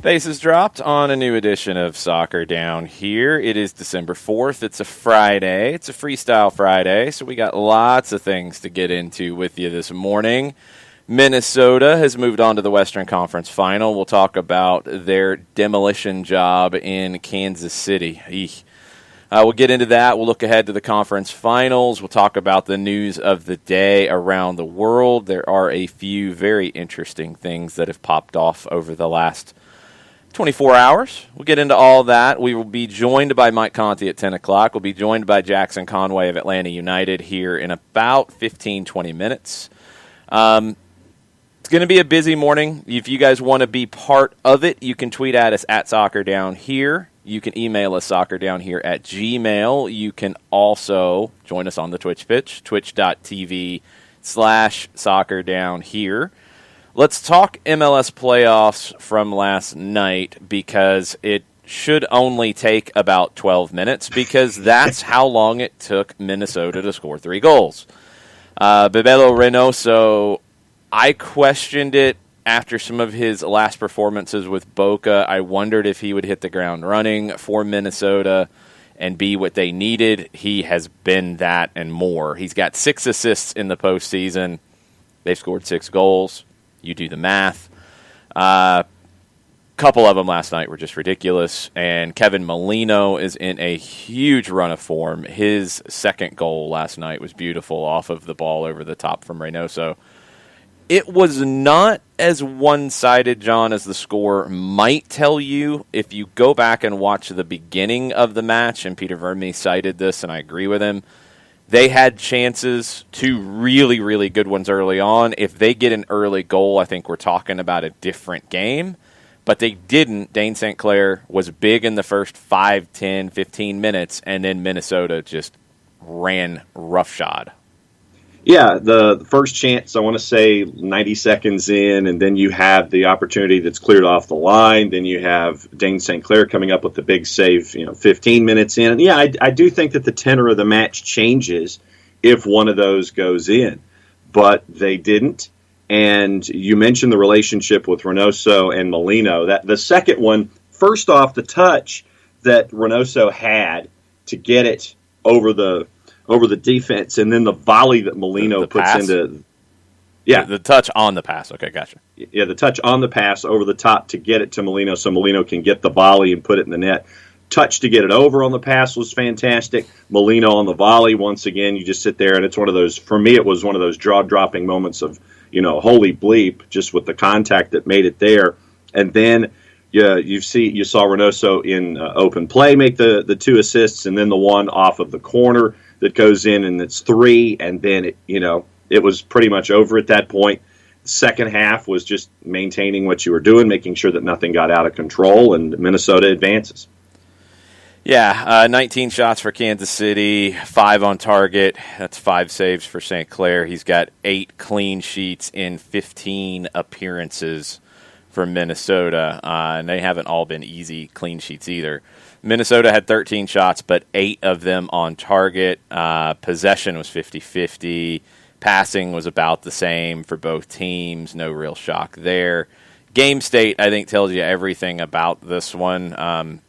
Bases dropped on a new edition of Soccer Down Here. It is December 4th. It's a Friday. It's a Freestyle Friday, so we got lots of things to get into with you this morning. Minnesota has moved on to the Western Conference Final. We'll talk about their demolition job in Kansas City. We'll get into that. We'll look ahead to the conference finals. We'll talk about the news of the day around the world. There are a few very interesting things that have popped off over the last 24 hours. We'll get into all that. We will be joined by Mike Conti at 10 o'clock. We'll be joined by Jackson Conway of Atlanta United here in about 15, 20 minutes. It's going to be a busy morning. If you guys want to be part of it, you can tweet at us at SoccerDownHere. You can email us soccerdownhere@gmail. You can also join us on the Twitch pitch, twitch.tv/SoccerDownHere. Let's talk MLS playoffs from last night because it should only take about 12 minutes because that's how long it took Minnesota to score 3 goals. Bebelo Reynoso, I questioned it after some of his last performances with Boca. I wondered if he would hit the ground running for Minnesota and be what they needed. He has been that and more. He's got 6 assists in the postseason. They've scored 6 goals. You do the math. Couple of them last night were just ridiculous. And Kevin Molino is in a huge run of form. His second goal last night was beautiful off of the ball over the top from Reynoso. It was not as one-sided, John, as the score might tell you. If you go back and watch the beginning of the match, and Peter Verme cited this, and I agree with him, they had chances, 2 really, really good ones early on. If they get an early goal, I think we're talking about a different game. But they didn't. Dane St. Clair was big in the first 5, 10, 15 minutes, and then Minnesota just ran roughshod. Yeah, the first chance, I want to say 90 seconds in, and then you have the opportunity that's cleared off the line. Then you have Dane St. Clair coming up with the big save, 15 minutes in. And yeah, I do think that the tenor of the match changes if one of those goes in, but they didn't. And you mentioned the relationship with Reynoso and Molino. That the second one, first off, the touch that Reynoso had to get it over the defense, and then the volley that Molino puts pass? into. Yeah. The touch on the pass. Okay, gotcha. Yeah, the touch on the pass over the top to get it to Molino so Molino can get the volley and put it in the net. Touch to get it over on the pass was fantastic. Molino on the volley, once again, you just sit there, and it's one of those, for me, it was one of those jaw-dropping moments of, holy bleep, just with the contact that made it there. And then you saw Reynoso in open play make the 2 assists, and then the one off of the corner that goes in, and it's 3, and then it was pretty much over at that point. The second half was just maintaining what you were doing, making sure that nothing got out of control, and Minnesota advances. Yeah, 19 shots for Kansas City, 5 on target. That's 5 saves for St. Clair. He's got 8 clean sheets in 15 appearances for Minnesota, and they haven't all been easy clean sheets either. Minnesota had 13 shots, but 8 of them on target. Possession was 50-50. Passing was about the same for both teams. No real shock there. Game state, I think, tells you everything about this one. Other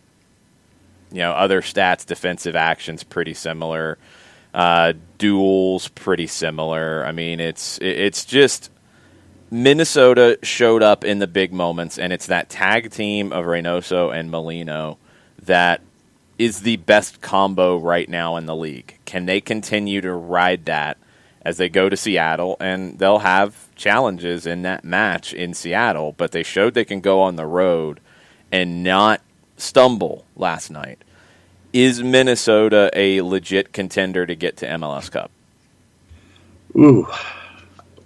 stats, defensive actions, pretty similar. Duels, pretty similar. I mean, it's just Minnesota showed up in the big moments, and it's that tag team of Reynoso and Molino that is the best combo right now in the league. Can they continue to ride that as they go to Seattle? And they'll have challenges in that match in Seattle, but they showed they can go on the road and not stumble last night. Is Minnesota a legit contender to get to MLS Cup? Ooh.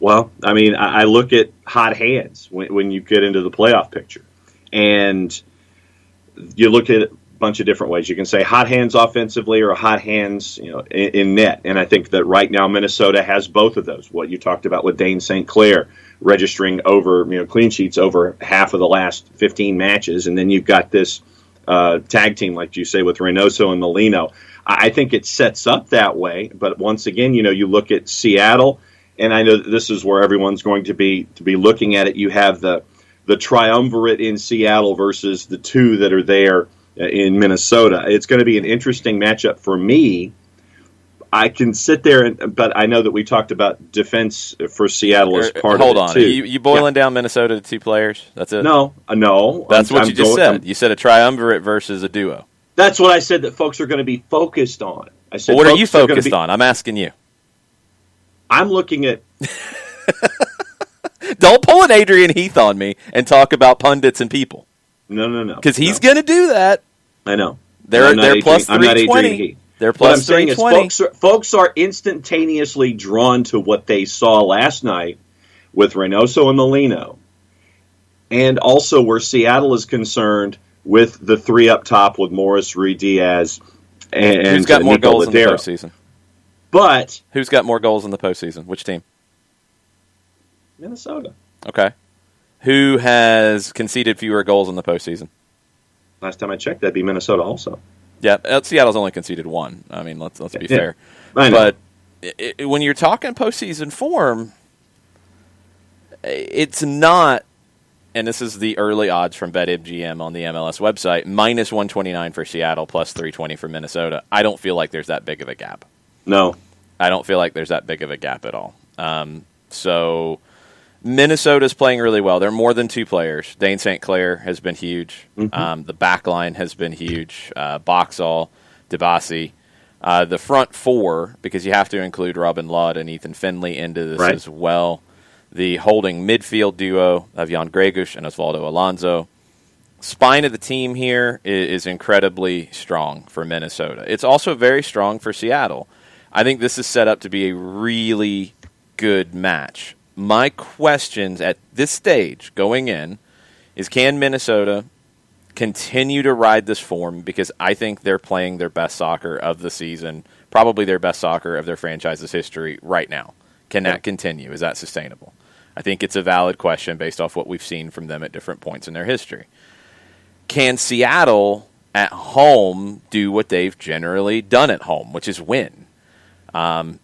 Well, I mean, I look at hot hands when you get into the playoff picture. And you look at it bunch of different ways. You can say hot hands offensively or hot hands, in net. And I think that right now Minnesota has both of those. What you talked about with Dane St. Clair registering over, clean sheets over half of the last 15 matches. And then you've got this tag team, like you say, with Reynoso and Molino. I think it sets up that way. But once again, you look at Seattle, and I know that this is where everyone's going to be looking at it. You have the the triumvirate in Seattle versus the two that are there in Minnesota. It's going to be an interesting matchup for me. I can sit there, but I know that we talked about defense for Seattle as part of it, Hold on. too. You boiling down Minnesota to 2 players? That's it? No. That's what you just said. You said a triumvirate versus a duo. That's what I said that folks are going to be focused on. I said, what are you focused on? I'm asking you. I'm looking at... Don't pull an Adrian Heath on me and talk about pundits and people. No. Because he's going to do that. I know. They're plus 320. They're plus 320. What I'm saying is folks are instantaneously drawn to what they saw last night with Reynoso and Molino. And also where Seattle is concerned with the 3 up top with Morris, Ruiz-Diaz, and who's got more Nico goals Ladero. in the postseason? But who's got more goals in the postseason? Which team? Minnesota. Okay. Who has conceded fewer goals in the postseason? Last time I checked, that'd be Minnesota also. Yeah, Seattle's only conceded 1. I mean, let's be fair. I know. But when you're talking postseason form, it's not, and this is the early odds from BetMGM on the MLS website, minus 129 for Seattle, plus 320 for Minnesota. I don't feel like there's that big of a gap. No. I don't feel like there's that big of a gap at all. So Minnesota's playing really well. They're more than 2 players. Dane St. Clair has been huge. Mm-hmm. The back line has been huge. Boxall, Debasi. The front 4, because you have to include Robin Lod and Ethan Finley into this as well. The holding midfield duo of Jan Gregush and Osvaldo Alonso. Spine of the team here is incredibly strong for Minnesota. It's also very strong for Seattle. I think this is set up to be a really good match. My questions at this stage going in is, can Minnesota continue to ride this form? Because I think they're playing their best soccer of the season, probably their best soccer of their franchise's history right now. Can that continue? Is that sustainable? I think it's a valid question based off what we've seen from them at different points in their history. Can Seattle at home do what they've generally done at home, which is win? Can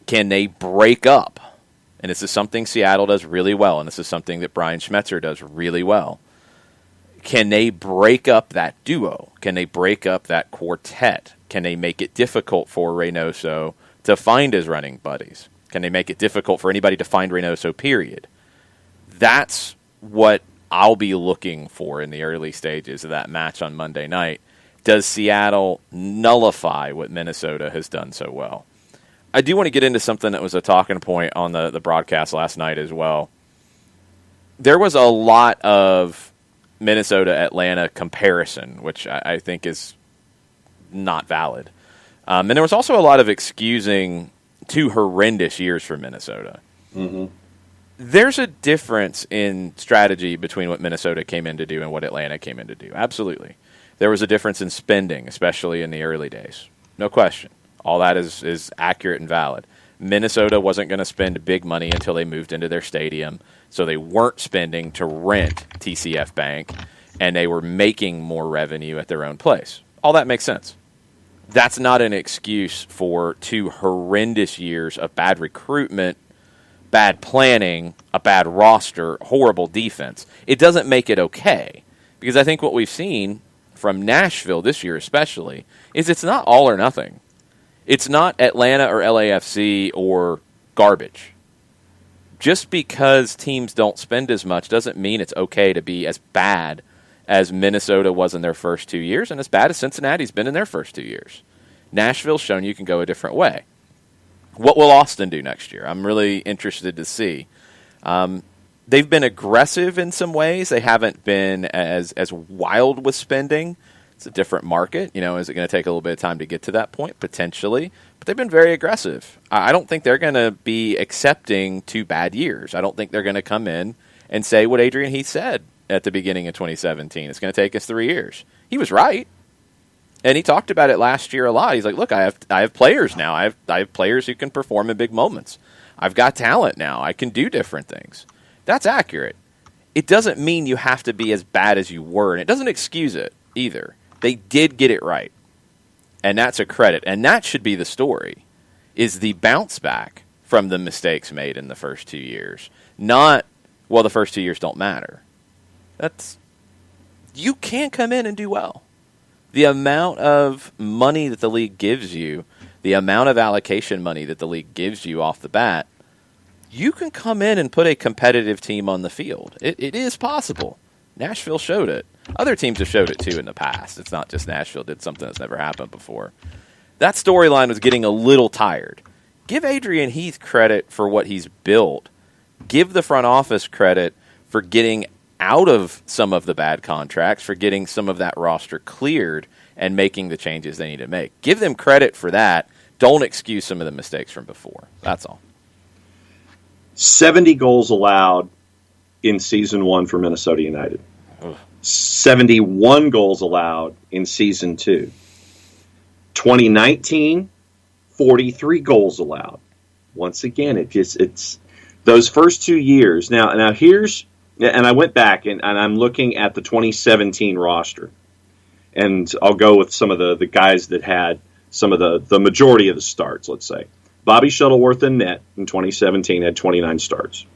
they break up? And this is something Seattle does really well, and this is something that Brian Schmetzer does really well. Can they break up that duo? Can they break up that quartet? Can they make it difficult for Reynoso to find his running buddies? Can they make it difficult for anybody to find Reynoso, period? That's what I'll be looking for in the early stages of that match on Monday night. Does Seattle nullify what Minnesota has done so well? I do want to get into something that was a talking point on the broadcast last night as well. There was a lot of Minnesota-Atlanta comparison, which I think is not valid. And there was also a lot of excusing 2 horrendous years for Minnesota. Mm-hmm. There's a difference in strategy between what Minnesota came in to do and what Atlanta came in to do. Absolutely. There was a difference in spending, especially in the early days. No question. All that is accurate and valid. Minnesota wasn't going to spend big money until they moved into their stadium, so they weren't spending to rent TCF Bank, and they were making more revenue at their own place. All that makes sense. That's not an excuse for 2 horrendous years of bad recruitment, bad planning, a bad roster, horrible defense. It doesn't make it okay, because I think what we've seen from Nashville this year especially is it's not all or nothing. It's not Atlanta or LAFC or garbage. Just because teams don't spend as much doesn't mean it's okay to be as bad as Minnesota was in their first 2 years and as bad as Cincinnati's been in their first 2 years. Nashville's shown you can go a different way. What will Austin do next year? I'm really interested to see. They've been aggressive in some ways. They haven't been as wild with spending. It's a different market. Is it going to take a little bit of time to get to that point? Potentially. But they've been very aggressive. I don't think they're going to be accepting 2 bad years. I don't think they're going to come in and say what Adrian Heath said at the beginning of 2017. It's going to take us 3 years. He was right. And he talked about it last year a lot. He's like, look, I have players now. I have players who can perform in big moments. I've got talent now. I can do different things. That's accurate. It doesn't mean you have to be as bad as you were, and it doesn't excuse it either. They did get it right, and that's a credit. And that should be the story, is the bounce back from the mistakes made in the first 2 years. Not, well, the first 2 years don't matter. You can come in and do well. The amount of money that the league gives you, the amount of allocation money that the league gives you off the bat, you can come in and put a competitive team on the field. It is possible. Nashville showed it. Other teams have showed it too in the past. It's not just Nashville did something that's never happened before. That storyline was getting a little tired. Give Adrian Heath credit for what he's built. Give the front office credit for getting out of some of the bad contracts, for getting some of that roster cleared and making the changes they need to make. Give them credit for that. Don't excuse some of the mistakes from before. That's all. 70 goals allowed in Season 1 for Minnesota United. Ugh. 71 goals allowed in Season 2. 2019, 43 goals allowed. Once again, it's those first 2 years. Now here's, and I went back and I'm looking at the 2017 roster, and I'll go with some of the guys that had some of the majority of the starts. Let's say Bobby Shuttleworth in net in 2017 had 29 starts.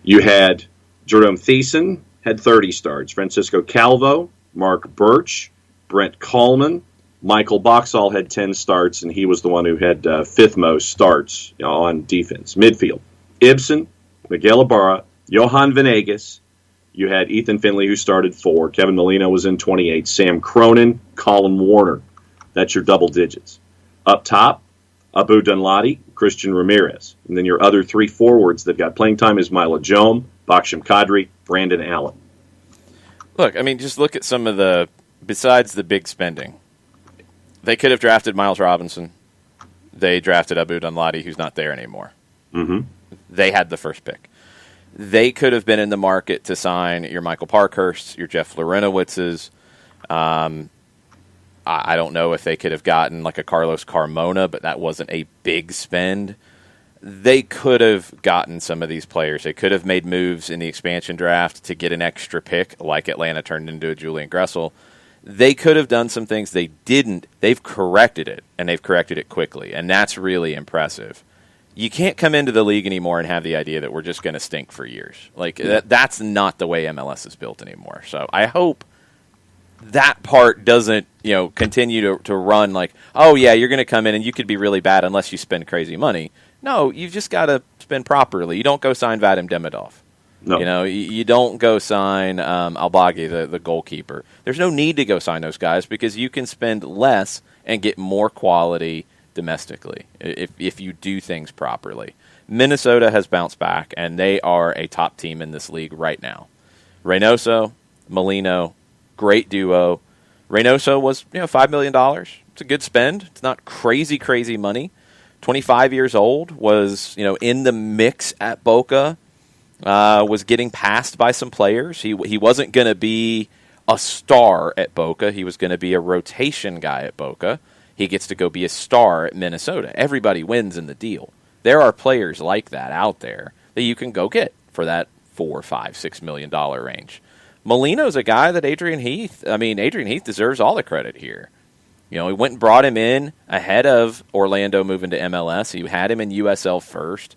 You had Jerome Thiessen had 30 starts. Francisco Calvo, Mark Birch, Brent Kallman, Michael Boxall had 10 starts, and he was the one who had fifth most starts on defense. Midfield, Ibsen, Miguel Ibarra, Johan Venegas. You had Ethan Finley, who started 4. Kevin Molino was in 28. Sam Cronin, Colin Warner. That's your double digits. Up top, Abu Dunladi, Christian Ramirez. And then your other 3 forwards that got playing time is Mila Jome, Baksham Kadri, Brandon Allen. Look, I mean, just look at some of the, besides the big spending, they could have drafted Miles Robinson. They drafted Abu Dunladi, who's not there anymore. Mm-hmm. They had the first pick. They could have been in the market to sign your Michael Parkhursts, your Jeff Larenowitzes. I don't know if they could have gotten like a Carlos Carmona, but that wasn't a big spend. They could have gotten some of these players. They could have made moves in the expansion draft to get an extra pick, like Atlanta turned into a Julian Gressel. They could have done some things. They didn't. They've corrected it, and they've corrected it quickly, and that's really impressive. You can't come into the league anymore and have the idea that we're just going to stink for years. Like, that's not the way MLS is built anymore. So I hope that part doesn't, continue to run like, oh, yeah, you're going to come in and you could be really bad unless you spend crazy money. No, you've just got to spend properly. You don't go sign Vadim Demidov. No. You don't go sign Albagi, the goalkeeper. There's no need to go sign those guys because you can spend less and get more quality domestically if you do things properly. Minnesota has bounced back, and they are a top team in this league right now. Reynoso, Molino, great duo. Reynoso was $5 million. It's a good spend. It's not crazy money. 25 years old, was in the mix at Boca, was getting passed by some players. He wasn't going to be a star at Boca. He was going to be a rotation guy at Boca. He gets to go be a star at Minnesota. Everybody wins in the deal. There are players like that out there that you can go get for that $4, $5, $6 million range. Molino's a guy that Adrian Heath deserves all the credit here. He went and brought him in ahead of Orlando moving to MLS. He had him in USL first,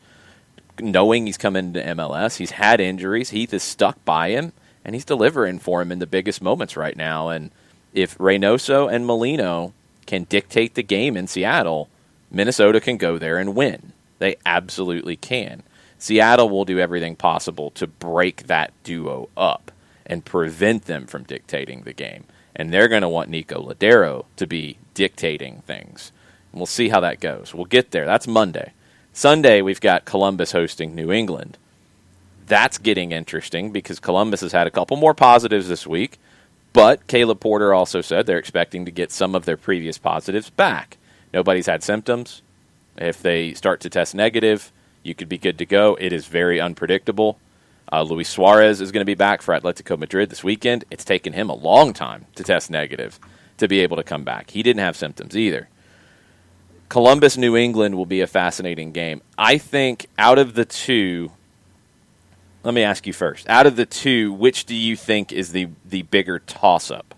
knowing he's coming to MLS. He's had injuries. Heath is stuck by him, and he's delivering for him in the biggest moments right now. And if Reynoso and Molino can dictate the game in Seattle, Minnesota can go there and win. They absolutely can. Seattle will do everything possible to break that duo up and prevent them from dictating the game. And they're going to want Nico Ladero to be dictating things. And we'll see how that goes. We'll get there. That's Monday. Sunday, we've got Columbus hosting New England. That's getting interesting because Columbus has had a couple more positives this week. But Caleb Porter also said they're expecting to get some of their previous positives back. Nobody's had symptoms. If they start to test negative, you could be good to go. It is very unpredictable. Luis Suarez is going to be back for Atletico Madrid this weekend. It's taken him a long time to test negative to be able to come back. He didn't have symptoms either. Columbus, New England will be a fascinating game. I think out of the two, let me ask you first. Out of the two, which do you think is the bigger toss-up?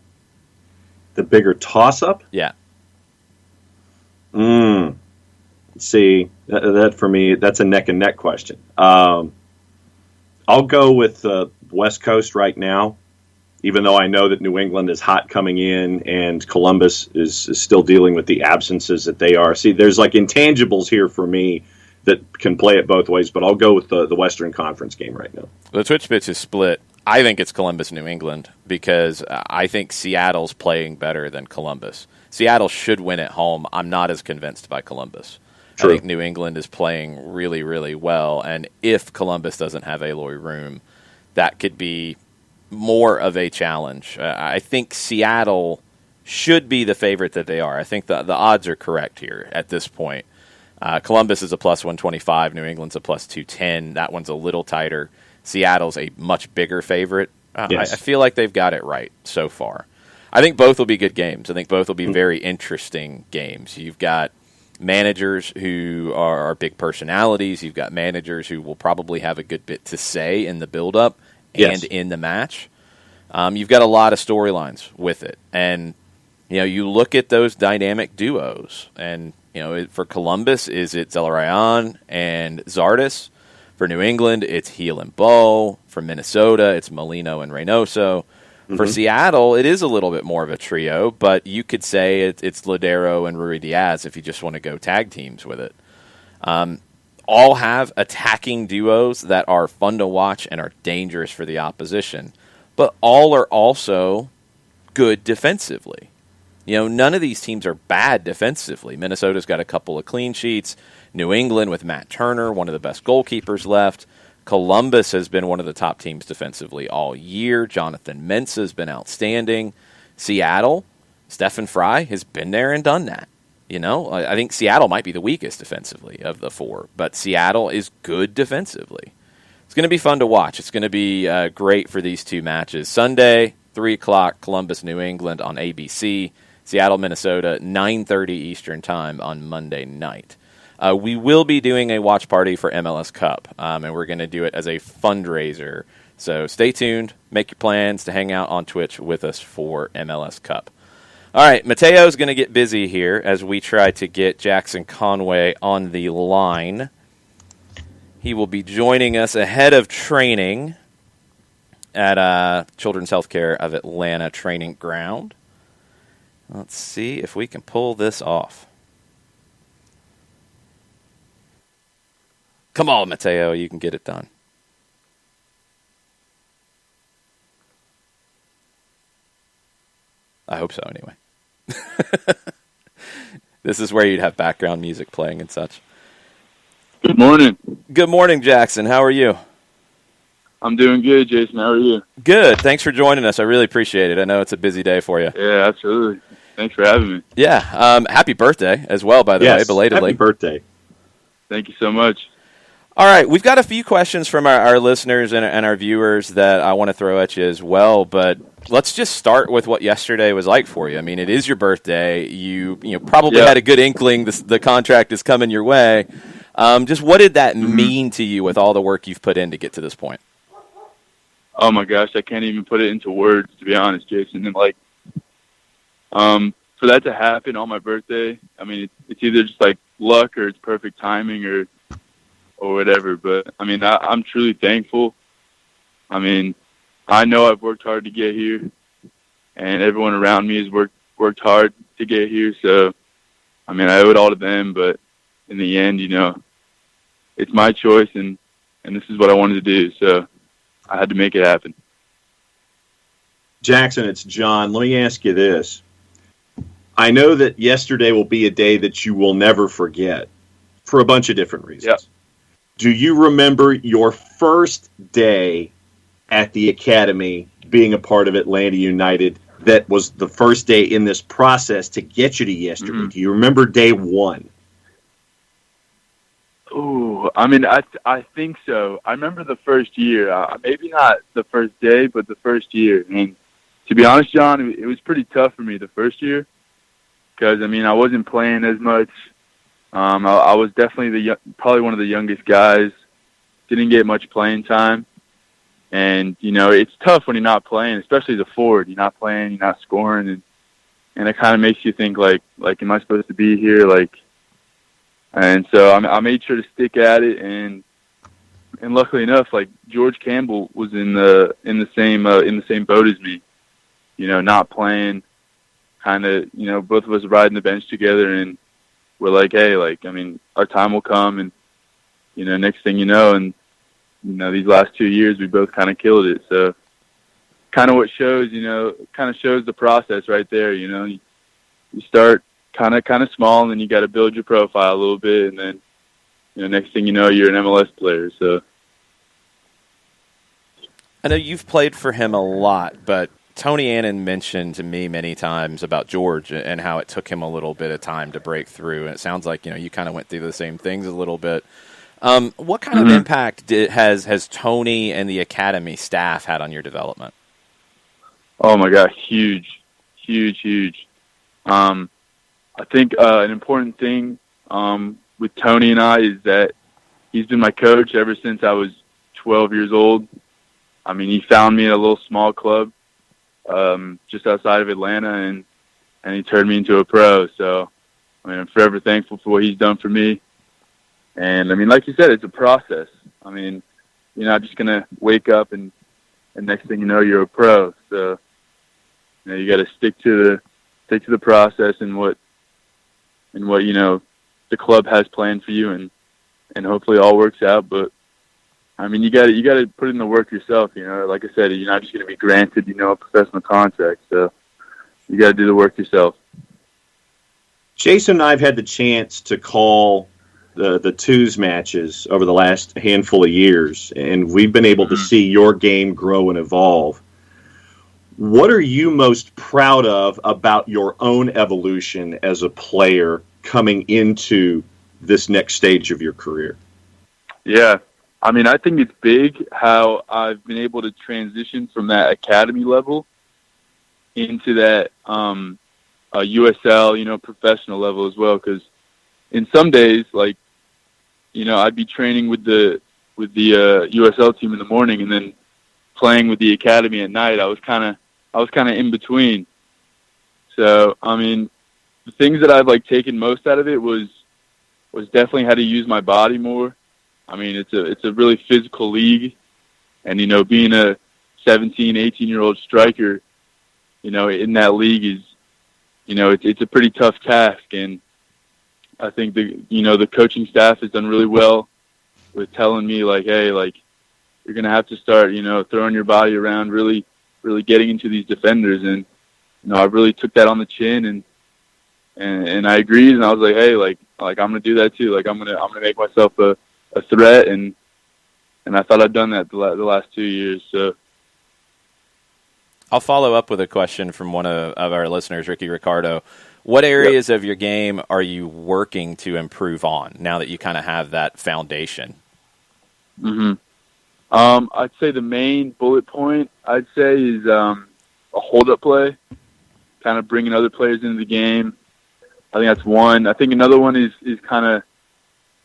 The bigger toss-up? Yeah. See, that for me, that's a neck-and-neck question. I'll go with the West Coast right now. even though I know that New England is hot coming in and Columbus is still dealing with the absences that they are. See, there's like intangibles here for me that can play it both ways, but I'll go with the Western Conference game right now. The Twitch pitch is split. I think it's Columbus, New England, because I think Seattle's playing better than Columbus. Seattle should win at home. I'm not as convinced by Columbus. True. I think New England is playing really, really well, and if Columbus doesn't have Aloy Room, that could be more of a challenge. I think Seattle should be the favorite that they are. I think the odds are correct here at this point. Columbus is a plus 125. New England's a plus 210. That one's a little tighter. Seattle's a much bigger favorite. Yes. I feel like they've got it right so far. I think both will be good games. I think both will be very interesting games. You've got managers who are big personalities. You've got managers who will probably have a good bit to say in the build-up and in the match. You've got a lot of storylines with it. And, you look at those dynamic duos. And, for Columbus, is it Zelarayan and Zardes? For New England, it's Heel and Bow. For Minnesota, it's Molino and Reynoso. For Seattle, it is a little bit more of a trio, but you could say it's Lodero and Rui Diaz if you just want to go tag teams with it. All have attacking duos that are fun to watch and are dangerous for the opposition, but all are also good defensively. None of these teams are bad defensively. Minnesota's got a couple of clean sheets. New England with Matt Turner, one of the best goalkeepers left. Columbus has been one of the top teams defensively all year. Jonathan Mensah has been outstanding. Seattle, Stephen Fry has been there and done that. I think Seattle might be the weakest defensively of the four, but Seattle is good defensively. It's going to be fun to watch. It's going to be great for these two matches. Sunday, 3 o'clock, Columbus, New England on ABC. Seattle, Minnesota, 9:30 Eastern Time on Monday night. We will be doing a watch party for MLS Cup, and we're going to do it as a fundraiser. So stay tuned. Make your plans to hang out on Twitch with us for MLS Cup. All right, Mateo's going to get busy here as we try to get Jackson Conway on the line. He will be joining us ahead of training at Children's Healthcare of Atlanta Training Ground. Let's see if we can pull this off. Come on, Mateo, you can get it done. I hope so, anyway. This is where you'd have background music playing and such. Good morning. Good morning, Jackson. How are you? I'm doing good, Jason. How are you? Good. Thanks for joining us. I really appreciate it. I know it's a busy day for you. Yeah, absolutely. Thanks for having me. Yeah. Happy birthday as well, by the way, belatedly. Happy birthday. Thank you so much. All right, we've got a few questions from our listeners and our viewers that I want to throw at you as well, but let's just start with what yesterday was like for you. I mean, it is your birthday. You probably had a good inkling the contract is coming your way. Just what did that mean to you with all the work you've put in to get to this point? Oh, my gosh, I can't even put it into words, to be honest, Jason. And, for that to happen on my birthday, I mean, it's either just, luck or it's perfect timing or whatever. But, I mean, I'm truly thankful. I mean, I know I've worked hard to get here, and everyone around me has worked hard to get here. So, I mean, I owe it all to them. But in the end, it's my choice, and this is what I wanted to do. So I had to make it happen. Jackson, it's John. Let me ask you this. I know that yesterday will be a day that you will never forget for a bunch of different reasons. Yep. Do you remember your first day at the academy being a part of Atlanta United that was the first day in this process to get you to yesterday? Mm-hmm. Do you remember day one? Oh, I mean, I think so. I remember the first year. Maybe not the first day, but the first year. And to be honest, John, it was pretty tough for me the first year because, I mean, I wasn't playing as much. I was definitely probably one of the youngest guys. Didn't get much playing time. And, it's tough when you're not playing, especially as a forward. You're not playing, you're not scoring. And it kind of makes you think, am I supposed to be here? And so I made sure to stick at it. And luckily enough, George Campbell was in the same boat as me. not playing, kind of, both of us riding the bench together, and we're like, hey, our time will come, and, next thing you know, and, these last 2 years, we both kind of killed it. So kind of what shows, kind of shows the process right there. You start kind of small, and then you got to build your profile a little bit, and then, next thing you know, you're an MLS player. So I know you've played for him a lot, but Tony Annan mentioned to me many times about George and how it took him a little bit of time to break through. And it sounds like, you kind of went through the same things a little bit. What kind of impact has Tony and the academy staff had on your development? Oh my God, huge. I think an important thing with Tony and I is that he's been my coach ever since I was 12 years old. I mean, he found me at a little small club just outside of Atlanta, and he turned me into a pro. So, I'm forever thankful for what he's done for me. And, like you said, it's a process. You're not just going to wake up and next thing you know, you're a pro. So, you got to stick to the process and what the club has planned for you, and hopefully it all works out. But you got to put in the work yourself. Like I said, you're not just going to be granted a professional contract. So you got to do the work yourself. Jason and I have had the chance to call the twos matches over the last handful of years, and we've been able to see your game grow and evolve. What are you most proud of about your own evolution as a player coming into this next stage of your career? Yeah. I think it's big how I've been able to transition from that academy level into that USL, professional level as well. Because in some days, I'd be training with the USL team in the morning and then playing with the academy at night. I was kind of in between. So, the things that I've taken most out of it was definitely how to use my body more. It's a really physical league, and being a 17, 18-year-old striker, in that league is, it's a pretty tough task. And I think the coaching staff has done really well with telling me hey, you're gonna have to start, throwing your body around, really getting into these defenders. And I really took that on the chin, and I agreed, and I was like, hey, I'm gonna do that too. I'm gonna make myself a threat, and I thought I'd done that the last 2 years. So I'll follow up with a question from one of our listeners, Ricky Ricardo. What areas of your game are you working to improve on now that you kind of have that foundation? I'd say the main bullet point is a hold-up play, kind of bringing other players into the game. I think that's one. I think another one is kind of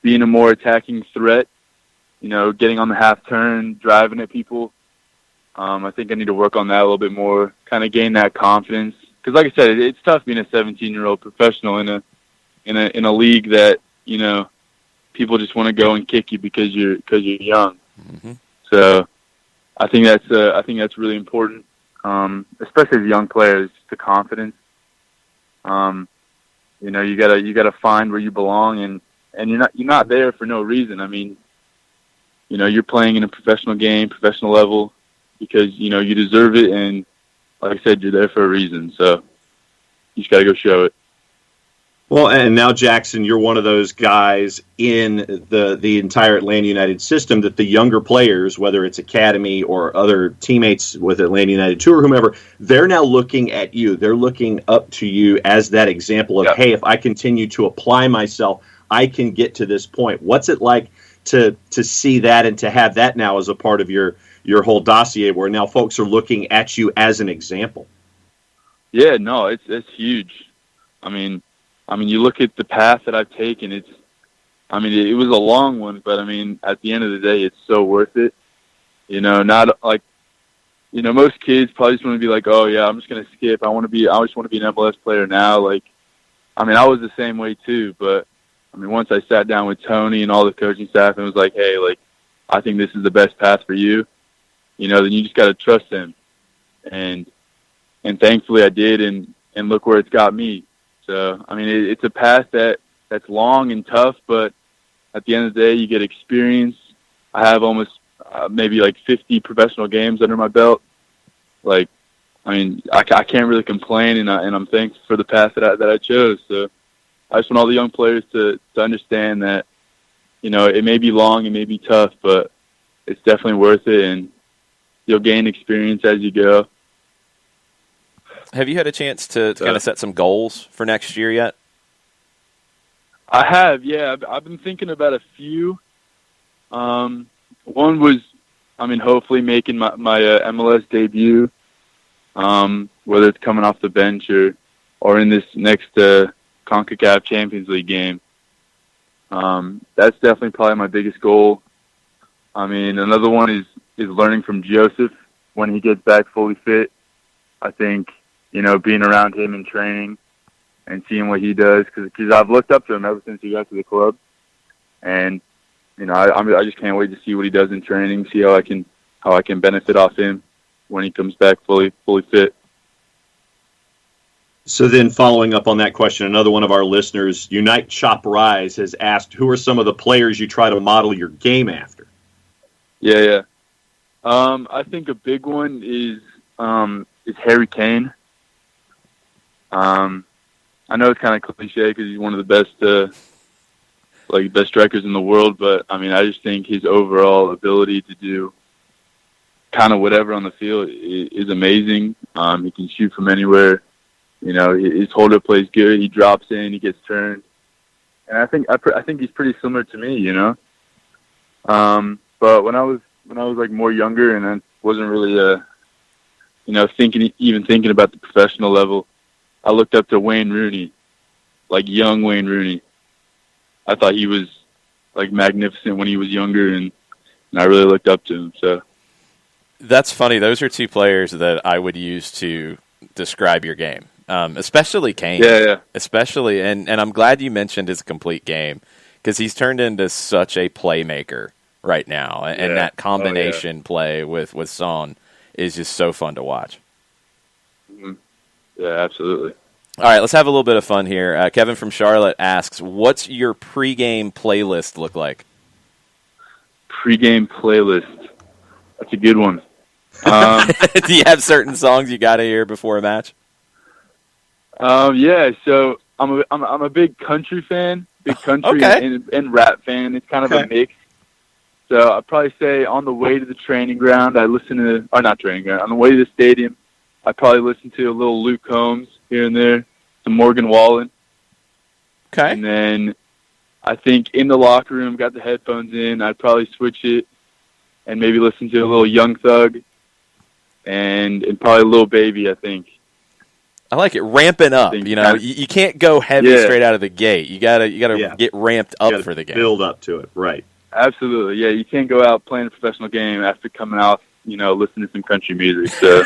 being a more attacking threat, getting on the half turn, driving at people. I think I need to work on that a little bit more, kind of gain that confidence. Because, like I said, it's tough being a 17-year-old professional in a league that people just want to go and kick you because you're young. Mm-hmm. So I think that's really important, especially as young players, the confidence. You gotta find where you belong, and you're not there for no reason. You're playing in a professional game, professional level, because you deserve it, and like I said, you're there for a reason. So you just gotta go show it. Well, and now, Jackson, you're one of those guys in the entire Atlanta United system that the younger players, whether it's academy or other teammates with Atlanta United 2 or whomever, they're now looking at you. They're looking up to you as that example of, hey, if I continue to apply myself, I can get to this point. What's it like to see that and to have that now as a part of your whole dossier, where now folks are looking at you as an example? Yeah, no, it's huge. You look at the path that I've taken. It was a long one, but at the end of the day, it's so worth it. Most kids probably just want to be like, oh yeah, I'm just gonna skip. I just want to be an MLS player now. I was the same way too, but once I sat down with Tony and all the coaching staff and was like, hey, I think this is the best path for you. Then you just got to trust them. And thankfully I did, and look where it's got me. So, I mean, it's a path that's long and tough, but at the end of the day, you get experience. I have almost maybe like 50 professional games under my belt. Like, I mean, I can't really complain, and I'm thankful for the path that I chose. So I just want all the young players to understand that, you know, it may be long, it may be tough, but it's definitely worth it, and you'll gain experience as you go. Have you had a chance to kind of set some goals for next year yet? I have, yeah. I've been thinking about a few. One was, I mean, hopefully making my MLS debut, whether it's coming off the bench or in this next CONCACAF Champions League game. That's definitely probably my biggest goal. I mean, another one is learning from Joseph when he gets back fully fit. I think, you know, being around him in training and seeing what he does, because I've looked up to him ever since he got to the club, and you know, I just can't wait to see what he does in training, see how I can benefit off him when he comes back fully fit. So then, following up on that question, another one of our listeners, Unite Chop Rise, has asked, who are some of the players you try to model your game after? Yeah. I think a big one is Harry Kane. I know it's kind of cliche because he's one of the best, best strikers in the world, but I mean, I just think his overall ability to do kind of whatever on the field is amazing. He can shoot from anywhere. You know, his hold-up play is good. He drops in, he gets turned, and I think he's pretty similar to me. You know, but when I was like more younger and I wasn't really thinking about the professional level, I looked up to Wayne Rooney, like young Wayne Rooney. I thought he was like magnificent when he was younger, and I really looked up to him. So that's funny. Those are two players that I would use to describe your game, especially Kane. Yeah. Especially, and I'm glad you mentioned his complete game because he's turned into such a playmaker right now, and that combination play with Son is just so fun to watch. Mm-hmm. Yeah, absolutely. All right, let's have a little bit of fun here. Kevin from Charlotte asks, what's your pregame playlist look like? Pregame playlist. That's a good one. Do you have certain songs you got to hear before a match? Yeah, so I'm a big country fan, and rap fan. It's kind of a mix. So I'd probably say on the way to the training ground, on the way to the stadium, I probably listen to a little Luke Combs here and there, some Morgan Wallen. Okay. And then I think in the locker room, got the headphones in, I'd probably switch it and maybe listen to a little Young Thug and probably Lil Baby, I think. I like it. Ramping up. You know, you can't go heavy straight out of the gate. You gotta get ramped up for the game. Build up to it, right. Absolutely. Yeah, you can't go out playing a professional game after coming out, you know, listening to some country music. So.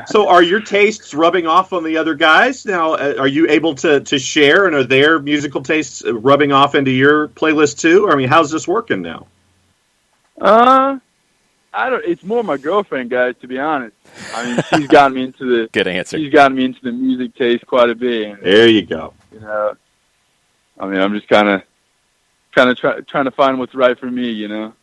So are your tastes rubbing off on the other guys? Now, are you able to share, and are their musical tastes rubbing off into your playlist too? I mean, how's this working now? It's more my girlfriend, guys, to be honest. I mean, she's gotten me into the good answer. She's gotten me into the music taste quite a bit. And, there you go. You know, I mean, I'm just kind of trying to find what's right for me, you know.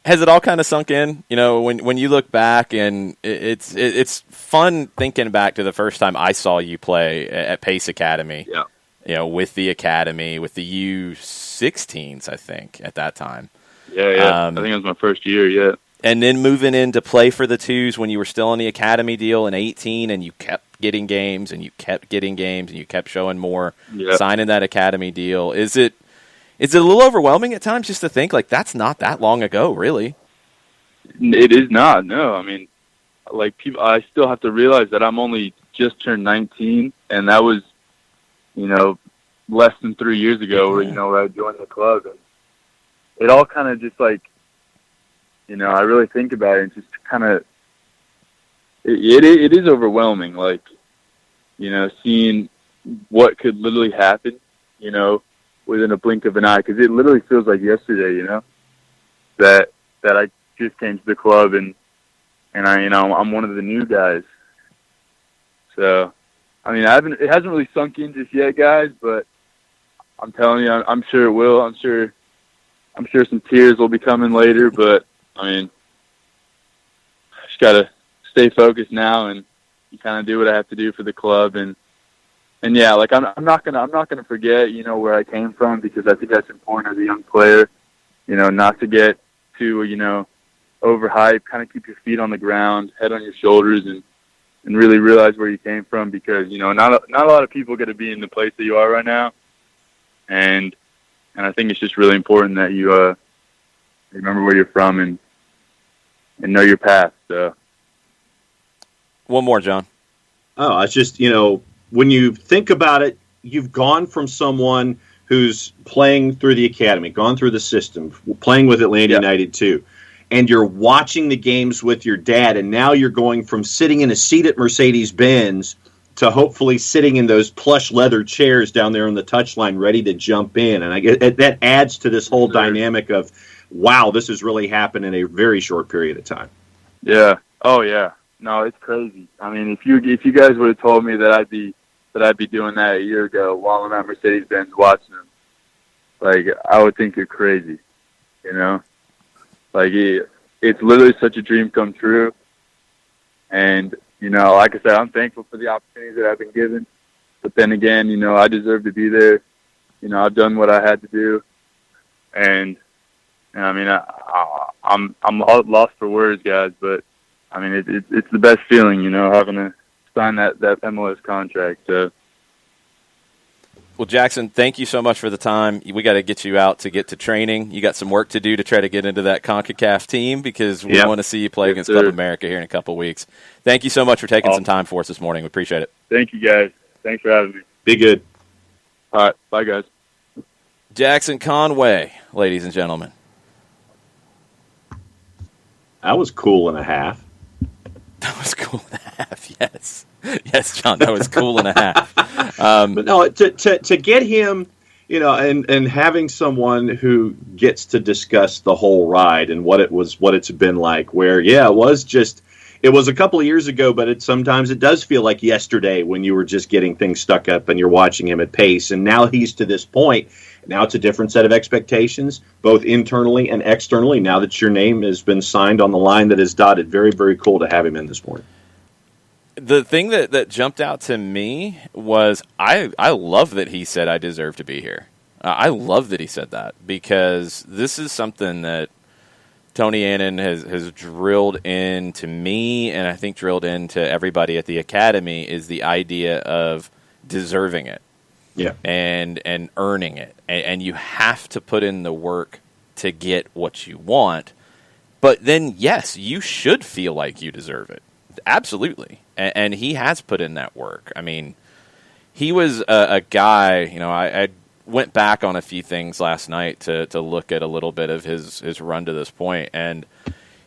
Has it all kind of sunk in? You know, when you look back, and it's fun thinking back to the first time I saw you play at Pace Academy. Yeah. You know, with the academy, with the U16s, I think at that time. Yeah. I think it was my first year. Yeah. And then moving in to play for the twos when you were still on the academy deal in 18, and you kept getting games, and you kept showing more, signing that academy deal. Is it a little overwhelming at times just to think, like, that's not that long ago, really? It is not, no. I mean, like, I still have to realize that I'm only just turned 19, and that was, you know, less than 3 years ago where I joined the club. And it all kind of just, like, you know, I really think about it and just kind of, it is overwhelming, like, you know, seeing what could literally happen, you know, within a blink of an eye, because it literally feels like yesterday, you know, that I just came to the club and and I'm one of the new guys. So, I mean, it hasn't really sunk in just yet, guys, but I'm telling you, I'm sure it will. I'm sure some tears will be coming later, but I mean, just gotta stay focused now and kind of do what I have to do for the club, and yeah, like I'm not gonna forget, where I came from, because I think that's important as a young player, not to get too, overhyped. Kind of keep your feet on the ground, head on your shoulders, and really realize where you came from, because not a lot of people get to be in the place that you are right now, and I think it's just really important that you remember where you're from and know your path. So, one more, John. Oh, it's just when you think about it, you've gone from someone who's playing through the academy, gone through the system, playing with Atlanta United too, and you're watching the games with your dad, and now you're going from sitting in a seat at Mercedes-Benz to hopefully sitting in those plush leather chairs down there on the touchline ready to jump in. And I get that adds to this whole dynamic of, wow, this has really happened in a very short period of time. Yeah. Oh, yeah. No, it's crazy. I mean, if you guys would have told me that I'd be doing that a year ago while I'm at Mercedes-Benz watching them, like, I would think you're crazy, Like, it's literally such a dream come true. And, like I said, I'm thankful for the opportunities that I've been given. But then again, I deserve to be there. I've done what I had to do. And I mean, I'm lost for words, guys. But, I mean, it's the best feeling, having to sign that MLS contract. So. Well, Jackson, thank you so much for the time. We got to get you out to get to training. You got some work to do to try to get into that CONCACAF team, because we want to see you play against Club America here in a couple of weeks. Thank you so much for taking some time for us this morning. We appreciate it. Thank you, guys. Thanks for having me. Be good. All right. Bye, guys. Jackson Conway, ladies and gentlemen. That was cool and a half. That was cool and a half, yes. Yes, John, that was cool and a half. But no, to get him, and having someone who gets to discuss the whole ride and what it's been like, where, it was a couple of years ago, but sometimes it does feel like yesterday when you were just getting things stuck up and you're watching him at pace. And now he's to this point. Now it's a different set of expectations, both internally and externally, now that your name has been signed on the line that is dotted. Very, very cool to have him in this morning. The thing that jumped out to me was I love that he said I deserve to be here. I love that he said that, because this is something that Tony Annan has drilled into me, and I think drilled into everybody at the academy, is the idea of deserving it. Yeah. And earning it. And you have to put in the work to get what you want. But then, yes, you should feel like you deserve it. Absolutely. And he has put in that work. I mean, he was a guy, I went back on a few things last night to look at a little bit of his run to this point. And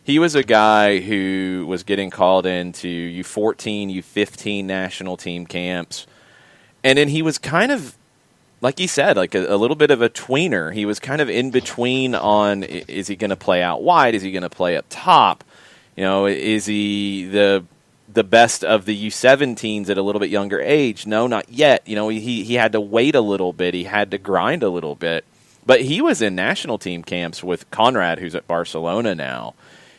he was a guy who was getting called into U14, U15 national team camps. And then he was kind of, like he said, like a little bit of a tweener. He was kind of in between on, is he going to play out wide? Is he going to play up top? Is he the best of the U17s at a little bit younger age? No, not yet. He had to wait a little bit. He had to grind a little bit. But he was in national team camps with Conrad, who's at Barcelona now.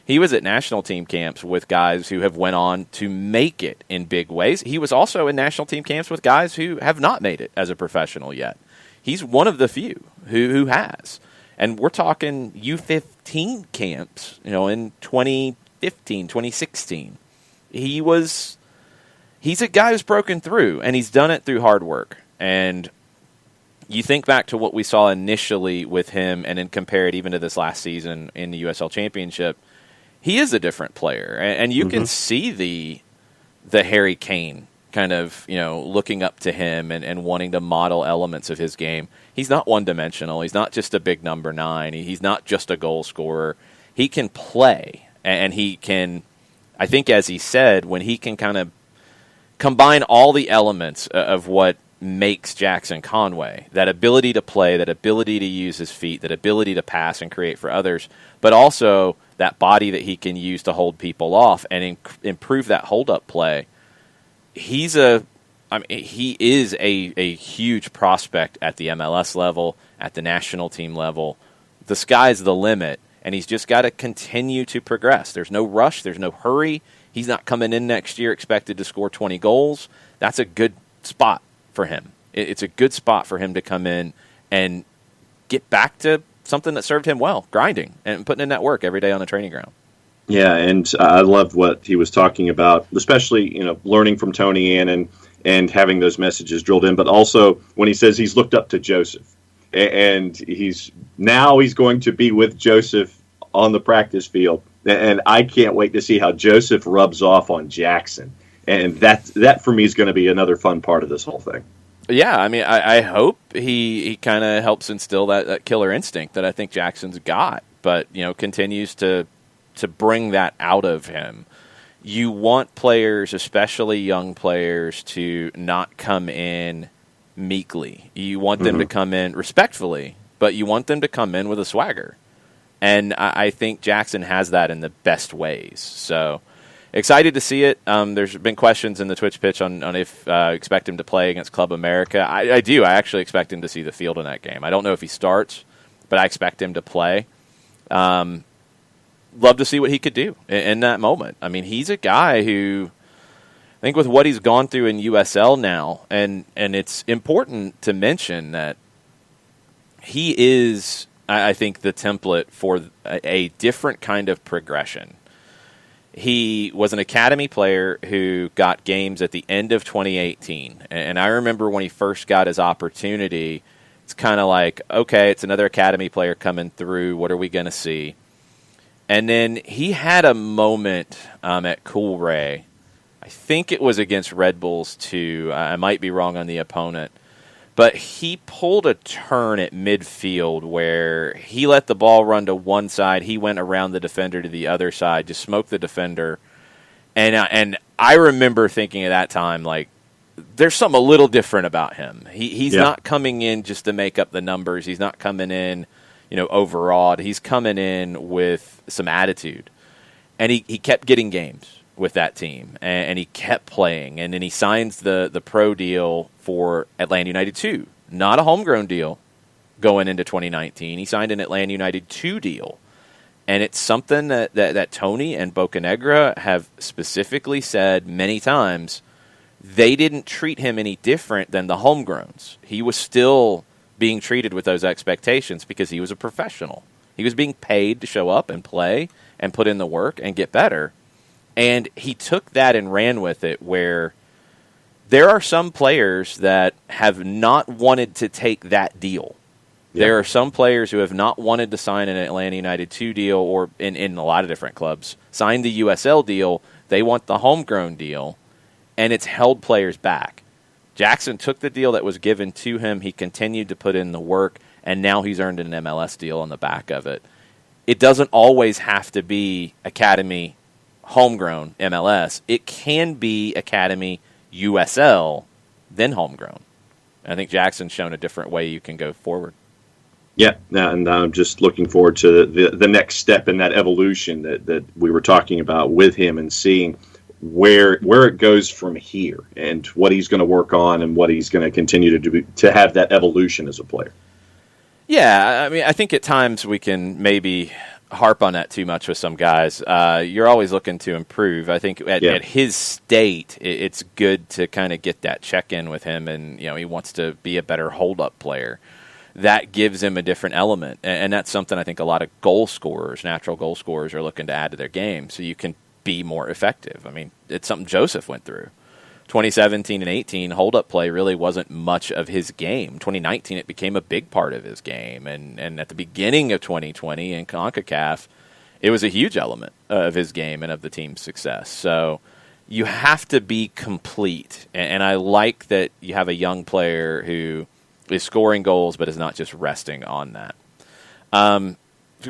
He was at national team camps with guys who have went on to make it in big ways. He was also in national team camps with guys who have not made it as a professional yet. He's one of the few who has. And we're talking U15 camps, in 2015, 2016. He's a guy who's broken through, and he's done it through hard work. And you think back to what we saw initially with him and then compare it even to this last season in the USL Championship, he is a different player. And you can see the Harry Kane kind of, looking up to him and wanting to model elements of his game. He's not one-dimensional. He's not just a big number 9. He's not just a goal scorer. He can play, and he can, I think as he said, when he can kind of combine all the elements of what makes Jackson Conway. That ability to play, that ability to use his feet, that ability to pass and create for others, but also that body that he can use to hold people off and improve that hold-up play. He is a huge prospect at the MLS level, at the national team level. The sky's the limit, and he's just got to continue to progress. There's no rush. There's no hurry. He's not coming in next year expected to score 20 goals. That's a good spot for him. It's a good spot for him to come in and get back to something that served him well, grinding and putting in that work every day on the training ground. Yeah, and I loved what he was talking about, especially, learning from Tony Annan and having those messages drilled in, but also when he says he's looked up to Joseph. And he's going to be with Joseph on the practice field. And I can't wait to see how Joseph rubs off on Jackson. And that for me is going to be another fun part of this whole thing. Yeah, I mean, I hope he kind of helps instill that killer instinct that I think Jackson's got, but, continues to bring that out of him. You want players, especially young players, to not come in meekly. You want them to come in respectfully, but you want them to come in with a swagger. And I think Jackson has that in the best ways. So excited to see it. There's been questions in the Twitch pitch on if expect him to play against Club America. I do. I actually expect him to see the field in that game. I don't know if he starts, but I expect him to play. Love to see what he could do in that moment. I mean, he's a guy who, I think with what he's gone through in USL now, and it's important to mention that he is, I think, the template for a different kind of progression. He was an academy player who got games at the end of 2018. And I remember when he first got his opportunity, it's kind of like, okay, it's another academy player coming through. What are we going to see? And then he had a moment at Coolray. I think it was against Red Bulls too. I might be wrong on the opponent. But he pulled a turn at midfield where he let the ball run to one side. He went around the defender to the other side, just smoked the defender. And I remember thinking at that time, like, there's something a little different about him. He's not coming in just to make up the numbers. He's not coming in, overawed. He's coming in with some attitude. And he kept getting games with that team, and he kept playing. And then he signs the pro deal for Atlanta United 2. Not a homegrown deal going into 2019. He signed an Atlanta United 2 deal. And it's something that Tony and Bocanegra have specifically said many times. They didn't treat him any different than the homegrowns. He was still being treated with those expectations because he was a professional. He was being paid to show up and play and put in the work and get better. And he took that and ran with it, where there are some players that have not wanted to take that deal. Yep. There are some players who have not wanted to sign an Atlanta United 2 deal, or in a lot of different clubs, sign the USL deal. They want the homegrown deal, and it's held players back. Jackson took the deal that was given to him. He continued to put in the work, and now he's earned an MLS deal on the back of it. It doesn't always have to be academy homegrown MLS. It can be academy USL, then homegrown. And I think Jackson's shown a different way you can go forward. Yeah, and I'm just looking forward to the next step in that evolution that we were talking about with him, and seeing where it goes from here and what he's going to work on and what he's going to continue to do to have that evolution as a player. Yeah, I mean, I think at times we can maybe harp on that too much with some guys. You're always looking to improve. I think at his state, it's good to kind of get that check-in with him, and he wants to be a better hold-up player. That gives him a different element, and that's something I think a lot of natural goal scorers are looking to add to their game, so you can be more effective. I mean, it's something Joseph went through. 2017 and 18, hold-up play really wasn't much of his game. 2019, it became a big part of his game. And at the beginning of 2020 in CONCACAF, it was a huge element of his game and of the team's success. So you have to be complete. And I like that you have a young player who is scoring goals but is not just resting on that.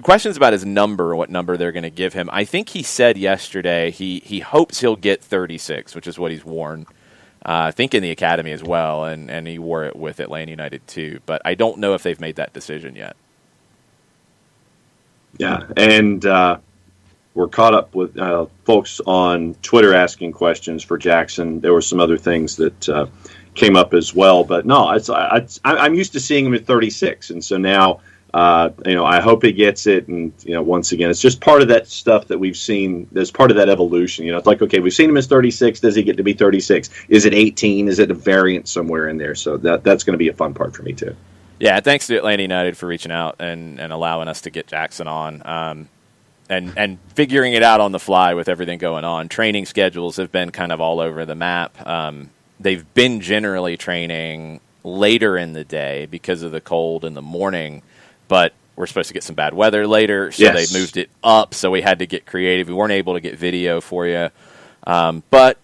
Questions about his number, what number they're going to give him. I think he said yesterday he hopes he'll get 36, which is what he's worn. I think in the academy as well, and he wore it with Atlanta United too. But I don't know if they've made that decision yet. Yeah, and we're caught up with folks on Twitter asking questions for Jackson. There were some other things that came up as well, but no, I'm used to seeing him at 36, and so now I hope he gets it. And once again, it's just part of that stuff that we've seen. There's part of that evolution. It's like, okay, we've seen him as 36. Does he get to be 36? Is it 18? Is it a variant somewhere in there? So that's going to be a fun part for me too. Yeah, thanks to Atlanta United for reaching out and allowing us to get Jackson on. And figuring it out on the fly with everything going on. Training schedules have been kind of all over the map. They've been generally training later in the day because of the cold in the morning, but we're supposed to get some bad weather later, so Yes. they moved it up, so we had to get creative. We weren't able to get video for you, but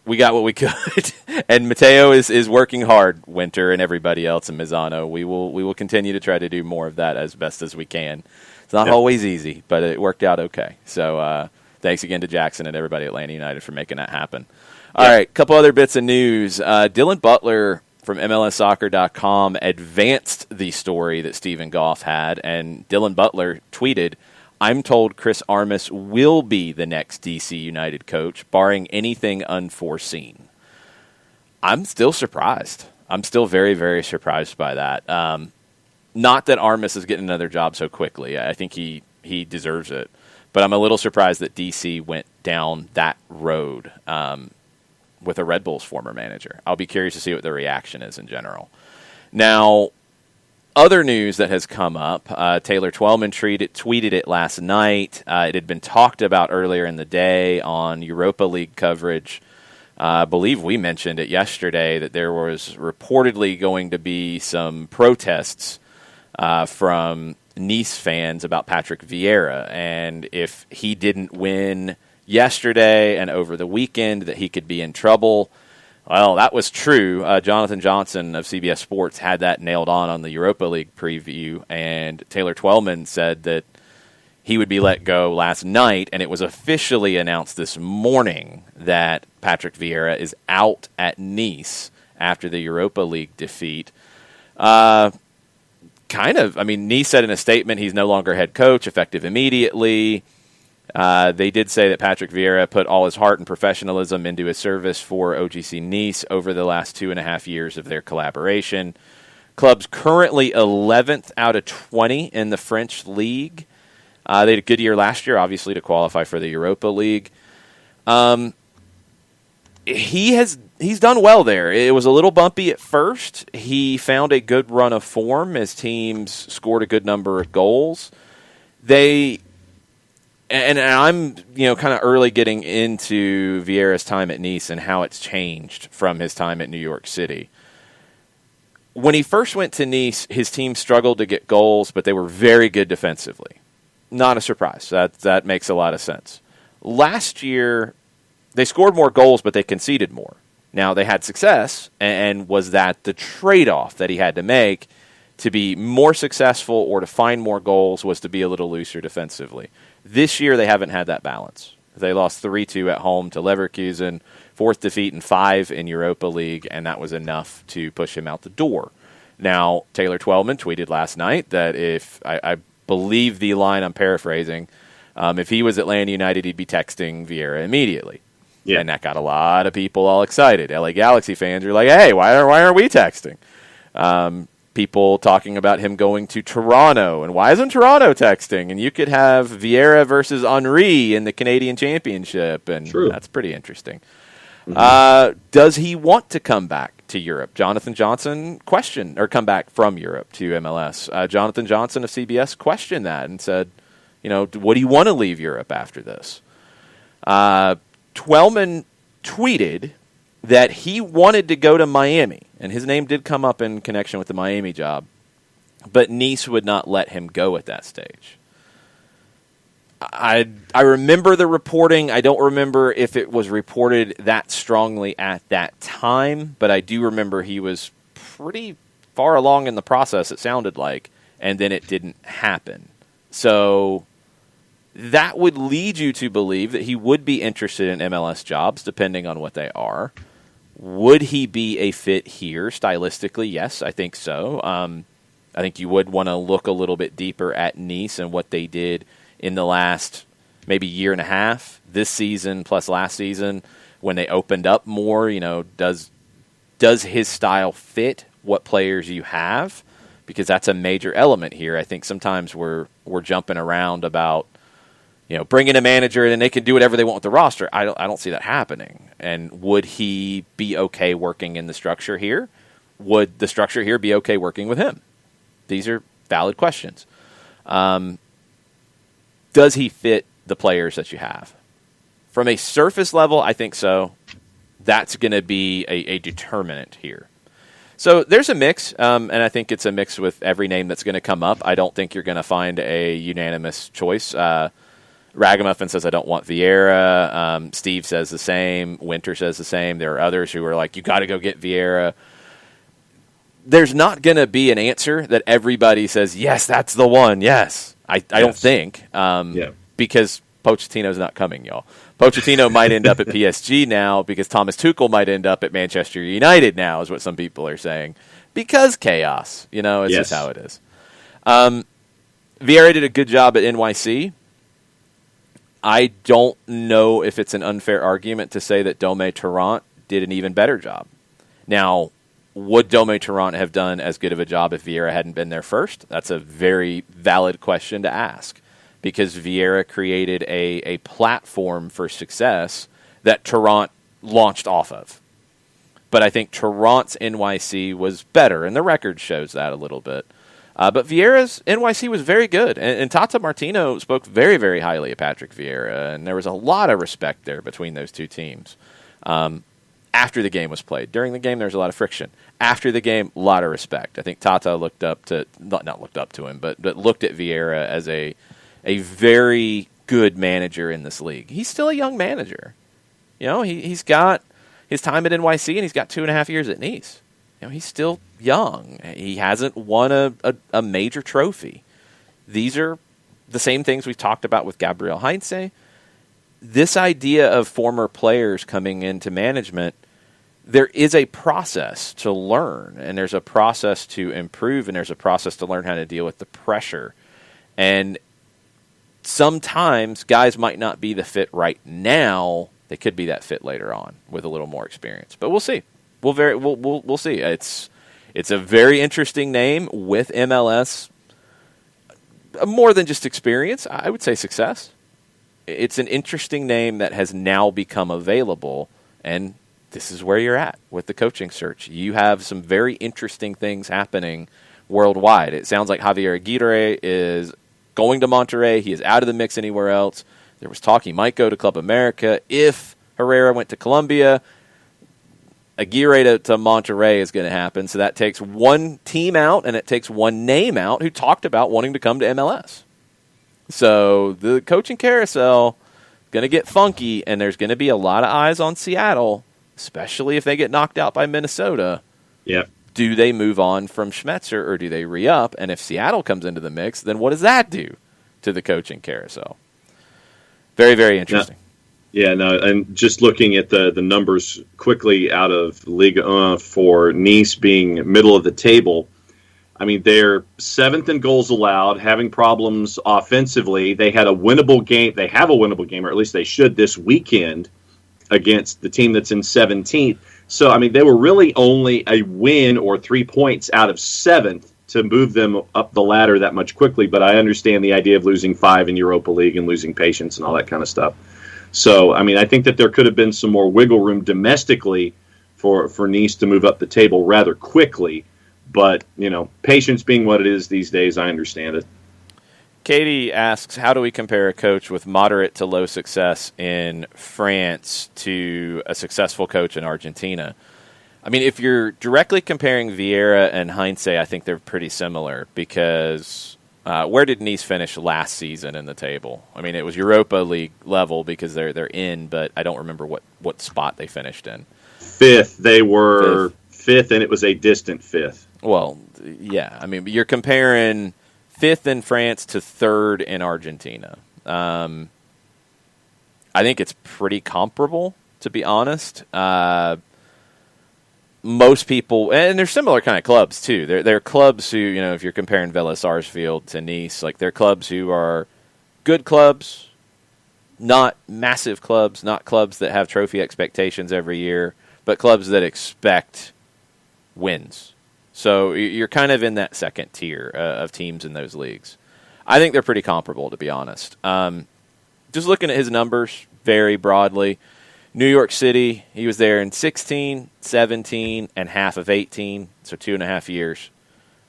we got what we could. And Mateo is working hard, Winter and everybody else in Mizano. We will continue to try to do more of that as best as we can. It's not always easy, but it worked out okay. So thanks again to Jackson and everybody at Atlanta United for making that happen. All right, a couple other bits of news. Dylan Butler from MLSsoccer.com advanced the story that Stephen Goff had, and Dylan Butler tweeted, "I'm told Chris Armas will be the next DC United coach, barring anything unforeseen." I'm still surprised. I'm still very, very surprised by that. Not that Armas is getting another job so quickly. I think he deserves it. But I'm a little surprised that DC went down that road with a Red Bulls former manager. I'll be curious to see what the reaction is in general. Now, other news that has come up, Taylor Twellman tweeted it last night. It had been talked about earlier in the day on Europa League coverage. I believe we mentioned it yesterday that there was reportedly going to be some protests from Nice fans about Patrick Vieira, and if he didn't win yesterday and over the weekend that he could be in trouble. Well, that was true. Jonathan Johnson of CBS Sports had that nailed on the Europa League preview, and Taylor Twellman said that he would be let go last night, and it was officially announced this morning that Patrick Vieira is out at Nice after the Europa League defeat. Nice said in a statement he's no longer head coach, effective immediately. They did say that Patrick Vieira put all his heart and professionalism into his service for OGC Nice over the last 2.5 years of their collaboration. Club's currently 11th out of 20 in the French league. They had a good year last year, obviously, to qualify for the Europa League. He's done well there. It was a little bumpy at first. He found a good run of form as teams scored a good number of goals. And I'm, kind of early getting into Vieira's time at Nice and how it's changed from his time at New York City. When he first went to Nice, his team struggled to get goals, but they were very good defensively. Not a surprise. That makes a lot of sense. Last year, they scored more goals, but they conceded more. Now, they had success, and was that the trade-off that he had to make to be more successful or to find more goals was to be a little looser defensively? This year, they haven't had that balance. They lost 3-2 at home to Leverkusen, fourth defeat in 5 in Europa League, and that was enough to push him out the door. Now, Taylor Twellman tweeted last night that if, I believe the line I'm paraphrasing, if he was Atlanta United, he'd be texting Vieira immediately. Yeah. And that got a lot of people all excited. LA Galaxy fans are like, hey, why aren't we texting? People talking about him going to Toronto, and why isn't Toronto texting? And you could have Vieira versus Henry in the Canadian Championship, and That's pretty interesting. Mm-hmm. Does he want to come back to Europe? Jonathan Johnson come back from Europe to MLS. Jonathan Johnson of CBS questioned that and said, what do you want to leave Europe after this? Twellman tweeted that he wanted to go to Miami, and his name did come up in connection with the Miami job, but Nice would not let him go at that stage. I remember the reporting. I don't remember if it was reported that strongly at that time, but I do remember he was pretty far along in the process, it sounded like, and then it didn't happen. So that would lead you to believe that he would be interested in MLS jobs, depending on what they are. Would he be a fit here stylistically? Yes, I think so. I think you would want to look a little bit deeper at Nice and what they did in the last maybe year and a half, this season plus last season, when they opened up more. Does his style fit what players you have? Because that's a major element here. I think sometimes we're jumping around about bringing a manager and they can do whatever they want with the roster. I don't see that happening. And would he be okay working in the structure here? Would the structure here be okay working with him? These are valid questions. Does he fit the players that you have? From a surface level, I think so. That's going to be a determinant here. So there's a mix, and I think it's a mix with every name that's going to come up. I don't think you're going to find a unanimous choice. Ragamuffin says, I don't want Vieira. Steve says the same. Winter says the same. There are others who are like, you got to go get Vieira. There's not going to be an answer that everybody says, yes, that's the one, yes. I don't think, because Pochettino's not coming, y'all. Pochettino might end up at PSG now because Thomas Tuchel might end up at Manchester United now, is what some people are saying. Because chaos, it's just how it is. Vieira did a good job at NYC. I don't know if it's an unfair argument to say that Dome Tarrant did an even better job. Now, would Dome Tarrant have done as good of a job if Vieira hadn't been there first? That's a very valid question to ask, because Vieira created a platform for success that Tarrant launched off of. But I think Tarrant's NYC was better, and the record shows that a little bit. But Vieira's NYC was very good, and Tata Martino spoke very, very highly of Patrick Vieira, and there was a lot of respect there between those two teams. After the game was played. During the game, there was a lot of friction. After the game, a lot of respect. I think Tata looked up to, not looked up to him, but looked at Vieira as a very good manager in this league. He's still a young manager. He's got his time at NYC, and he's got 2.5 years at Nice. He's still young. He hasn't won a major trophy. These are the same things we've talked about with Gabriel Heinze. This idea of former players coming into management, there is a process to learn, and there's a process to improve, and there's a process to learn how to deal with the pressure. And sometimes guys might not be the fit right now. They could be that fit later on with a little more experience. But we'll see. We'll see. It's a very interesting name with MLS. More than just experience, I would say success. It's an interesting name that has now become available, and this is where you're at with the coaching search. You have some very interesting things happening worldwide. It sounds like Javier Aguirre is going to Monterrey. He is out of the mix anywhere else. There was talk he might go to Club America. If Herrera went to Colombia, Aguirre to Monterrey is going to happen. So that takes one team out, and it takes one name out who talked about wanting to come to MLS. So the coaching carousel is going to get funky, and there's going to be a lot of eyes on Seattle, especially if they get knocked out by Minnesota. Yeah. Do they move on from Schmetzer, or do they re-up? And if Seattle comes into the mix, then what does that do to the coaching carousel? Very, very interesting. Yeah, no, and just looking at the numbers quickly out of Ligue 1 for Nice being middle of the table, I mean, they're 7th in goals allowed, having problems offensively. They had a winnable game. They have a winnable game, or at least they should, this weekend against the team that's in 17th. So, I mean, they were really only a win or 3 points out of 7th to move them up the ladder that much quickly. But I understand the idea of losing 5 in Europa League and losing patience and all that kind of stuff. So, I mean, I think that there could have been some more wiggle room domestically for Nice to move up the table rather quickly. But, patience being what it is these days, I understand it. Katie asks, how do we compare a coach with moderate to low success in France to a successful coach in Argentina? I mean, if you're directly comparing Vieira and Heinze, I think they're pretty similar because where did Nice finish last season in the table? I mean, it was Europa League level because they're in, but I don't remember what spot they finished in. 5th. They were 5th, and it was a distant 5th. Well, yeah. I mean, you're comparing 5th in France to 3rd in Argentina. I think it's pretty comparable, to be honest. most people, and they're similar kind of clubs too. They're clubs who, if you're comparing Vélez Sarsfield to Nice, like they're clubs who are good clubs, not massive clubs, not clubs that have trophy expectations every year, but clubs that expect wins. So you're kind of in that second tier of teams in those leagues. I think they're pretty comparable, to be honest. Just looking at his numbers very broadly, New York City, he was there in 16, 17, and half of 18, so 2.5 years.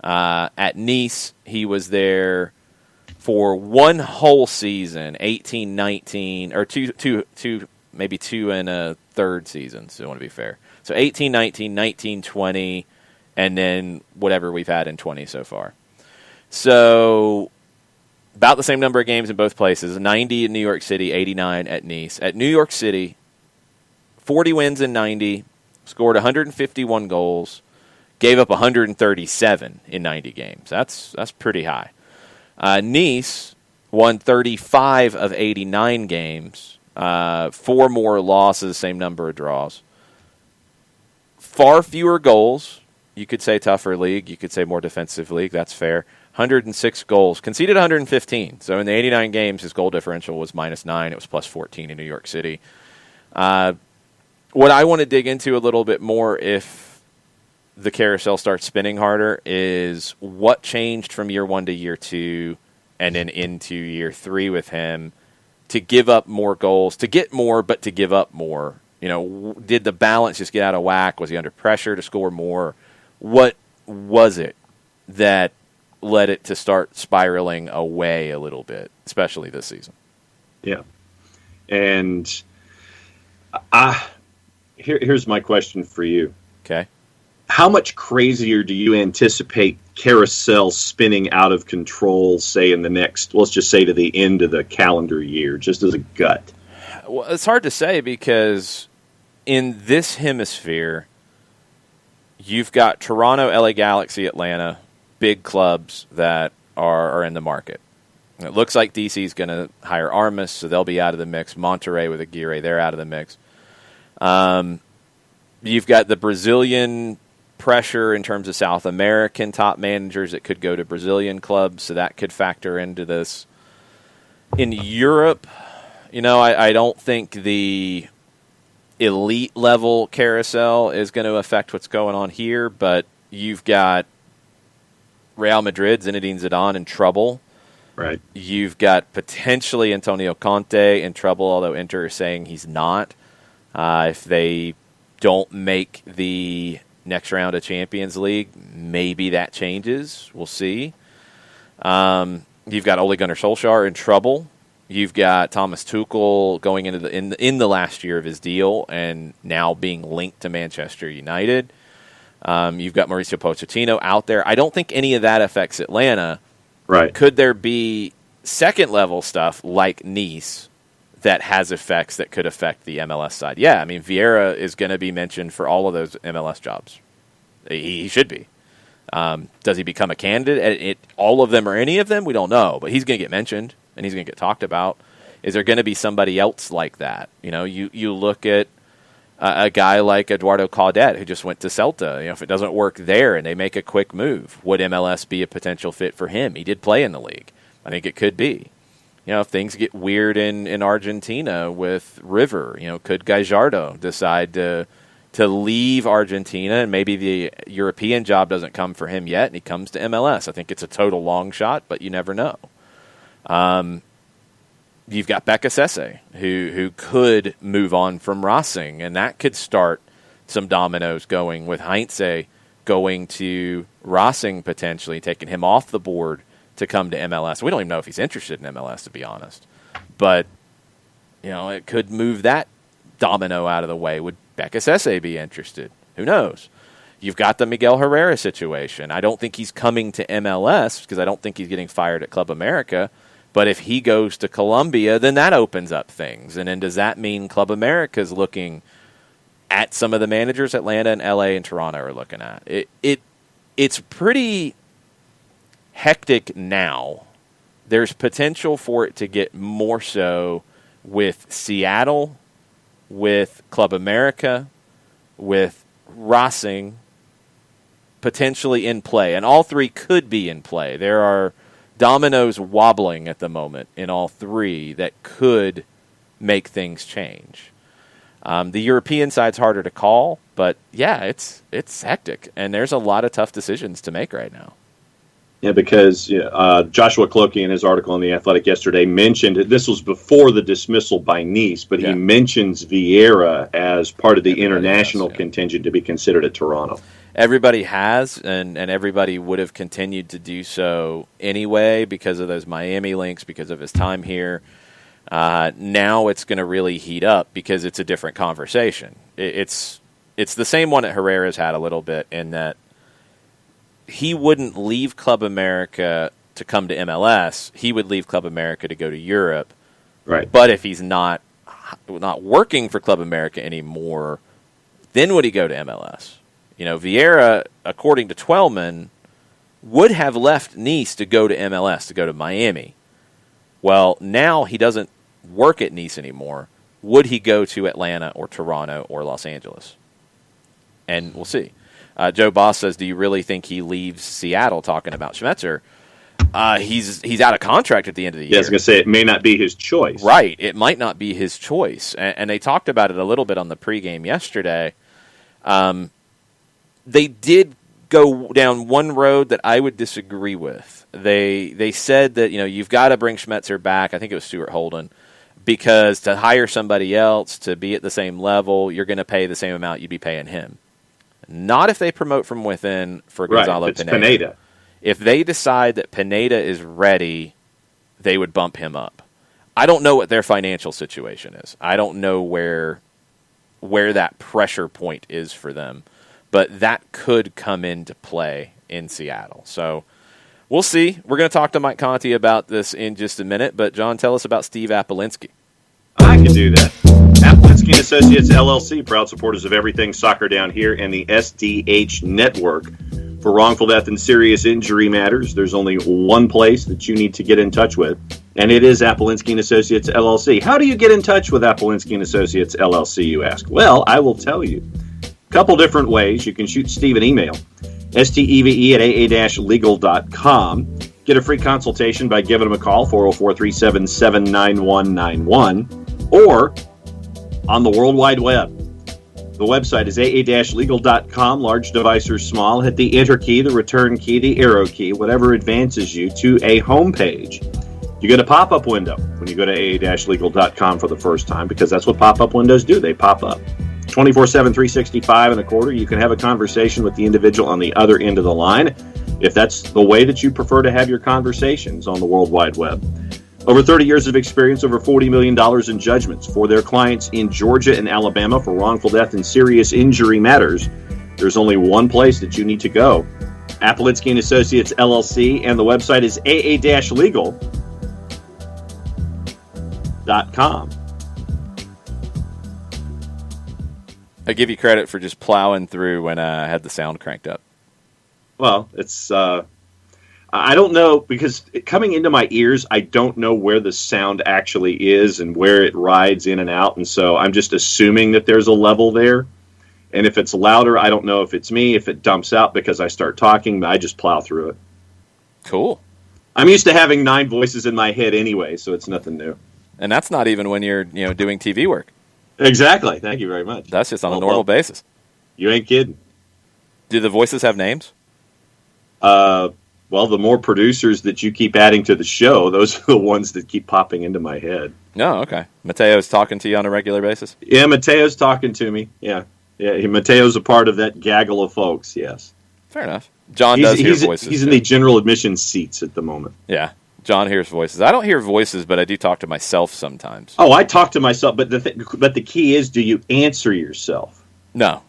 At Nice, he was there for one whole season, 18, 19, or maybe two and a third season, so I want to be fair. So 18, 19, 19, 20, and then whatever we've had in 20 so far. So about the same number of games in both places, 90 in New York City, 89 at Nice. At New York City, 40 wins in 90, scored 151 goals, gave up 137 in 90 games. That's pretty high. Nice won 35 of 89 games, 4 more losses, same number of draws. Far fewer goals. You could say tougher league. You could say more defensive league. That's fair. 106 goals. Conceded 115. So in the 89 games, his goal differential was -9. It was +14 in New York City. What I want to dig into a little bit more, if the carousel starts spinning harder, is what changed from year 1 to year 2 and then into year 3 with him to give up more goals, to get more, but to give up more. Did the balance just get out of whack? Was he under pressure to score more? What was it that led it to start spiraling away a little bit, especially this season? Yeah. And here's my question for you. Okay. How much crazier do you anticipate carousel spinning out of control, say, in the next, let's just say to the end of the calendar year, just as a gut? Well, it's hard to say because in this hemisphere, you've got Toronto, LA Galaxy, Atlanta, big clubs that are in the market. It looks like DC's going to hire Armas, so they'll be out of the mix. Monterrey with Aguirre, they're out of the mix. You've got the Brazilian pressure in terms of South American top managers that could go to Brazilian clubs, so that could factor into this. In Europe, I don't think the elite level carousel is going to affect what's going on here, but you've got Real Madrid, Zinedine Zidane in trouble. Right. You've got potentially Antonio Conte in trouble, although Inter is saying he's not. If they don't make the next round of Champions League, maybe that changes. We'll see. You've got Ole Gunnar Solskjaer in trouble. You've got Thomas Tuchel going into in the last year of his deal and now being linked to Manchester United. You've got Mauricio Pochettino out there. I don't think any of that affects Atlanta. Right. Could there be second-level stuff like Nice that has effects that could affect the MLS side? Yeah, I mean, Vieira is going to be mentioned for all of those MLS jobs. He should be. Does he become a candidate? All of them or any of them? We don't know, but he's going to get mentioned, and he's going to get talked about. Is there going to be somebody else like that? You look at a guy like Eduardo Caudet, who just went to Celta. If it doesn't work there and they make a quick move, would MLS be a potential fit for him? He did play in the league. I think it could be. If things get weird in Argentina with River, could Gallardo decide to leave Argentina and maybe the European job doesn't come for him yet and he comes to MLS? I think it's a total long shot, but you never know. You've got Becca Sesse, who could move on from Racing, and that could start some dominoes going with Heinze going to Racing potentially, taking him off the board to come to MLS. We don't even know if he's interested in MLS, to be honest. But, it could move that domino out of the way. Would Becca Sesse be interested? Who knows? You've got the Miguel Herrera situation. I don't think he's coming to MLS because I don't think he's getting fired at Club America. But if he goes to Colombia, then that opens up things. And then does that mean Club America is looking at some of the managers Atlanta and LA and Toronto are looking at? It's pretty hectic now. There's potential for it to get more so with Seattle, with Club America, with Racing potentially in play, and all three could be in play. There are dominoes wobbling at the moment in all three that could make things change. The European side's harder to call, but yeah, it's hectic, and there's a lot of tough decisions to make right now. Yeah, because Joshua Cloakey in his article in The Athletic yesterday mentioned, this was before the dismissal by Nice, but he mentions Vieira as part of the international contingent to be considered at Toronto. Everybody has, and everybody would have continued to do so anyway because of those Miami links, because of his time here. Now it's going to really heat up because it's a different conversation. It's the same one that Herrera's had a little bit, in that he wouldn't leave Club America to come to MLS. He would leave Club America to go to Europe. Right. But if he's not working for Club America anymore, then would he go to MLS? Vieira, according to Twellman, would have left Nice to go to MLS, to go to Miami. Well, now he doesn't work at Nice anymore. Would he go to Atlanta or Toronto or Los Angeles? And we'll see. Joe Boss says, do you really think he leaves Seattle, talking about Schmetzer? He's out of contract at the end of the year. I was going to say, it may not be his choice. Right. It might not be his choice. And they talked about it a little bit on the pregame yesterday. They did go down one road that I would disagree with. They said that, you've got to bring Schmetzer back. I think it was Stuart Holden. Because to hire somebody else to be at the same level, you're going to pay the same amount you'd be paying him. Not if they promote from within for Gonzalo Pineda. If they decide that Pineda is ready, they would bump him up. I don't know what their financial situation is. I don't know where that pressure point is for them. But that could come into play in Seattle. So we'll see. We're going to talk to Mike Conti about this in just a minute. But, John, tell us about Steve Apolinsky. I can do that. Apolinsky and Associates Llc, proud supporters of everything soccer down here and the SDH network. For wrongful death and serious injury matters, there's only one place that you need to get in touch with, and it is Apolinsky and Associates Llc. How do you get in touch with Apolinsky and Associates Llc, you ask? Well, I will tell you. A couple different ways. You can shoot Steve an email, steve@aa-legal.com. Get a free consultation by giving him a call, 404-377-9191, or on the World Wide Web. The website is aa-legal.com, large device or small. Hit the enter key, the return key, the arrow key, whatever advances you to a home page. You get a pop-up window when you go to aa-legal.com for the first time, because that's what pop-up windows do. They pop up. 24/7, 365 and a quarter. You can have a conversation with the individual on the other end of the line, if that's the way that you prefer to have your conversations on the World Wide Web. Over 30 years of experience, over $40 million in judgments for their clients in Georgia and Alabama for wrongful death and serious injury matters. There's only one place that you need to go. Apolinsky and Associates LLC, and the website is aa-legal.com. I give you credit for just plowing through when I had the sound cranked up. Well, it's I don't know, because coming into my ears, I don't know where the sound actually is and where it rides in and out, and so I'm just assuming that there's a level there. And if it's louder, I don't know if it's me, if it dumps out because I start talking, I just plow through it. Cool. I'm used to having 9 voices in my head anyway, so it's nothing new. And that's not even when you're doing TV work. Exactly. Thank you very much. That's just on a normal basis. You ain't kidding. Do the voices have names? Well, the more producers that you keep adding to the show, those are the ones that keep popping into my head. Oh, okay. Mateo's talking to you on a regular basis? Yeah, Mateo's talking to me. Yeah. Mateo's a part of that gaggle of folks, yes. Fair enough. John does hear voices. He's in the general admissions seats at the moment. Yeah. John hears voices. I don't hear voices, but I do talk to myself sometimes. Oh, I talk to myself, but the key is, do you answer yourself? No,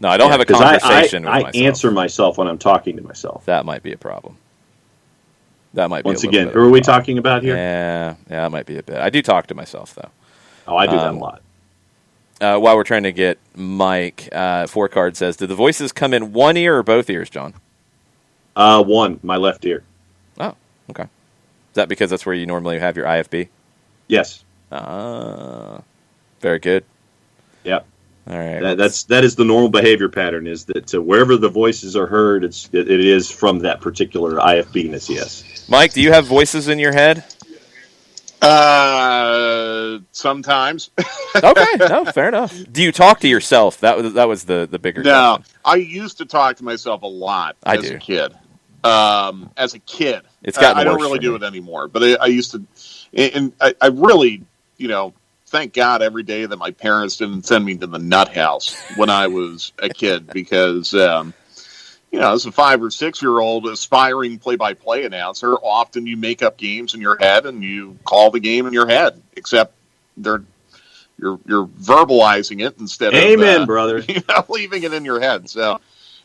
I don't have a conversation with myself. I answer myself when I'm talking to myself. That might be a problem. That might be Once again, who are we talking about here? Yeah, that might be a bit. I do talk to myself, though. Oh, I do that a lot. While we're trying to get Mike, 4Card says, did the voices come in one ear or both ears, John? One, my left ear. Oh, okay. Is that because that's where you normally have your IFB? Yes. Very good. Yep. All right. That is the normal behavior pattern. Is that wherever the voices are heard, it is from that particular IFB-ness. Yes. Mike, do you have voices in your head? Sometimes. Okay, no, fair enough. Do you talk to yourself? That was the bigger No, question. I used to talk to myself a lot as a kid. As a kid, It's gotten I don't worse really for do me. it anymore. But I used to, and I really, thank God every day that my parents didn't send me to the nut house when I was a kid because, as a 5 or 6 year old aspiring play-by-play announcer, often you make up games in your head and you call the game in your head, except you're verbalizing it instead Amen, of brother. leaving it in your head. So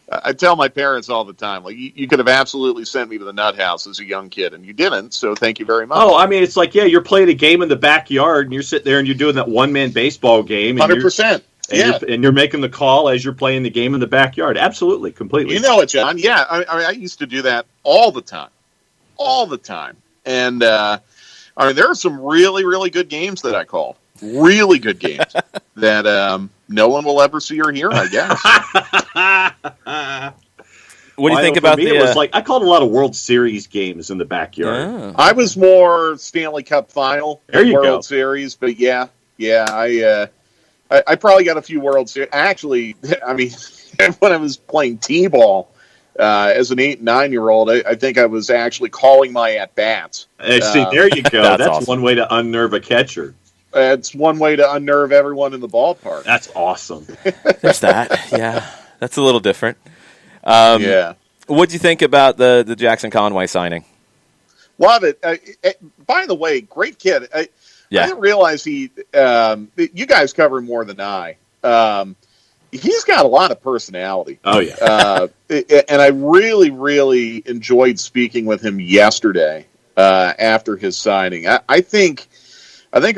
I tell my parents all the time, like, you could have absolutely sent me to the nut house as a young kid, and you didn't, so thank you very much. Oh, I mean, it's like, you're playing a game in the backyard, and you're sitting there and you're doing that one-man baseball game. 100%. And you're making the call as you're playing the game in the backyard. Absolutely, completely. You know it, John. Yeah, I used to do that all the time. And, there are some really, really good games that I called. Really good games that no one will ever see or hear, I guess. What do you think about me, it was like I called a lot of World Series games in the backyard. Oh. I was more Stanley Cup Final, There you World go. Series, but I probably got a few World Series. Actually, I mean, when I was playing T-ball as an 8 and 9 year old, I think I was actually calling my at bats. See, there you go. That's That's awesome. one way to unnerve a catcher. It's one way to unnerve everyone in the ballpark. That's awesome. There's that. Yeah, that's a little different. Yeah. What do you think about the Jackson Conway signing? Love it. By the way, great kid. I didn't realize you guys cover him more than I. He's got a lot of personality. Oh, yeah. And I really, really enjoyed speaking with him yesterday after his signing. I think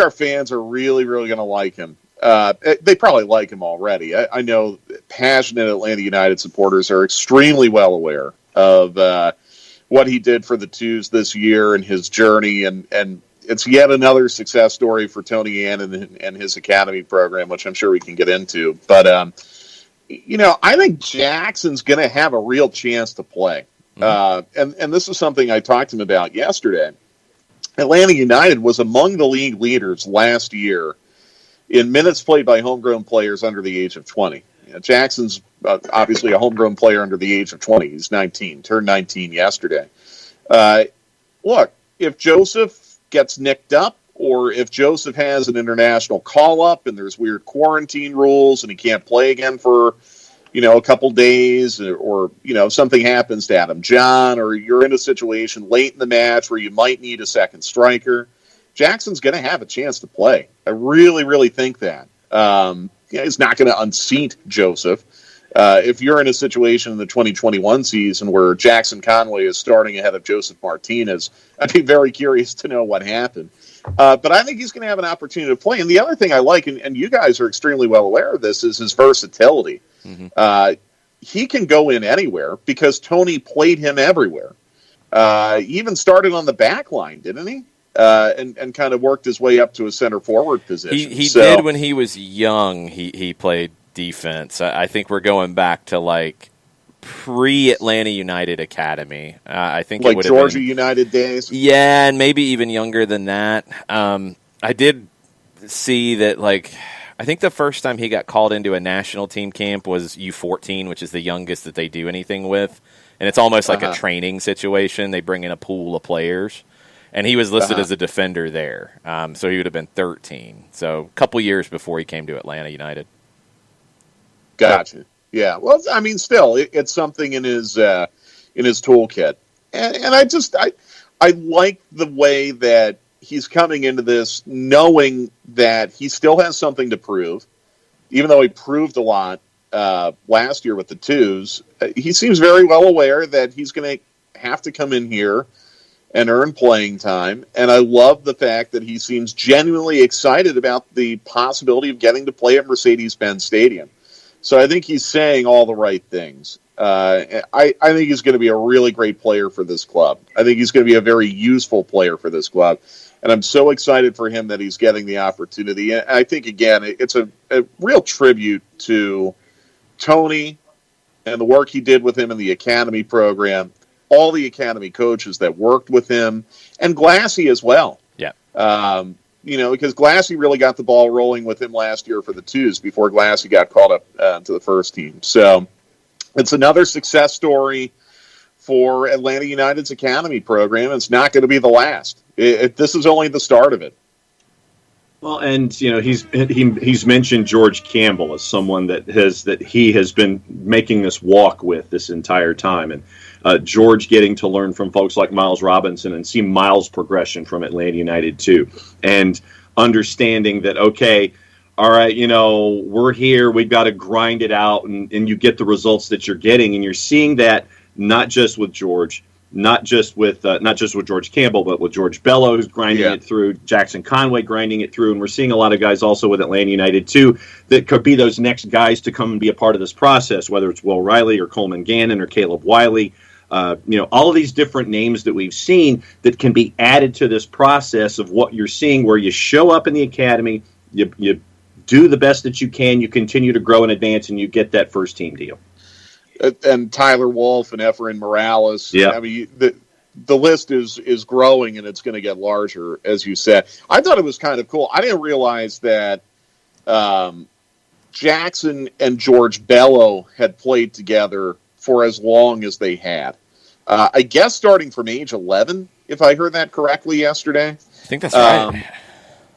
our fans are really, really going to like him. They probably like him already. I know passionate Atlanta United supporters are extremely well aware of what he did for the Twos this year and his journey, and it's yet another success story for Tony Ann and his academy program, which I'm sure we can get into. But I think Jackson's going to have a real chance to play, and this is something I talked to him about yesterday. Atlanta United was among the league leaders last year in minutes played by homegrown players under the age of 20. Jackson's obviously a homegrown player under the age of 20. He's 19, turned 19 yesterday. Look, if Joseph gets nicked up or if Joseph has an international call-up and there's weird quarantine rules and he can't play again for, a couple days or something happens to Adam John or you're in a situation late in the match where you might need a second striker, Jackson's going to have a chance to play. I really, really think that. He's not going to unseat Joseph. If you're in a situation in the 2021 season where Jackson Conway is starting ahead of Joseph Martinez, I'd be very curious to know what happened. But I think he's going to have an opportunity to play. And the other thing I like, and you guys are extremely well aware of this, is his versatility. Mm-hmm. He can go in anywhere because Tony played him everywhere. He even started on the back line, didn't he? And kind of worked his way up to a center forward position. He did when he was young. He played defense. I think we're going back to like pre-Atlanta United Academy. I think like it would Georgia have been, United days. Yeah, and maybe even younger than that. I did see that. Like, I think the first time he got called into a national team camp was U14, which is the youngest that they do anything with, and it's almost like a training situation. They bring in a pool of players. And he was listed as a defender there. So he would have been 13. So a couple years before he came to Atlanta United. Gotcha. Yeah. Well, I mean, still, it's something in his toolkit. And I like the way that he's coming into this knowing that he still has something to prove. Even though he proved a lot last year with the Twos, he seems very well aware that he's going to have to come in here and earn playing time. And I love the fact that he seems genuinely excited about the possibility of getting to play at Mercedes-Benz Stadium. So I think he's saying all the right things. I think he's going to be a really great player for this club. I think he's going to be a very useful player for this club. And I'm so excited for him that he's getting the opportunity. And I think, again, it's a real tribute to Tony and the work he did with him in the academy program, all the academy coaches that worked with him, and Glassy as well. Yeah. Because Glassy really got the ball rolling with him last year for the twos before Glassy got called up to the first team. So it's another success story for Atlanta United's academy program. It's not going to be the last. This is only the start of it. Well, and he's mentioned George Campbell as someone that he has been making this walk with this entire time, and George getting to learn from folks like Miles Robinson and see Miles' progression from Atlanta United too, and understanding that okay, all right, we're here, we've got to grind it out, and you get the results that you're getting, and you're seeing that not just with George. Not just with George Campbell, but with George Bello, who's grinding it through, Jackson Conway grinding it through, and we're seeing a lot of guys also with Atlanta United too that could be those next guys to come and be a part of this process, whether it's Will Riley or Coleman Gannon or Caleb Wiley, all of these different names that we've seen that can be added to this process of what you're seeing, where you show up in the academy, you do the best that you can, you continue to grow and advance, and you get that first team deal. And Tyler Wolf and Efrain Morales. Yeah. I mean, the list is growing, and it's going to get larger, as you said. I thought it was kind of cool. I didn't realize that Jackson and George Bello had played together for as long as they had. I guess starting from age 11, if I heard that correctly yesterday. I think that's right.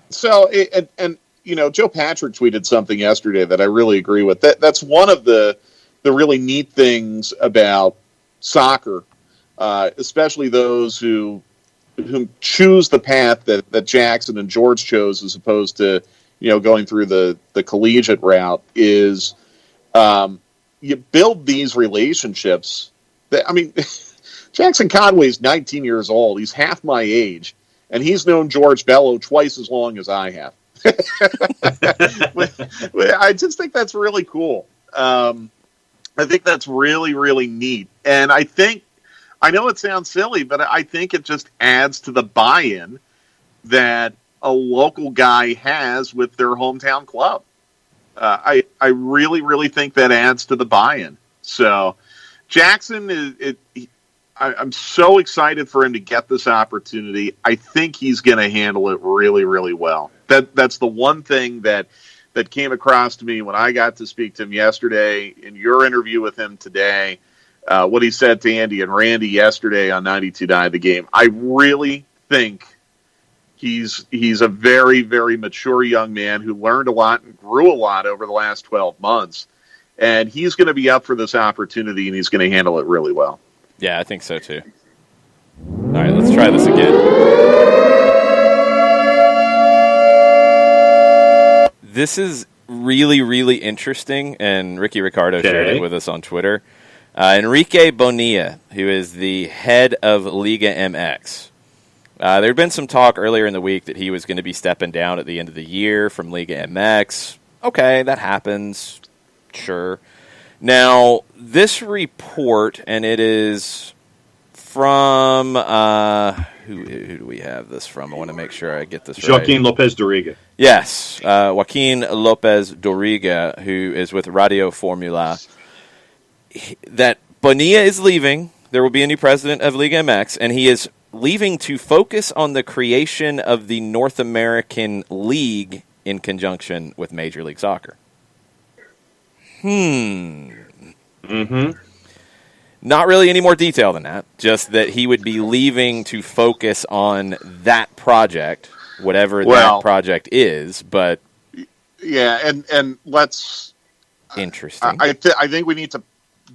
So, Joe Patrick tweeted something yesterday that I really agree with. That's one of the really neat things about soccer, especially those who choose the path that Jackson and George chose as opposed to, going through the collegiate route, is you build these relationships. Jackson Conway's 19 years old. He's half my age, and he's known George Bello twice as long as I have. I just think that's really cool. I think that's really, really neat. And I know it sounds silly, but I think it just adds to the buy-in that a local guy has with their hometown club. I really, really think that adds to the buy-in. So Jackson, I'm so excited for him to get this opportunity. I think he's going to handle it really, really well. That's the one thing that came across to me when I got to speak to him yesterday, in your interview with him today, what he said to Andy and Randy yesterday on 92.9 The Game. I really think he's a very, very mature young man who learned a lot and grew a lot over the last 12 months. And he's going to be up for this opportunity, and he's going to handle it really well. Yeah, I think so too. All right, let's try this again. This is really, really interesting, and Ricky Ricardo shared it with us on Twitter. Enrique Bonilla, who is the head of Liga MX. There had been some talk earlier in the week that he was going to be stepping down at the end of the year from Liga MX. Okay, that happens. Sure. Now, this report, and it is from... Who do we have this from? I want to make sure I get this right. Joaquin Lopez Doriga. Yes, Joaquin Lopez Doriga, who is with Radio Formula. That Bonilla is leaving. There will be a new president of Liga MX, and he is leaving to focus on the creation of the North American League in conjunction with Major League Soccer. Not really any more detail than that. Just that he would be leaving to focus on that project, whatever that project is. But yeah, and let's interesting. I think we need to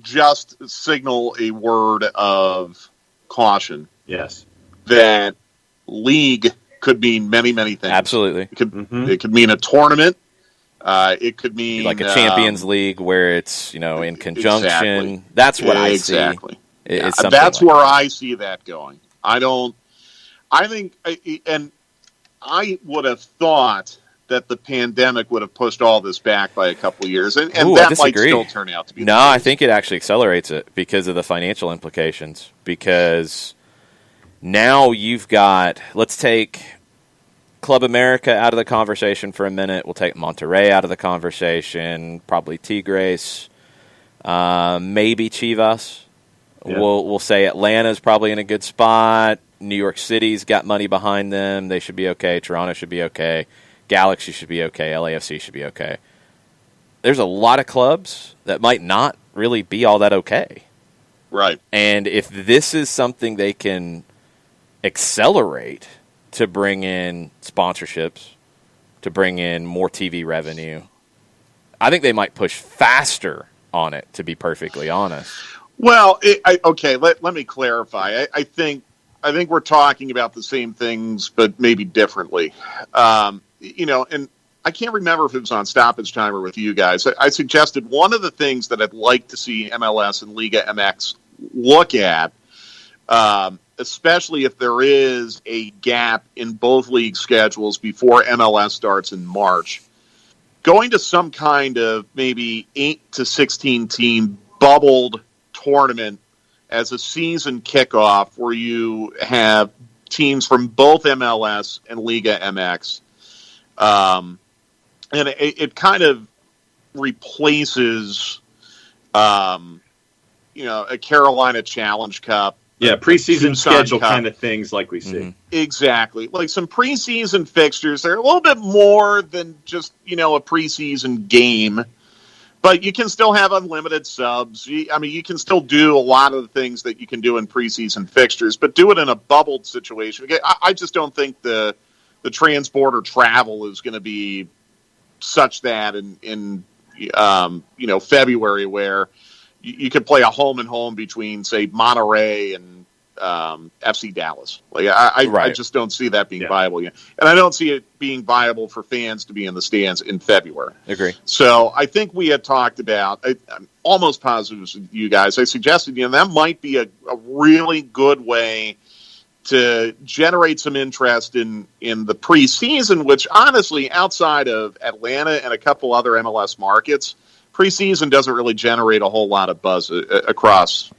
just signal a word of caution. Yes, that league could mean many, many things. Absolutely, it could mean a tournament. It could mean like a Champions League where it's in conjunction. Exactly. That's what I see. Exactly. That's where I see that going. I think, and I would have thought that the pandemic would have pushed all this back by a couple of years, and Ooh, that might still turn out to be. No, I think it actually accelerates it because of the financial implications. Because now you've got, let's take Club America out of the conversation for a minute. We'll take Monterrey out of the conversation. Probably Tigres, maybe Chivas. Yeah. We'll say Atlanta's probably in a good spot. New York City's got money behind them. They should be okay. Toronto should be okay. Galaxy should be okay. LAFC should be okay. There's a lot of clubs that might not really be all that okay. Right. And if this is something they can accelerate to bring in sponsorships, to bring in more TV revenue, I think they might push faster on it, to be perfectly honest. Well, okay, let me clarify. I think we're talking about the same things, but maybe differently. And I can't remember if it was on Stoppage Time or with you guys. I suggested one of the things that I'd like to see MLS and Liga MX look at, especially if there is a gap in both league schedules before MLS starts in March, going to some kind of maybe 8 to 16 team bubbled tournament as a season kickoff where you have teams from both MLS and Liga MX. And it kind of replaces, a Carolina Challenge Cup. Yeah, preseason schedule kind of things like we see. Mm-hmm. Exactly. Like some preseason fixtures. They're a little bit more than just, a preseason game. But you can still have unlimited subs. You can still do a lot of the things that you can do in preseason fixtures, but do it in a bubbled situation. I just don't think the trans-border travel is going to be such that in February where you could play a home and home between, say, Monterrey and FC Dallas. I just don't see that being viable yet. And I don't see it being viable for fans to be in the stands in February. Agree. So I think we had talked about, I'm almost positive with you guys, I suggested, that might be a really good way to generate some interest in the preseason, which honestly, outside of Atlanta and a couple other MLS markets, preseason doesn't really generate a whole lot of buzz across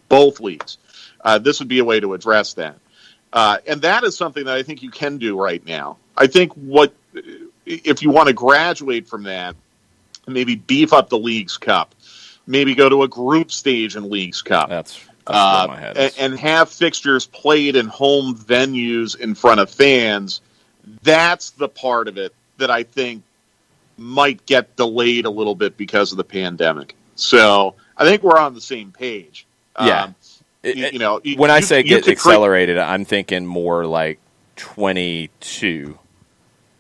both leagues. This would be a way to address that. And that is something that I think you can do right now. I think if you want to graduate from that, maybe beef up the Leagues Cup, maybe go to a group stage in Leagues Cup. That's where my head is. And have fixtures played in home venues in front of fans. That's the part of it that I think might get delayed a little bit because of the pandemic. So I think we're on the same page. Yeah. When I say get accelerated, I'm thinking more like 22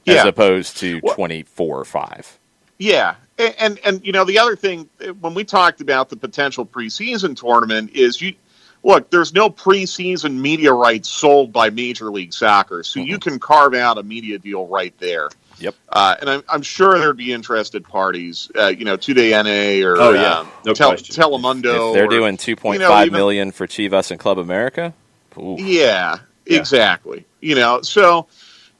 as opposed to 24 or 5. Yeah. And the other thing, when we talked about the potential preseason tournament, is there's no preseason media rights sold by Major League Soccer, so you can carve out a media deal right there. Yep. And I'm sure there'd be interested parties, Today NA or Telemundo. If they're doing $2.5 million for Chivas and Club America. Ooh. Yeah, exactly. So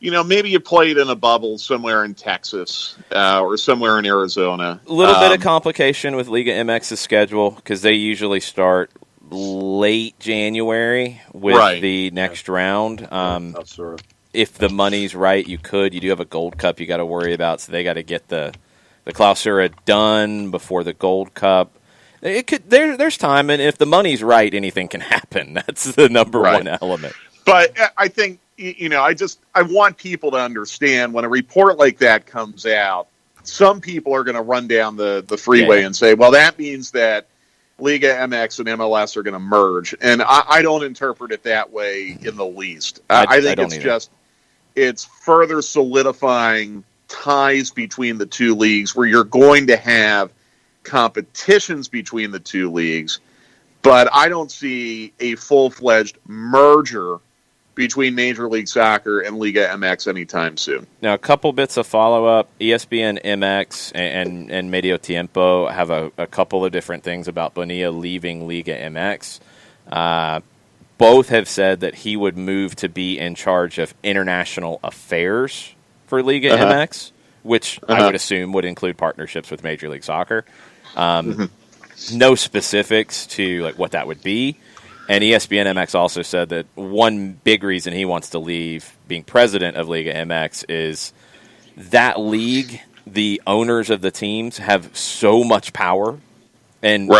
maybe you play it in a bubble somewhere in Texas or somewhere in Arizona. A little bit of complication with Liga MX's schedule because they usually start late January with the next round. If the money's right, you do have a Gold Cup you got to worry about, so they got to get the Clausura done before the Gold Cup. There's time, and if the money's right, anything can happen. That's the number one element. But I think I want people to understand when a report like that comes out, some people are going to run down the freeway and say, well, that means that Liga MX and MLS are going to merge. And I don't interpret it that way in the least. I think it's further solidifying ties between the two leagues where you're going to have competitions between the two leagues. But I don't see a full-fledged merger between Major League Soccer and Liga MX anytime soon. Now, a couple bits of follow-up. ESPN MX and Medio Tiempo have a couple of different things about Bonilla leaving Liga MX. Both have said that he would move to be in charge of international affairs for Liga MX. which I would assume would include partnerships with Major League Soccer. No specifics to like what that would be. And ESPN MX also said that one big reason he wants to leave being president of Liga MX is that league, the owners of the teams have so much power. And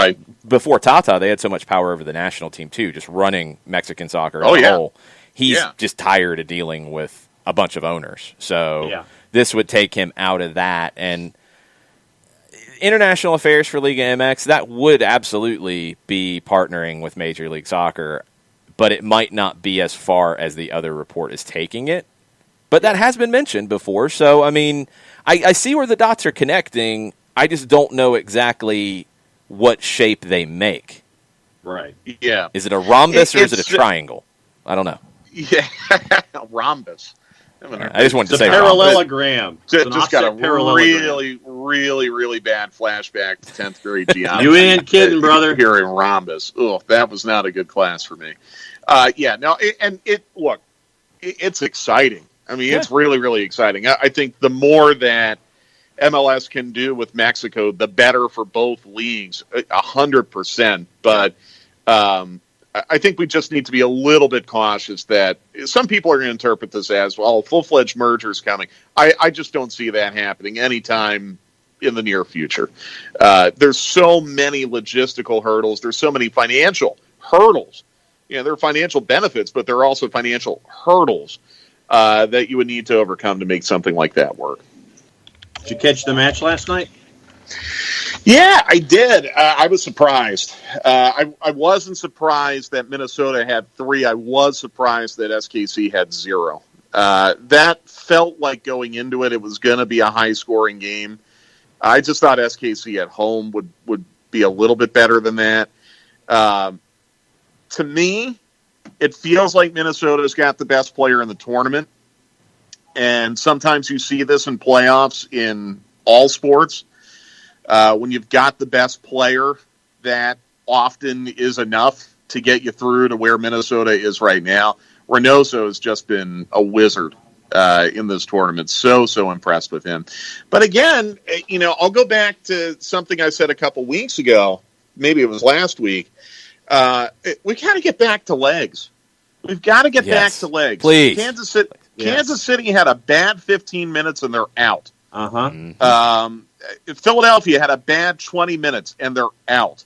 before Tata, they had so much power over the national team, too, just running Mexican soccer as a whole. He's just tired of dealing with a bunch of owners. So this would take him out of that. And international affairs for Liga MX, that would absolutely be partnering with Major League Soccer, but it might not be as far as the other report is taking it. But that has been mentioned before. So, I mean, I see where the dots are connecting. I just don't know exactly what shape they make. Right. Yeah. Is it a rhombus or is it a triangle? I don't know. Yeah. Rhombus. I just wanted to say parallelogram. Just got a really bad flashback to 10th grade geometry. You ain't kidding, brother. Hearing rhombus. Oh, that was not a good class for me. It's exciting. I mean, it's really exciting. I think the more that MLS can do with Mexico, the better for both leagues, 100%. But I think we just need to be a little bit cautious that some people are going to interpret this as, well, full-fledged merger is coming. I just don't see that happening anytime in the near future. There's so many logistical hurdles. There's so many financial hurdles. There are financial benefits, but there are also financial hurdles that you would need to overcome to make something like that work. Did you catch the match last night? Yeah, I did. I was surprised. I wasn't surprised that Minnesota had 3. I was surprised that SKC had 0. That felt like going into it was going to be a high-scoring game. I just thought SKC at home would be a little bit better than that. To me, it feels like Minnesota's got the best player in the tournament. And sometimes you see this in playoffs in all sports. When you've got the best player, that often is enough to get you through to where Minnesota is right now. Reynoso has just been a wizard in this tournament. So impressed with him. But again, I'll go back to something I said a couple weeks ago. Maybe it was last week. We got to get back to legs. We've got to get back to legs. Please. Kansas City had a bad 15 minutes and they're out. Philadelphia had a bad 20 minutes and they're out.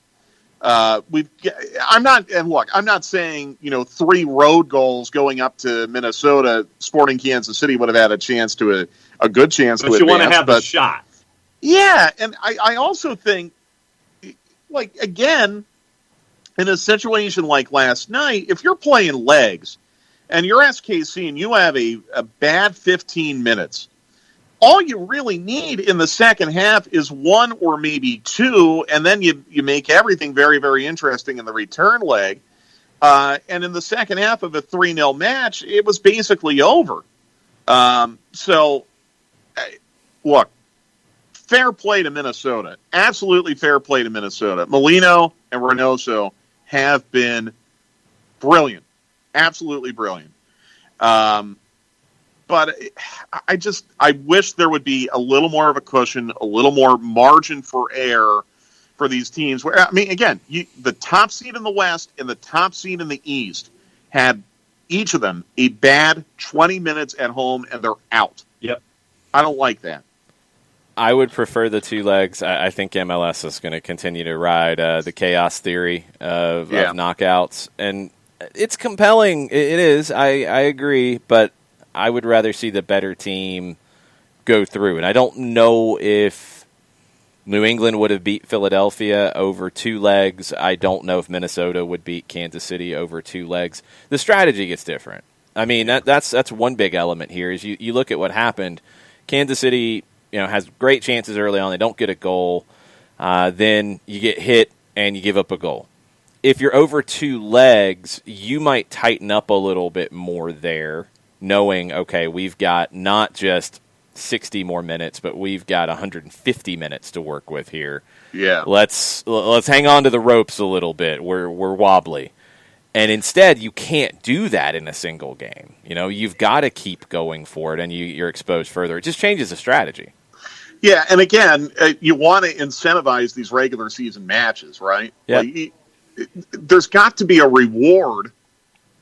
I'm not saying 3 road goals going up to Minnesota. Sporting Kansas City would have had a chance to a good chance to advance. But you want to have the shot. Yeah, and I also think, again, in a situation like last night, if you're playing legs and you're SKC and you have a bad 15 minutes, all you really need in the second half is 1 or maybe 2, and then you make everything very, very interesting in the return leg. And in the second half of a 3-0 match, it was basically over. Look, fair play to Minnesota. Absolutely fair play to Minnesota. Molino and Reynoso have been brilliant. Absolutely brilliant. But I wish there would be a little more of a cushion, a little more margin for error for these teams. Where, again, the top seed in the West and the top seed in the East had each of them a bad 20 minutes at home, and they're out. Yep. I don't like that. I would prefer the 2 legs. I think MLS is going to continue to ride the chaos theory of knockouts. And it's compelling. It is. I agree. But I would rather see the better team go through. And I don't know if New England would have beat Philadelphia over 2 legs. I don't know if Minnesota would beat Kansas City over 2 legs. The strategy gets different. I mean, that's one big element here is you look at what happened. Kansas City has great chances early on. They don't get a goal. Then you get hit and you give up a goal. If you're over 2 legs, you might tighten up a little bit more there, knowing, okay, we've got not just 60 more minutes, but we've got 150 minutes to work with here. Yeah. Let's hang on to the ropes a little bit. We're wobbly. And instead, you can't do that in a single game. You've got to keep going for it, and you're exposed further. It just changes the strategy. Yeah, and again, you want to incentivize these regular season matches, right? Yeah. Like, there's got to be a reward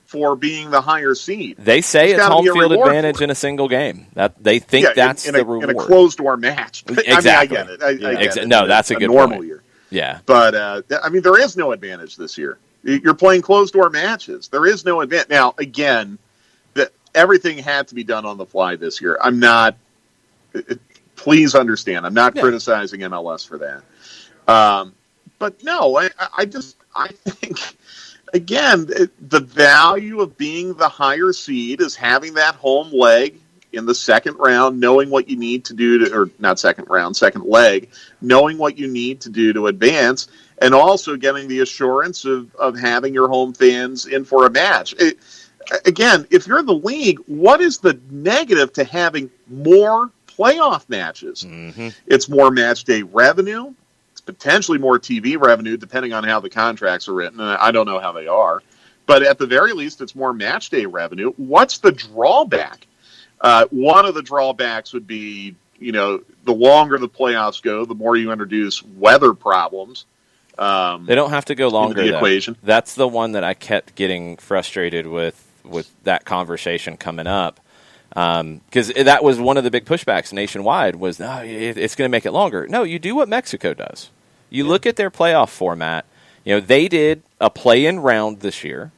for being the higher seed. They say There's it's gotta home be a field reward advantage for it. in a single game. That they think that's in the a reward. in a closed-door match. Exactly. I mean, I get it. I get it. No, that's a good normal point. year. Yeah. But, I mean, there is no advantage this year. You're playing closed-door matches. There is no advantage. Now, again, everything had to be done on the fly this year. I'm not – please understand, I'm not criticizing MLS for that. But, no, I think – again, the value of being the higher seed is having that home leg in the second round, knowing what you need to do to, or not second round, second leg, knowing what you need to do to advance, and also getting the assurance of having your home fans in for a match. Again, if you're the league, what is the negative to having more playoff matches? Mm-hmm. It's more match day revenue. Potentially more TV revenue, depending on how the contracts are written. And I don't know how they are. But at the very least, it's more match day revenue. What's the drawback? One of the drawbacks would be, the longer the playoffs go, the more you introduce weather problems. They don't have to go longer, the equation. That's the one that I kept getting frustrated with that conversation coming up. Because that was one of the big pushbacks nationwide was, it's going to make it longer. No, you do what Mexico does. You look at their playoff format. They did a play-in round this year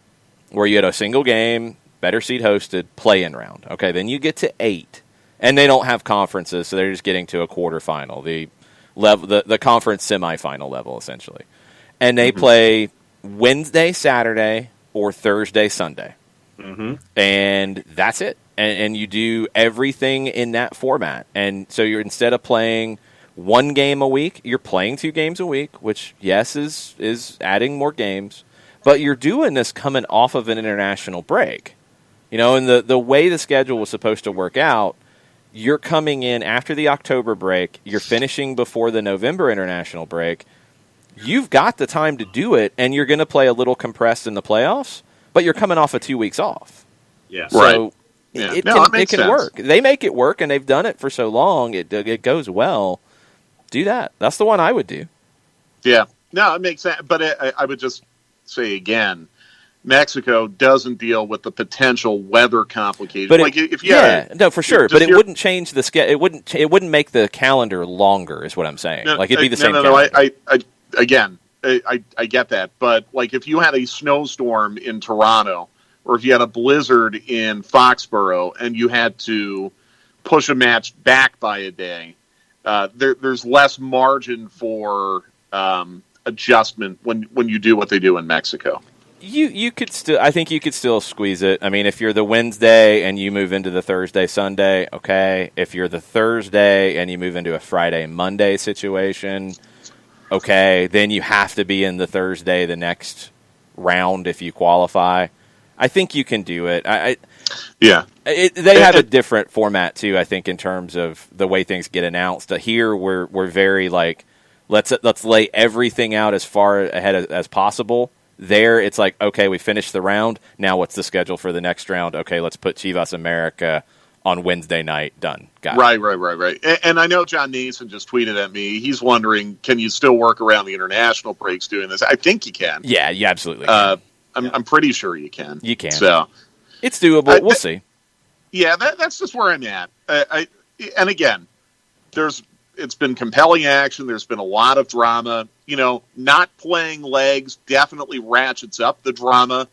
where you had a single game, better seed hosted, play-in round. Okay, then you get to 8. And they don't have conferences, so they're just getting to a quarterfinal, the conference semifinal level, essentially. And they play Wednesday, Saturday, or Thursday, Sunday. Mm-hmm. And that's it. And you do everything in that format. And so you're instead of playing one game a week, you're playing 2 games a week, which, yes, is adding more games. But you're doing this coming off of an international break. And the way the schedule was supposed to work out, you're coming in after the October break, you're finishing before the November international break. You've got the time to do it, and you're going to play a little compressed in the playoffs, but you're coming off of 2 weeks off. Yeah. So Right. Yeah. it No, can sense. work. They make it work, and they've done it for so long. It goes well. Do that. That's the one I would do. Yeah. No, it makes sense. But I would just say again, Mexico doesn't deal with the potential weather complications. But if you no, for sure. But it wouldn't change the schedule. It wouldn't make the calendar longer. Is what I'm saying. No, it'd be the same. No. I get that. But if you had a snowstorm in Toronto, or if you had a blizzard in Foxborough, and you had to push a match back by a day, there's less margin for adjustment when you do what they do in Mexico. You could still. I think you could still squeeze it. I mean, if you're the Wednesday and you move into the Thursday, Sunday, okay. If you're the Thursday and you move into a Friday, Monday situation, okay. Then you have to be in the Thursday the next round if you qualify. I think you can do it. They have a different format too. I think in terms of the way things get announced. Here we're very let's lay everything out as far ahead as possible. There, it's like, okay, we finished the round. Now what's the schedule for the next round? Okay, let's put Chivas America on Wednesday night. Done. Got it. Right. And I know John Nason just tweeted at me. He's wondering, can you still work around the international breaks doing this? I think you can. Yeah, you absolutely can. I'm pretty sure you can. You can. So it's doable. We'll see. Yeah, that's just where I'm at. And again, it's been compelling action. There's been a lot of drama. Not playing legs definitely ratchets up the drama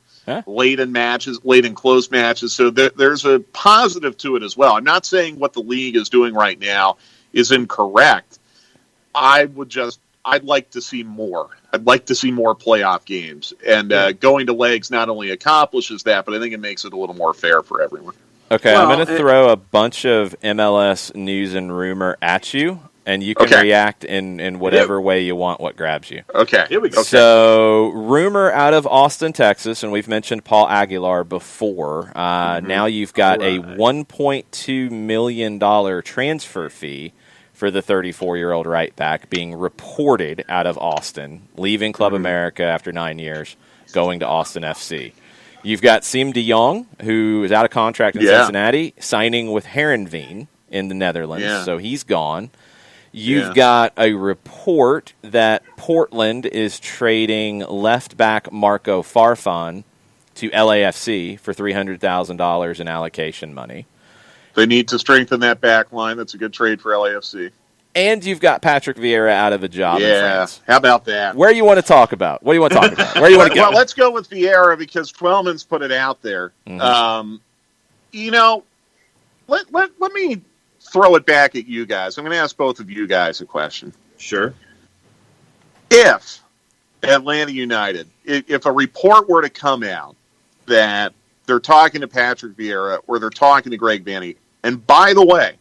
late in close matches. So there's a positive to it as well. I'm not saying what the league is doing right now is incorrect. I'd like to see more. I'd like to see more playoff games. And going to legs not only accomplishes that, but I think it makes it a little more fair for everyone. Okay, I'm going to throw a bunch of MLS news and rumor at you, and you can react in whatever way you want, what grabs you. Okay. Here we go. So, rumor out of Austin, Texas, and we've mentioned Paul Aguilar before. Now you've got a $1.2 million transfer fee for the 34-year-old right back being reported out of Austin, leaving Club America after 9 years, going to Austin FC. You've got Siem de Jong, who is out of contract in Cincinnati, signing with Heerenveen in the Netherlands, so he's gone. You've got a report that Portland is trading left back Marco Farfan to LAFC for $300,000 in allocation money. They need to strengthen that back line. That's a good trade for LAFC. And you've got Patrick Vieira out of a job in France. How about that? Where do you want to talk about? What do you want to talk about? Where do you want to go? Well, let's go with Vieira because Twellman's put it out there. Mm-hmm. Let me throw it back at you guys. I'm going to ask both of you guys a question. Sure. If Atlanta United, if a report were to come out that they're talking to Patrick Vieira or they're talking to Greg Vanney, and by the way,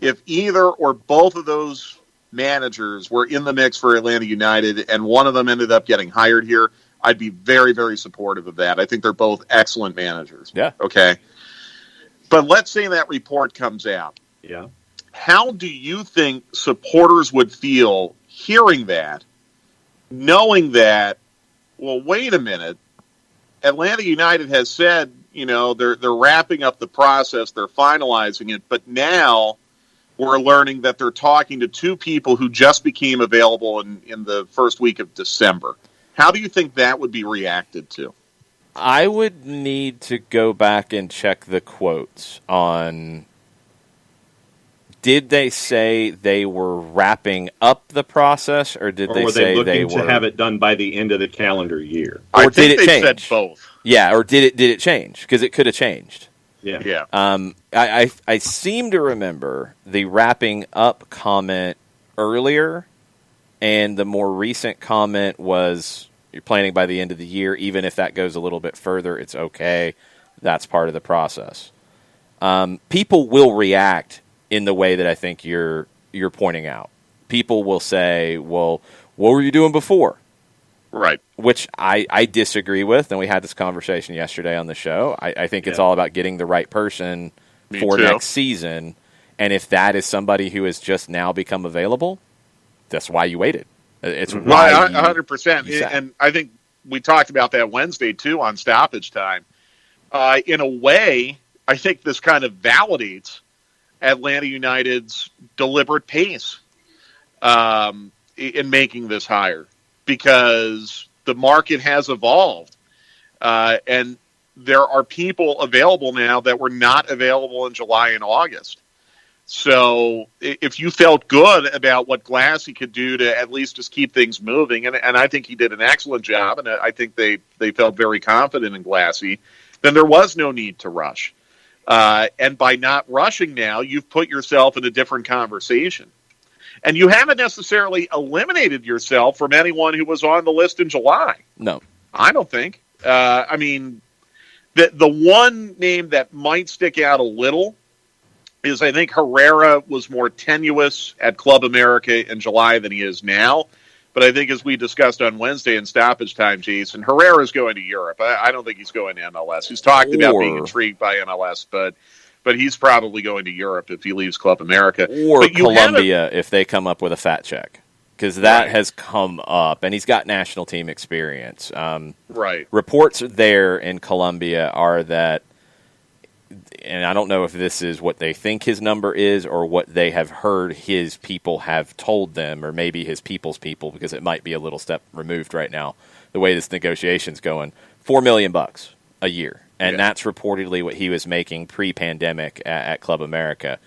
if either or both of those managers were in the mix for Atlanta United and one of them ended up getting hired here, I'd be very, very supportive of that. I think they're both excellent managers. Yeah. Okay. But let's say that report comes out. Yeah. How do you think supporters would feel hearing that, knowing that, well, wait a minute, Atlanta United has said, they're wrapping up the process, they're finalizing it, but now we're learning that they're talking to two people who just became available in the first week of December. How do you think that would be reacted to? I would need to go back and check the quotes on, did they say they were wrapping up the process, or did they say they were looking to have it done by the end of the calendar year? Or did it they change? Said both. Yeah, or did it change? Because it could have changed. Yeah. I seem to remember the wrapping up comment earlier, and the more recent comment was you're planning by the end of the year. Even if that goes a little bit further, it's okay. That's part of the process. People will react in the way that I think you're pointing out. People will say, well, what were you doing before? Right. Which I disagree with, and we had this conversation yesterday on the show. I think it's all about getting the right person for next season, and if that is somebody who has just now become available, that's why you waited. It's why 100%. And I think we talked about that Wednesday, too, on Stoppage Time. In a way, I think this kind of validates Atlanta United's deliberate pace in making this hire, because the market has evolved, and there are people available now that were not available in July and August. So if you felt good about what Glassy could do to at least just keep things moving, and I think he did an excellent job, and I think they felt very confident in Glassy, then there was no need to rush. And by not rushing now, you've put yourself in a different conversation. And you haven't necessarily eliminated yourself from anyone who was on the list in July. No. I don't think. I mean, the one name that might stick out a little is I think Herrera was more tenuous at Club America in July than he is now. But I think as we discussed on Wednesday in Stoppage Time, Jason, Herrera's going to Europe. I don't think he's going to MLS. He's talked about being intrigued by MLS, but he's probably going to Europe if he leaves Club America. Or Colombia if they come up with a fat check, because that has come up, and he's got national team experience. Right. Reports there in Colombia are that, and I don't know if this is what they think his number is or what they have heard his people have told them, or maybe his people's people, because it might be a little step removed right now, the way this negotiation's going. $4 million a year. And that's reportedly what he was making pre-pandemic at Club America.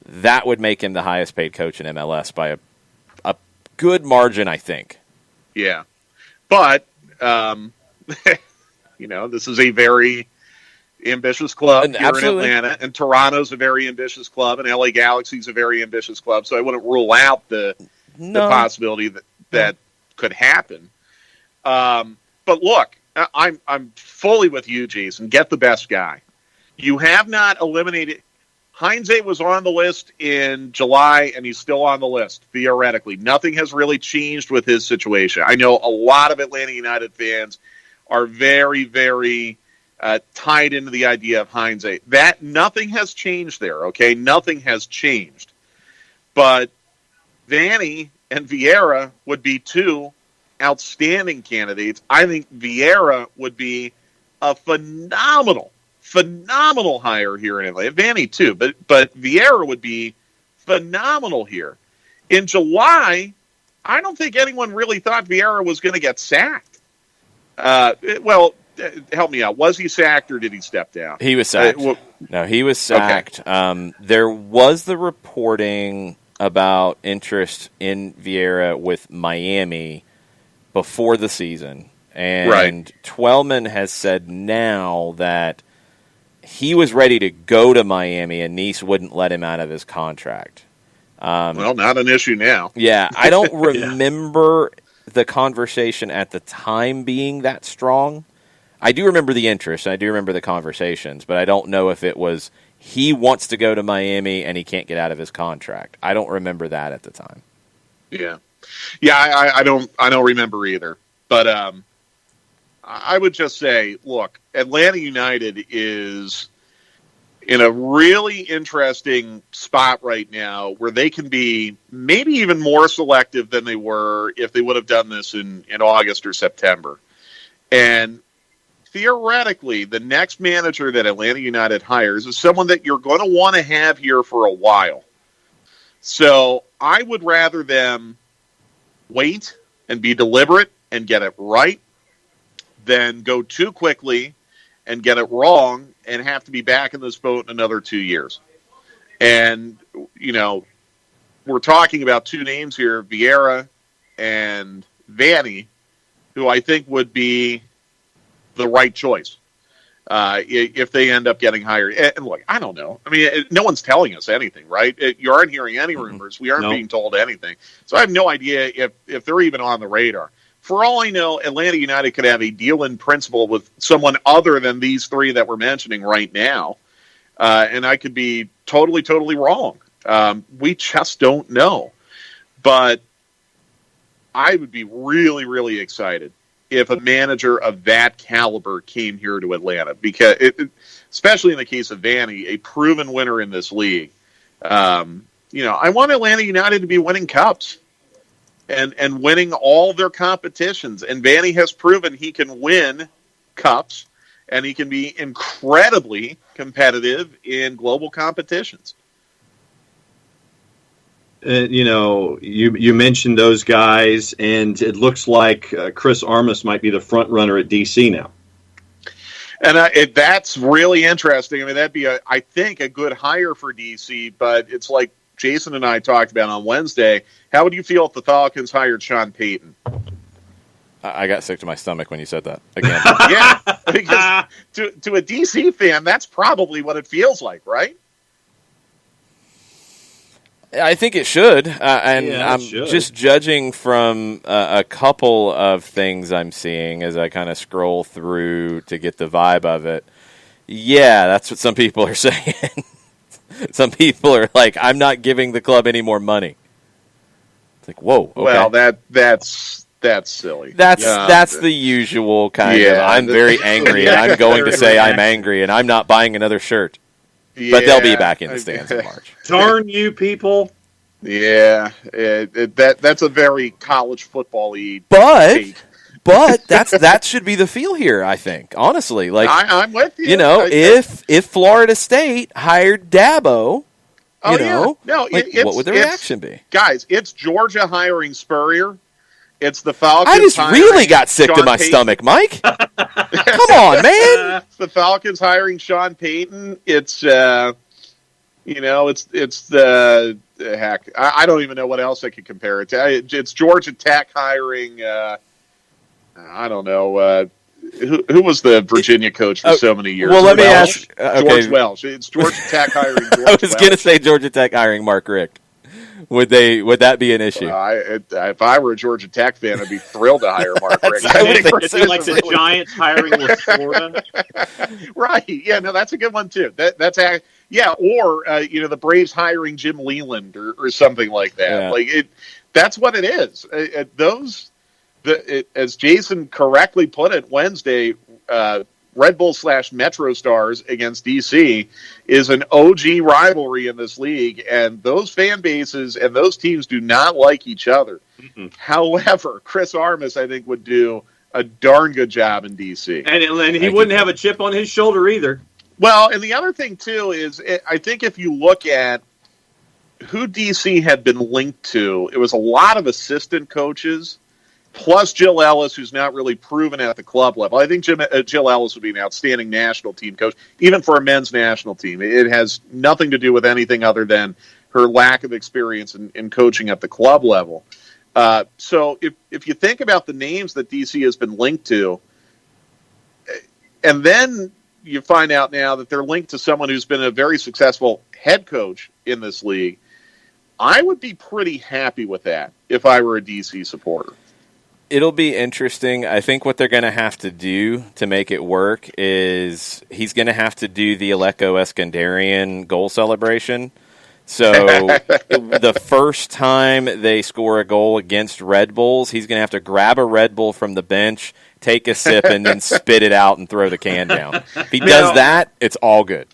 That would make him the highest paid coach in MLS by a good margin, I think. Yeah. But, this is a very ambitious club here in Atlanta, and Toronto's a very ambitious club, and LA Galaxy's a very ambitious club, so I wouldn't rule out the possibility that could happen. But look, I'm fully with you, Jason. Get the best guy. You have not eliminated. Heinze was on the list in July, and he's still on the list, theoretically. Nothing has really changed with his situation. I know a lot of Atlanta United fans are very, very tied into the idea of Heinze. That nothing has changed there, okay? Nothing has changed. But Vanney and Vieira would be two outstanding candidates. I think Vieira would be a phenomenal hire here in Atlanta. Vanney too, but Vieira would be phenomenal here. in July, I don't think anyone really thought Vieira was going to get sacked. Help me out. Was he sacked or did he step down? He was sacked. No, he was sacked. Okay. There was the reporting about interest in Vieira with Miami before the season. And Twellman has said now that he was ready to go to Miami and Nice wouldn't let him out of his contract. Not an issue now. Yeah, I don't remember the conversation at the time being that strong. I do remember the interest, and I do remember the conversations, but I don't know if it was he wants to go to Miami and he can't get out of his contract. I don't remember that at the time. Yeah. I don't remember either. But I would just say, look, Atlanta United is in a really interesting spot right now where they can be maybe even more selective than they were if they would have done this in August or September. And theoretically, the next manager that Atlanta United hires is someone that you're going to want to have here for a while. So I would rather them wait and be deliberate and get it right than go too quickly and get it wrong and have to be back in this boat in another 2 years. And, we're talking about two names here, Vieira and Vanni, who I think would be the right choice if they end up getting hired. And look, I don't know. I mean, no one's telling us anything, right? You aren't hearing any rumors. We aren't being told anything. So I have no idea if they're even on the radar. For all I know, Atlanta United could have a deal in principle with someone other than these three that we're mentioning right now. And I could be totally, totally wrong. We just don't know. But I would be really, really excited if a manager of that caliber came here to Atlanta, because especially in the case of Vanni, a proven winner in this league. I want Atlanta United to be winning cups and winning all their competitions. And Vanni has proven he can win cups and he can be incredibly competitive in global competitions. You mentioned those guys, and it looks like Chris Armas might be the front runner at DC now. And that's really interesting. I mean, that'd be, I think, a good hire for DC, but it's like Jason and I talked about on Wednesday. How would you feel if the Falcons hired Sean Payton? I got sick to my stomach when you said that again. Yeah, because to a DC fan, that's probably what it feels like, right? I think it should, I'm just judging from a couple of things I'm seeing as I kind of scroll through to get the vibe of it. Yeah, that's what some people are saying. Some people are like, I'm not giving the club any more money. It's like, whoa. Okay. Well, that's silly. That's the usual kind of, I'm very angry, and I'm going to say I'm angry, and I'm not buying another shirt. But they'll be back in the stands in March. Darn you, people. Yeah, that's a very college football-y take. But that should be the feel here, I think. Honestly, like I'm with you. If Florida State hired Dabo, what would the reaction be? Guys, it's Georgia hiring Spurrier. It's the Falcons. I just really got sick to my stomach, Mike. Come on, man. It's the Falcons hiring Sean Payton. It's it's the heck. I don't even know what else I could compare it to. It's Georgia Tech hiring. I don't know. Who was the Virginia coach for so many years? Well, let me ask. George Welsh. It's Georgia Tech hiring George Welsh. I was going to say Georgia Tech hiring Mark Richt. Would that be an issue? If I were a Georgia Tech fan, I'd be thrilled to hire Mark Richt. It's like the Giants hiring with Florida. Right. Yeah, no, that's a good one, too. Or the Braves hiring Jim Leland or something like that. Yeah. That's what it is. As Jason correctly put it Wednesday, Red Bull / Metro Stars against DC is an OG rivalry in this league, and those fan bases and those teams do not like each other. Mm-mm. However, Chris Armas, I think, would do a darn good job in DC. And he wouldn't have a chip on his shoulder either. Well, and the other thing, too, is I think if you look at who DC had been linked to, it was a lot of assistant coaches, plus Jill Ellis, who's not really proven at the club level. I think Jill Ellis would be an outstanding national team coach, even for a men's national team. It has nothing to do with anything other than her lack of experience in coaching at the club level. So if you think about the names that DC has been linked to, and then you find out now that they're linked to someone who's been a very successful head coach in this league, I would be pretty happy with that if I were a DC supporter. It'll be interesting. I think what they're going to have to do to make it work is he's going to have to do the Alecko Eskandarian goal celebration. So the first time they score a goal against Red Bulls, he's going to have to grab a Red Bull from the bench, take a sip, and then spit it out and throw the can down. If he does that, it's all good.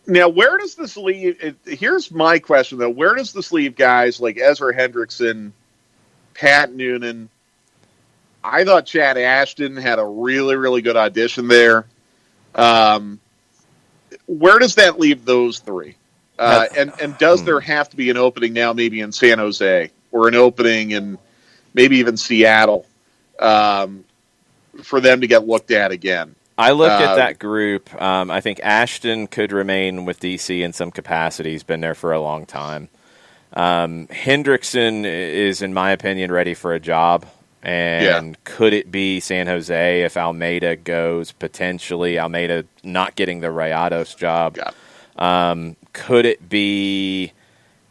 Now, where does this leave? Here's my question, though. Where does this leave guys like Ezra Hendrickson, Pat Noonan? I thought Chad Ashton had a really, really good audition there. Where does that leave those three? And does there have to be an opening now, maybe in San Jose, or an opening in maybe even Seattle, for them to get looked at again? I look at that group. I think Ashton could remain with DC in some capacity. He's been there for a long time. Hendrickson is, in my opinion, ready for a job. And could it be San Jose if Almeida goes, potentially? Almeida not getting the Rayados job. Yeah. Could it be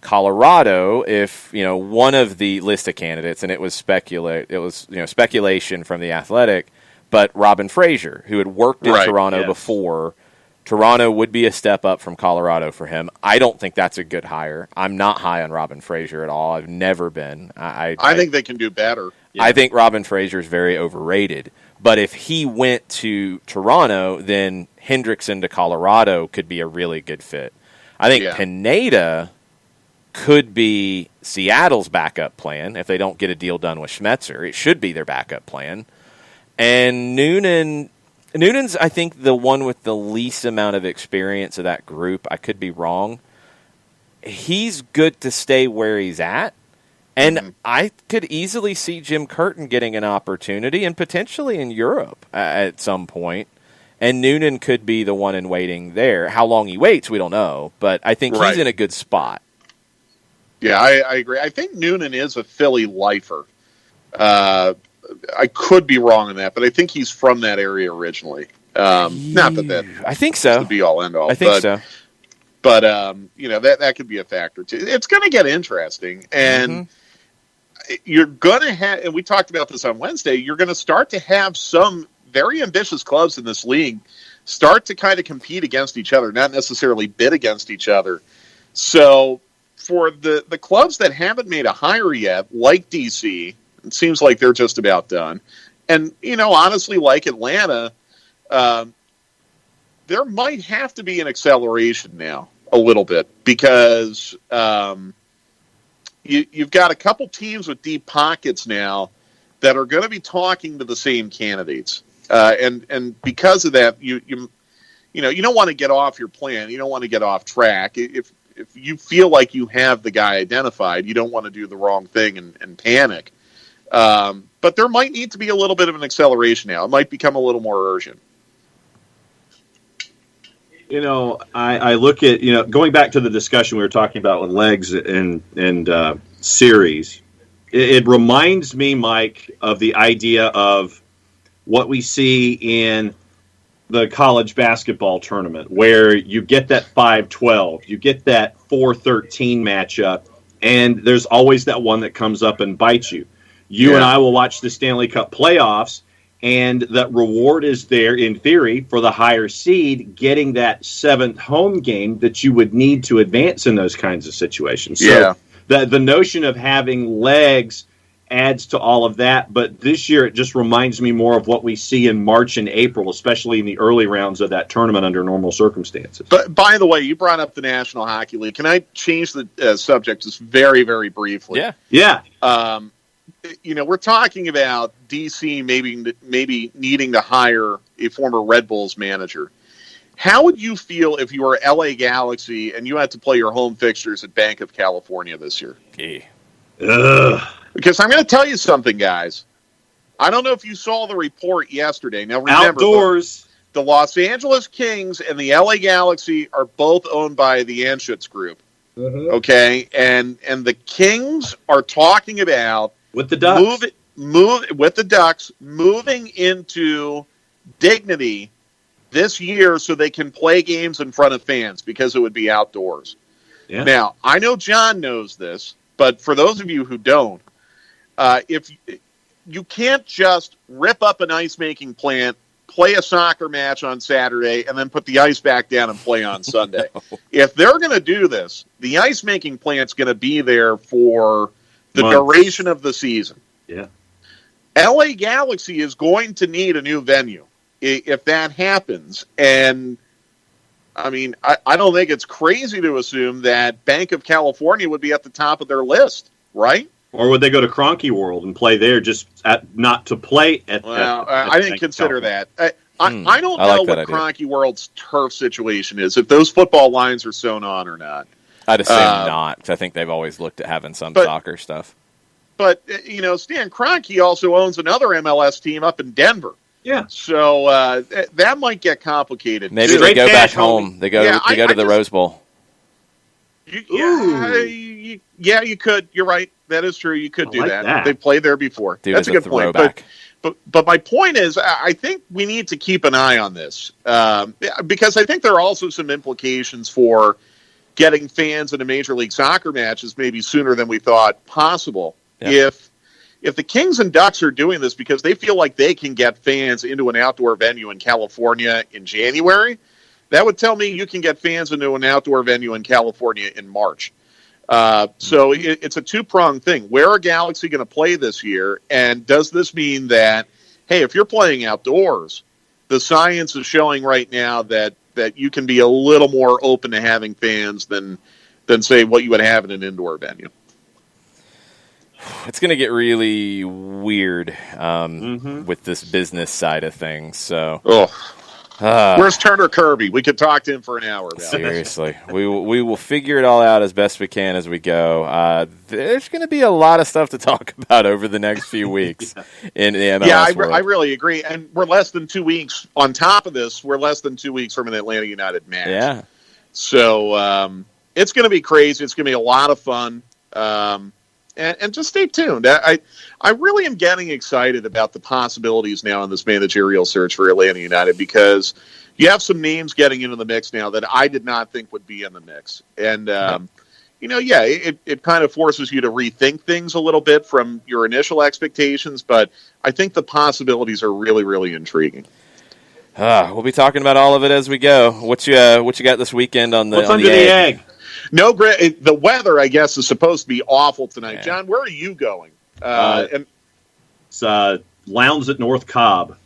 Colorado if, one of the list of candidates, and it was speculation from The Athletic, but Robin Fraser, who had worked in Toronto before, Toronto would be a step up from Colorado for him. I don't think that's a good hire. I'm not high on Robin Fraser at all. I've never been. I think they can do better. Yeah. I think Robin Fraser is very overrated. But if he went to Toronto, then Hendrickson to Colorado could be a really good fit. I think Pineda could be Seattle's backup plan if they don't get a deal done with Schmetzer. It should be their backup plan. And Noonan's, I think, the one with the least amount of experience of that group. I could be wrong. He's good to stay where he's at. And I could easily see Jim Curtin getting an opportunity and potentially in Europe at some point. And Noonan could be the one in waiting there. How long he waits, we don't know. But I think he's in a good spot. Yeah, I agree. I think Noonan is a Philly lifer. I could be wrong on that, but I think he's from that area originally. Not that I think so. The be all end all. I think so. But that could be a factor too. It's going to get interesting, and you're going to have. And we talked about this on Wednesday. You're going to start to have some very ambitious clubs in this league start to kind of compete against each other, not necessarily bid against each other. So for the clubs that haven't made a hire yet, like DC, it seems like they're just about done. And, honestly, like Atlanta, there might have to be an acceleration now a little bit because you've got a couple teams with deep pockets now that are going to be talking to the same candidates. And because of that, you don't want to get off your plan. You don't want to get off track. If you feel like you have the guy identified, you don't want to do the wrong thing and panic. But there might need to be a little bit of an acceleration now. It might become a little more urgent. I look at, going back to the discussion we were talking about with legs and series, it reminds me, Mike, of the idea of what we see in the college basketball tournament, where you get that 5-12, you get that 4-13 matchup, and there's always that one that comes up and bites you. You and I will watch the Stanley Cup playoffs, and that reward is there, in theory, for the higher seed getting that seventh home game that you would need to advance in those kinds of situations. So the notion of having legs adds to all of that, but this year it just reminds me more of what we see in March and April, especially in the early rounds of that tournament under normal circumstances. But by the way, you brought up the National Hockey League. Can I change the subject just very, very briefly? Yeah. We're talking about DC maybe needing to hire a former Red Bulls manager. How would you feel if you were LA Galaxy and you had to play your home fixtures at Bank of California this year? Because I'm going to tell you something, guys. I don't know if you saw the report yesterday. Now, remember, outdoors. The Los Angeles Kings and the LA Galaxy are both owned by the Anschutz Group. Mm-hmm. Okay, and the Kings are talking about with the Ducks, moving into Dignity this year so they can play games in front of fans because it would be outdoors. Yeah. Now, I know John knows this, but for those of you who don't, if you can't just rip up an ice-making plant, play a soccer match on Saturday, and then put the ice back down and play on Sunday. No. If they're going to do this, the ice-making plant's going to be there for the duration of the season. Yeah. LA Galaxy is going to need a new venue if that happens. And, I mean, I don't think it's crazy to assume that Bank of California would be at the top of their list, right? Or would they go to Cronky World and play there not to play at I didn't consider that. I don't know what Cronky World's turf situation is, if those football lines are sewn on or not. I'd assume not, because I think they've always looked at having some soccer stuff. But, Stan Kroenke also owns another MLS team up in Denver. Yeah. So that might get complicated. Maybe they go back home. They go to the Rose Bowl. Yeah, you could. You're right. That is true. You could do that. They played there before. That's a good point. But my point is, I think we need to keep an eye on this because I think there are also some implications for getting fans into Major League Soccer matches maybe sooner than we thought possible. Yeah. If the Kings and Ducks are doing this because they feel like they can get fans into an outdoor venue in California in January, that would tell me you can get fans into an outdoor venue in California in March. So it's a two-pronged thing. Where are Galaxy going to play this year? And does this mean that, hey, if you're playing outdoors, the science is showing right now that you can be a little more open to having fans than say, what you would have in an indoor venue? It's going to get really weird with this business side of things. So, where's Turner Kirby? We could talk to him for an hour about seriously. We will figure it all out as best we can as we go. There's going to be a lot of stuff to talk about over the next few weeks in the MLS world. I really agree. And we're less than 2 weeks on top of this. We're less than 2 weeks from an Atlanta United match. Yeah. So it's going to be crazy. It's going to be a lot of fun. And just stay tuned. I really am getting excited about the possibilities now in this managerial search for Atlanta United because you have some names getting into the mix now that I did not think would be in the mix. And, it kind of forces you to rethink things a little bit from your initial expectations, but I think the possibilities are really, really intriguing. We'll be talking about all of it as we go. What you got this weekend on the What's under the egg? No, the weather, I guess, is supposed to be awful tonight. Yeah. John, where are you going? It's Lowndes at North Cobb.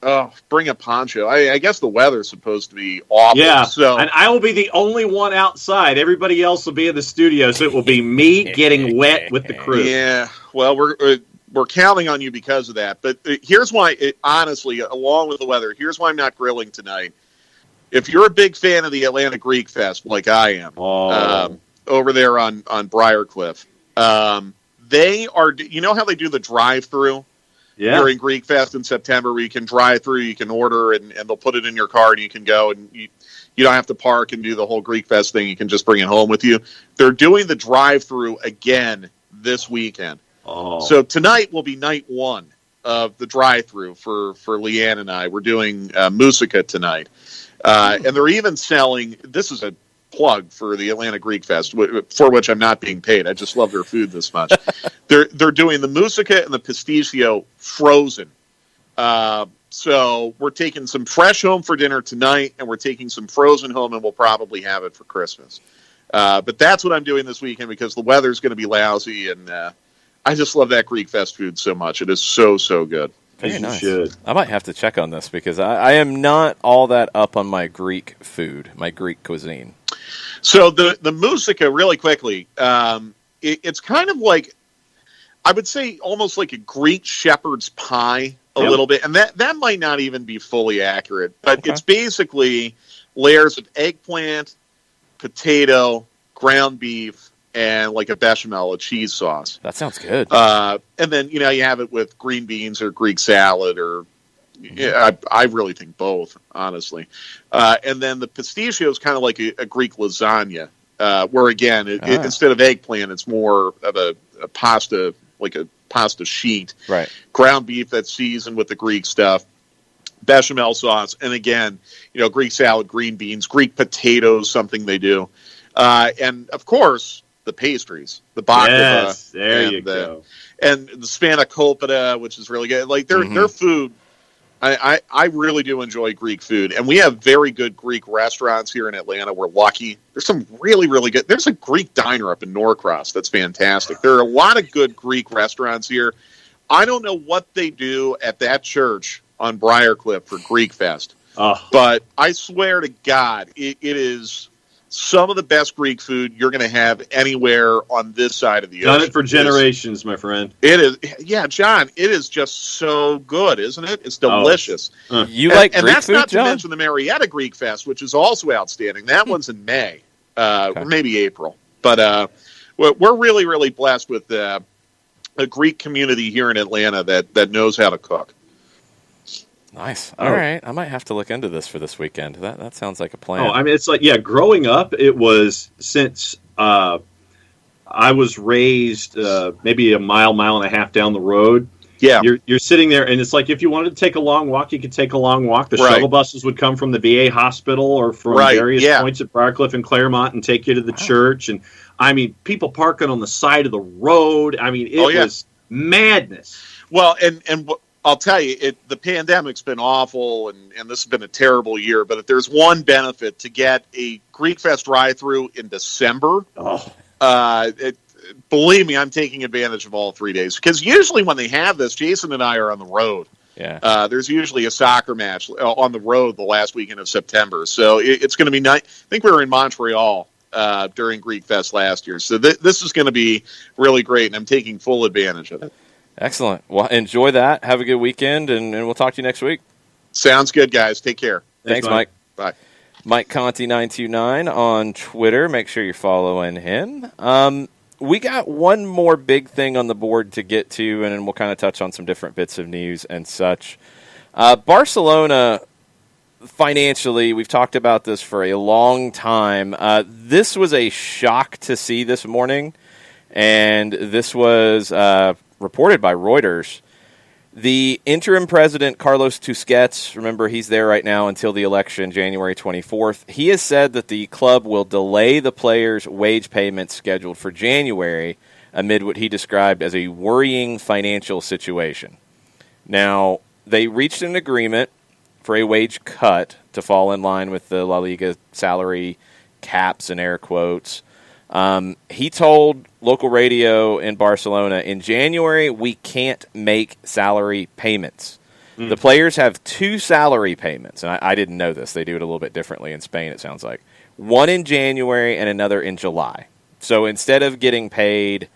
Oh, bring a poncho. I guess the weather's supposed to be awful. Yeah, and I will be the only one outside. Everybody else will be in the studio, so it will be me getting wet with the crew. Yeah, well, we're counting on you because of that. But here's why, honestly, along with the weather, here's why I'm not grilling tonight. If you're a big fan of the Atlanta Greek Fest, like I am, over there on Briarcliff, they are. You know how they do the drive-through during Greek Fest in September, where you can drive through, you can order, and they'll put it in your car, and you can go, and you don't have to park and do the whole Greek Fest thing. You can just bring it home with you. They're doing the drive-through again this weekend. Oh. So tonight will be night one of the drive-through for Leanne and I. We're doing Moussaka tonight. And they're even selling, this is a plug for the Atlanta Greek Fest, for which I'm not being paid. I just love their food this much. They're doing the moussaka and the pasticcio frozen. So we're taking some fresh home for dinner tonight, and we're taking some frozen home, and we'll probably have it for Christmas. But that's what I'm doing this weekend because the weather's going to be lousy, and I just love that Greek Fest food so much. It is so, so good. Very nice. I might have to check on this because I am not all that up on my Greek food, my Greek cuisine. So the moussaka, really quickly, it's kind of like, I would say almost like a Greek shepherd's pie a little bit. And that might not even be fully accurate, but it's basically layers of eggplant, potato, ground beef, and like a bechamel, a cheese sauce. That sounds good. And then, you have it with green beans or Greek salad or, I really think both, honestly. And then the pistachio is kind of like a Greek lasagna, where, again, instead of eggplant, it's more of a pasta, like a pasta sheet. Right. Ground beef that's seasoned with the Greek stuff. Bechamel sauce. And, again, Greek salad, green beans, Greek potatoes, something they do. And, of course, the pastries, the baklava. Yes, there you go. And the spanakopita, which is really good. Like, their food, I really do enjoy Greek food. And we have very good Greek restaurants here in Atlanta. We're lucky. There's some really, really good. There's a Greek diner up in Norcross that's fantastic. There are a lot of good Greek restaurants here. I don't know what they do at that church on Briarcliff for Greek Fest. But I swear to God, it is some of the best Greek food you're going to have anywhere on this side of the ocean. Done it for generations, my friend. It is, yeah, John. It is just so good, isn't it? It's delicious. You like Greek that's food, not John? to mention the Marietta Greek Fest, which is also outstanding. That one's in May, or maybe April. But we're really, really blessed with a Greek community here in Atlanta that knows how to cook. Nice. All right. I might have to look into this for this weekend. That sounds like a plan. I mean, it's like, growing up, it was since I was raised maybe a mile and a half down the road. Yeah. You're sitting there, and it's like if you wanted to take a long walk, you could take a long walk. The shuttle buses would come from the VA hospital or from various points at Briarcliff and Claremont and take you to the church. And, I mean, people parking on the side of the road. I mean, it was madness. Well, and I'll tell you, the pandemic's been awful, and this has been a terrible year. But if there's one benefit to get a Greek Fest drive-through in December, believe me, I'm taking advantage of all 3 days. Because usually when they have this, Jason and I are on the road. Yeah. There's usually a soccer match on the road the last weekend of September. So it's going to be nice. I think we were in Montreal during Greek Fest last year. So this is going to be really great, and I'm taking full advantage of it. Excellent. Well, enjoy that. Have a good weekend, and we'll talk to you next week. Sounds good, guys. Take care. Thanks, Mike. Bye. Mike Conti 929 on Twitter. Make sure you're following him. We got one more big thing on the board to get to, and then we'll kind of touch on some different bits of news and such. Barcelona, financially, we've talked about this for a long time. This was a shock to see this morning, and this was reported by Reuters. The interim president, Carlos Tusquets, remember he's there right now until the election, January 24th. He has said that the club will delay the players' wage payments scheduled for January amid what he described as a worrying financial situation. Now, they reached an agreement for a wage cut to fall in line with the La Liga salary caps and air quotes. He told local radio in Barcelona, in January, we can't make salary payments. The players have two salary payments, and I didn't know this. They do it a little bit differently in Spain, it sounds like. One in January and another in July. So instead of getting paid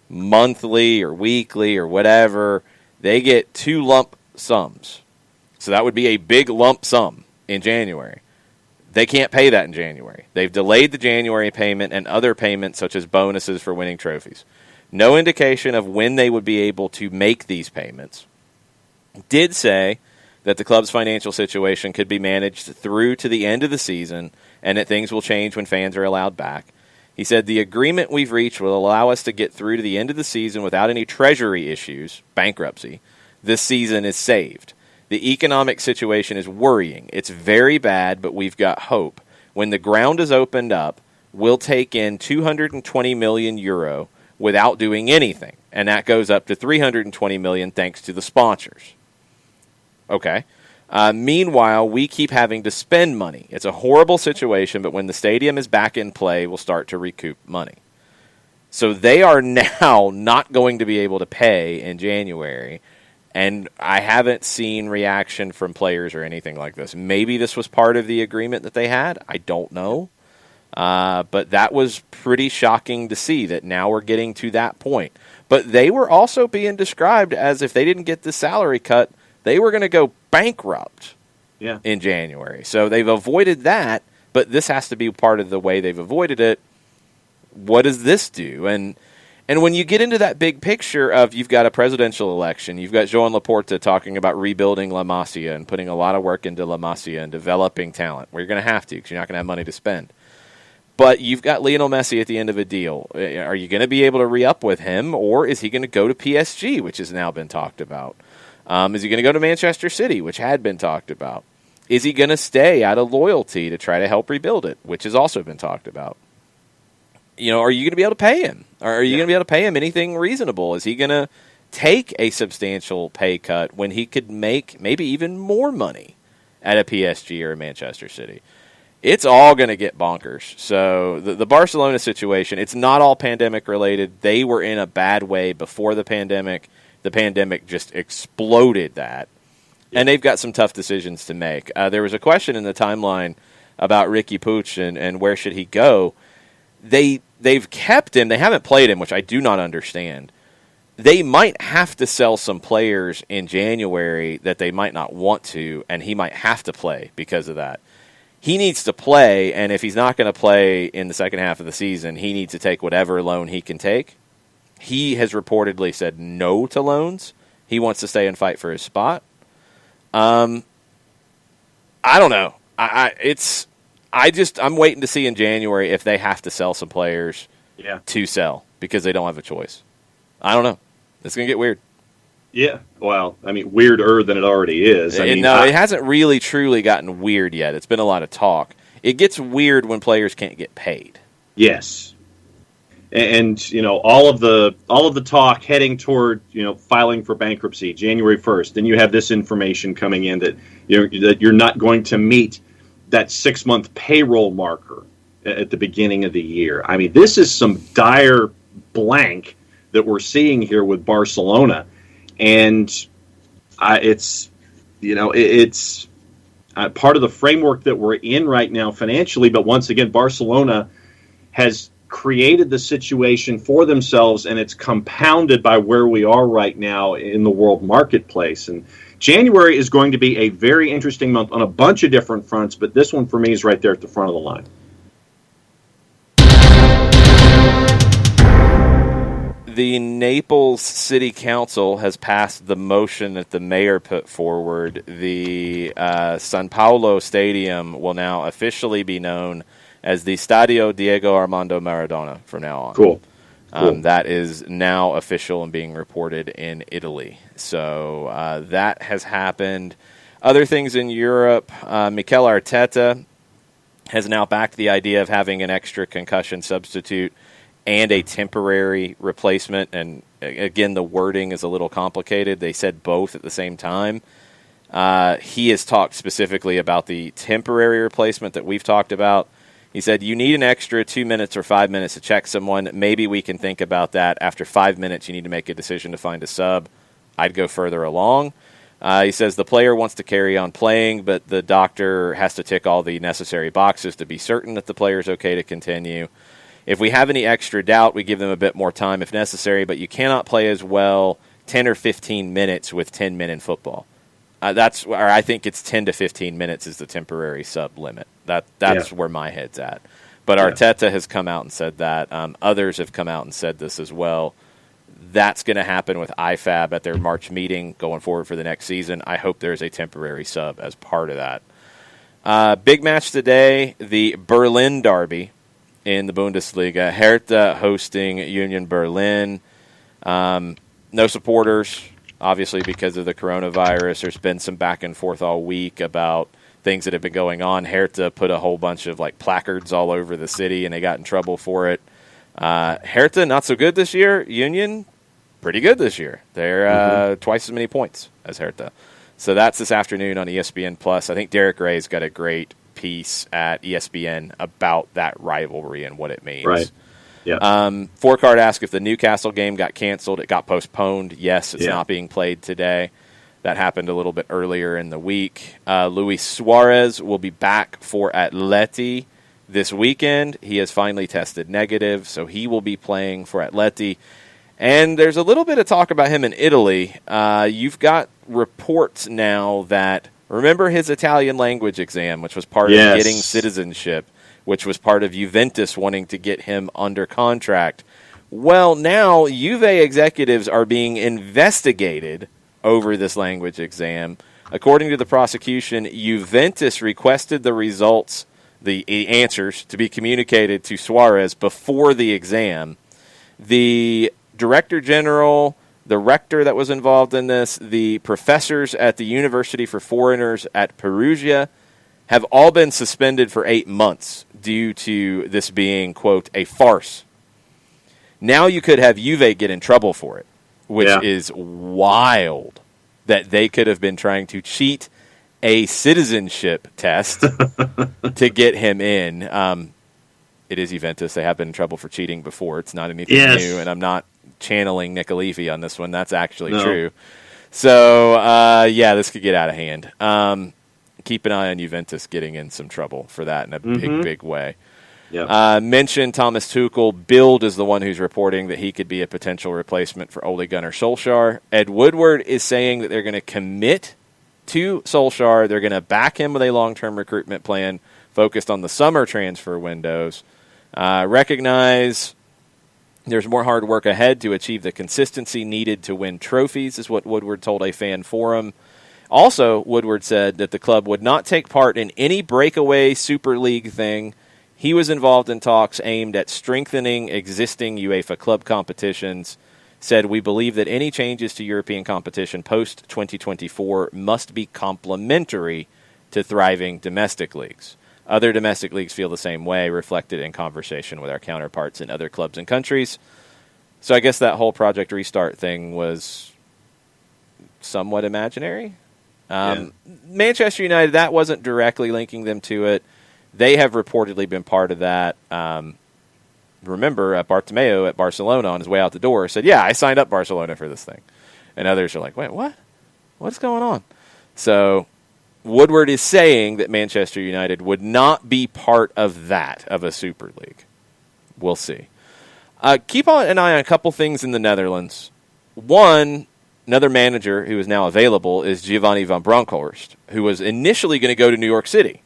monthly or weekly or whatever, they get two lump sums. So that would be a big lump sum in January. They can't pay that in January. They've delayed the January payment and other payments such as bonuses for winning trophies. No indication of when they would be able to make these payments. Did say that the club's financial situation could be managed through to the end of the season and that things will change when fans are allowed back. He said the agreement we've reached will allow us to get through to the end of the season without any treasury issues, bankruptcy. This season is saved. The economic situation is worrying. It's very bad, but we've got hope. When the ground is opened up, we'll take in 220 million euro without doing anything, and that goes up to 320 million thanks to the sponsors. Okay. Meanwhile, we keep having to spend money. It's a horrible situation, but when the stadium is back in play, we'll start to recoup money. So they are now not going to be able to pay in January. And I haven't seen reaction from players or anything like this. Maybe this was part of the agreement that they had. I don't know. But that was pretty shocking to see that now we're getting to that point. But they were also being described as if they didn't get the salary cut, they were going to go bankrupt in January. So they've avoided that. but this has to be part of the way they've avoided it. What does this do? And when you get into that big picture of you've got a presidential election, you've got Joan Laporta talking about rebuilding La Masia and putting a lot of work into La Masia and developing talent. Well, you're going to have to because you're not going to have money to spend. But you've got Lionel Messi at the end of a deal. Are you going to be able to re-up with him, or is he going to go to PSG, which has now been talked about? Is he going to go to Manchester City, which had been talked about? Is he going to stay out of loyalty to try to help rebuild it, which has also been talked about? Are you going to be able to pay him? Or are you going to be able to pay him anything reasonable? Is he going to take a substantial pay cut when he could make maybe even more money at a PSG or a Manchester City? It's all going to get bonkers. So the Barcelona situation, it's not all pandemic related. They were in a bad way before the pandemic. The pandemic just exploded that. And they've got some tough decisions to make. There was a question in the timeline about Ricky Puig and where should he go. They've kept him. They haven't played him, which I do not understand. They might have to sell some players in January that they might not want to, and he might have to play because of that. He needs to play, and if he's not going to play in the second half of the season, he needs to take whatever loan he can take. He has reportedly said no to loans. He wants to stay and fight for his spot. I don't know. I'm waiting to see in January if they have to sell some players to sell because they don't have a choice. I don't know. It's going to get weird. Yeah. Well, weirder than it already is. It hasn't really truly gotten weird yet. It's been a lot of talk. It gets weird when players can't get paid. Yes. And all of the talk heading toward filing for bankruptcy January 1st. Then you have this information coming in that you're not going to meet that 6-month payroll marker at the beginning of the year. This is some dire blank that we're seeing here with Barcelona, and it's part of the framework that we're in right now financially. But once again, Barcelona has created the situation for themselves, and it's compounded by where we are right now in the world marketplace. And January is going to be a very interesting month on a bunch of different fronts, but this one for me is right there at the front of the line. The Naples City Council has passed the motion that the mayor put forward. The San Paulo Stadium will now officially be known as the Stadio Diego Armando Maradona from now on. Cool. That is now official and being reported in Italy. So that has happened. Other things in Europe, Mikel Arteta has now backed the idea of having an extra concussion substitute and a temporary replacement. And again, the wording is a little complicated. They said both at the same time. He has talked specifically about the temporary replacement that we've talked about. He said, you need an extra 2 minutes or 5 minutes to check someone. Maybe we can think about that. After 5 minutes, you need to make a decision to find a sub. I'd go further along. He says the player wants to carry on playing, but the doctor has to tick all the necessary boxes to be certain that the player is okay to continue. If we have any extra doubt, we give them a bit more time if necessary, but you cannot play as well 10 or 15 minutes with 10 men in football. I think it's 10 to 15 minutes is the temporary sub limit. That's where my head's at. But Arteta has come out and said that. Others have come out and said this as well. That's going to happen with IFAB at their March meeting going forward for the next season. I hope there's a temporary sub as part of that. Big match today, the Berlin derby in the Bundesliga. Hertha hosting Union Berlin. No supporters, obviously because of the coronavirus. There's been some back and forth all week about things that have been going on. Hertha put a whole bunch of placards all over the city, and they got in trouble for it. Hertha, not so good this year. Union, pretty good this year. They're twice as many points as Hertha. So that's this afternoon on ESPN+. I think Derek Ray's got a great piece at ESPN about that rivalry and what it means. Right. Yeah. Forecard asked if the Newcastle game got canceled. It got postponed. Yes, it's not being played today. That happened a little bit earlier in the week. Luis Suarez will be back for Atleti this weekend. He has finally tested negative, so he will be playing for Atleti. And there's a little bit of talk about him in Italy. You've got reports now that Remember his Italian language exam, which was part of getting citizenship, which was part of Juventus wanting to get him under contract. Well, now Juve executives are being investigated over this language exam. According to the prosecution, Juventus requested the results, the answers, to be communicated to Suarez before the exam. The director general, the rector that was involved in this, the professors at the University for Foreigners at Perugia have all been suspended for 8 months due to this being, quote, a farce. Now you could have Juve get in trouble for it, which is wild that they could have been trying to cheat a citizenship test to get him in. It is Juventus. They have been in trouble for cheating before. It's not anything new, and I'm not channeling Nick Alifi on this one. That's actually true. So, this could get out of hand. Keep an eye on Juventus getting in some trouble for that in a big way. Yep. Mentioned Thomas Tuchel. Bild is the one who's reporting that he could be a potential replacement for Ole Gunnar Solskjaer. Ed Woodward is saying that they're going to commit to Solskjaer. They're going to back him with a long-term recruitment plan focused on the summer transfer windows. Recognize there's more hard work ahead to achieve the consistency needed to win trophies, is what Woodward told a fan forum. Also, Woodward said that the club would not take part in any breakaway Super League thing. He was involved in talks aimed at strengthening existing UEFA club competitions. Said, we believe that any changes to European competition post-2024 must be complementary to thriving domestic leagues. Other domestic leagues feel the same way, reflected in conversation with our counterparts in other clubs and countries. So I guess that whole Project Restart thing was somewhat imaginary. Manchester United, that wasn't directly linking them to it. They have reportedly been part of that. Remember, Bartomeu at Barcelona on his way out the door said, I signed up Barcelona for this thing. And others are like, wait, what? What's going on? So Woodward is saying that Manchester United would not be part of that, of a Super League. We'll see. Keep an eye on a couple things in the Netherlands. One, another manager who is now available is Giovanni van Bronckhorst, who was initially going to go to New York City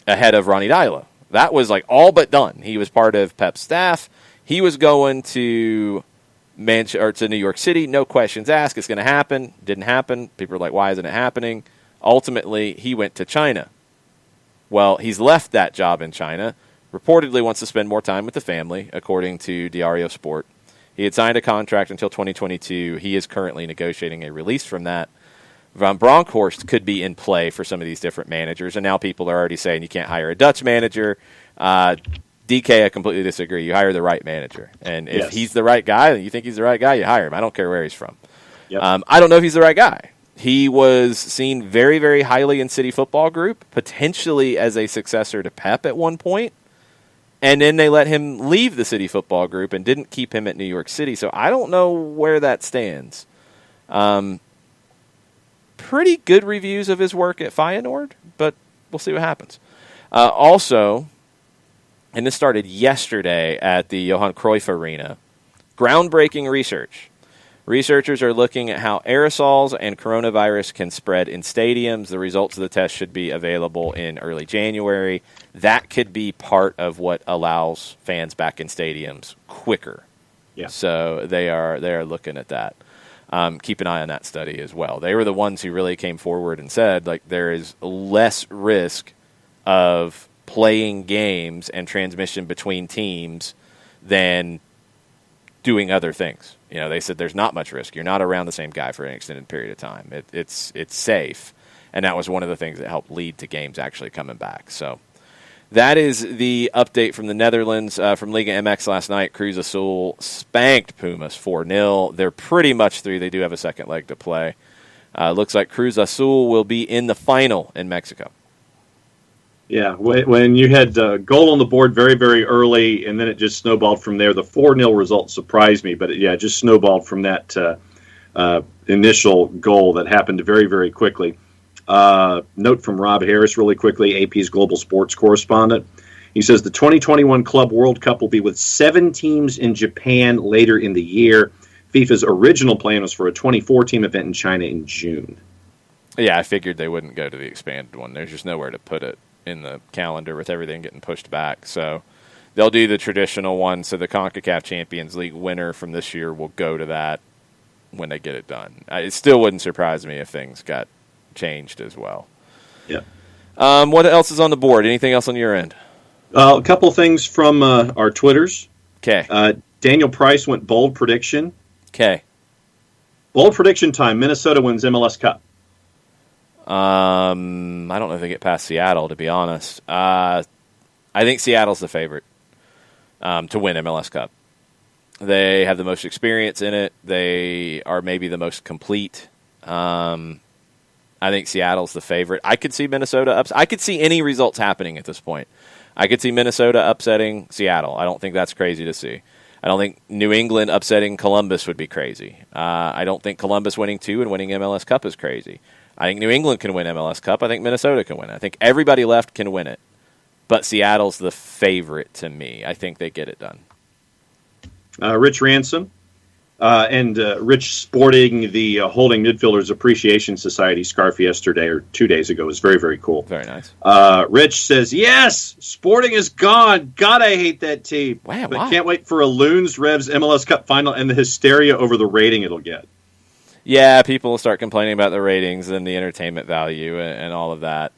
ahead of Ronnie Deila. That was like all but done. He was part of Pep's staff. He was going to New York City, no questions asked. It's going to happen. Didn't happen. People are like, why isn't it happening? Ultimately, he went to China. Well, he's left that job in China. Reportedly wants to spend more time with the family, according to Diario Sport. He had signed a contract until 2022. He is currently negotiating a release from that. Van Bronckhorst could be in play for some of these different managers, and now people are already saying you can't hire a Dutch manager. DK, I completely disagree. You hire the right manager. And if he's the right guy, and you think he's the right guy, you hire him. I don't care where he's from. Yep. I don't know if he's the right guy. He was seen very, very highly in City Football Group, potentially as a successor to Pep at one point. And then they let him leave the City Football Group and didn't keep him at New York City. So I don't know where that stands. Pretty good reviews of his work at Feyenoord, but we'll see what happens. Also, and this started yesterday at the Johan Cruyff Arena, groundbreaking research. Researchers are looking at how aerosols and coronavirus can spread in stadiums. The results of the test should be available in early January. That could be part of what allows fans back in stadiums quicker. Yeah. So they are looking at that. Keep an eye on that study as well. They were the ones who really came forward and said, like, there is less risk of playing games and transmission between teams than doing other things. You know, they said there's not much risk. You're not around the same guy for an extended period of time. It's safe, and that was one of the things that helped lead to games actually coming back. So that is the update from the Netherlands. From Liga MX last night, Cruz Azul spanked Pumas 4-0. They're pretty much through. They do have a second leg to play. Looks like Cruz Azul will be in the final in Mexico. Yeah, when you had a goal on the board very, very early, and then it just snowballed from there. The 4-0 result surprised me, but it just snowballed from that initial goal that happened very, very quickly. Note from Rob Harris really quickly, AP's global sports correspondent. He says the 2021 Club World Cup will be with 7 teams in Japan later in the year. FIFA's original plan was for a 24-team event in China in June. Yeah, I figured they wouldn't go to the expanded one. There's just nowhere to put it in the calendar with everything getting pushed back. So they'll do the traditional one. So the CONCACAF Champions League winner from this year will go to that when they get it done. It still wouldn't surprise me if things got changed as well. Yeah. What else is on the board? Anything else on your end? A couple things from our Twitters. Okay. Daniel Price went bold prediction. Okay. Bold prediction time. Minnesota wins MLS Cup. I don't know if they get past Seattle, to be honest. I think Seattle's the favorite to win MLS Cup. They have the most experience in it. They are maybe the most complete. I think Seattle's the favorite. I could see Minnesota I could see any results happening at this point. I could see Minnesota upsetting Seattle. I don't think that's crazy to see. I don't think New England upsetting Columbus would be crazy. I don't think Columbus winning 2 and winning MLS Cup is crazy. I think New England can win MLS Cup. I think Minnesota can win it. I think everybody left can win it. But Seattle's the favorite to me. I think they get it done. Rich Ransom and Rich sporting the Holding Midfielders Appreciation Society scarf yesterday or 2 days ago was very, very cool. Very nice. Rich says, yes, Sporting is gone. God, I hate that team. Wow, but can't wait for a Loons Revs MLS Cup final and the hysteria over the rating it'll get. Yeah, people will start complaining about the ratings and the entertainment value and all of that.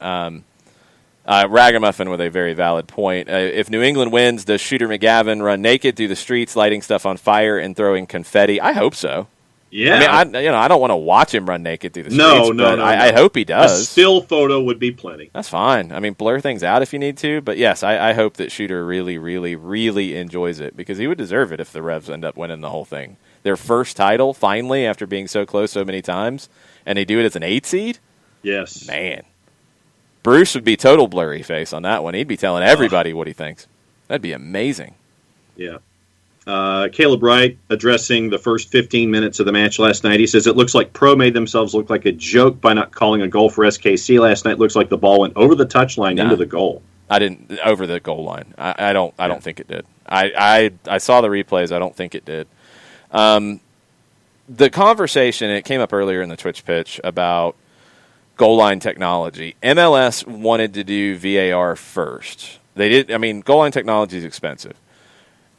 Ragamuffin with a very valid point. If New England wins, does Shooter McGavin run naked through the streets, lighting stuff on fire and throwing confetti? I hope so. Yeah. I mean, I don't want to watch him run naked through the streets. No. I hope he does. A still photo would be plenty. That's fine. I mean, blur things out if you need to. But yes, I hope that Shooter really, really, really enjoys it because he would deserve it if the Revs end up winning the whole thing. Their first title, finally, after being so close so many times, and they do it as an 8 seed? Yes. Man. Bruce would be total blurry face on that one. He'd be telling everybody what he thinks. That'd be amazing. Yeah. Caleb Wright addressing the first 15 minutes of the match last night. He says, it looks like Pro made themselves look like a joke by not calling a goal for SKC last night. Looks like the ball went over the touchline into the goal. I didn't over the goal line. I don't think it did. I saw the replays. I don't think it did. The conversation, it came up earlier in the Twitch pitch about goal line technology. MLS wanted to do VAR first. They did. I mean, goal line technology is expensive.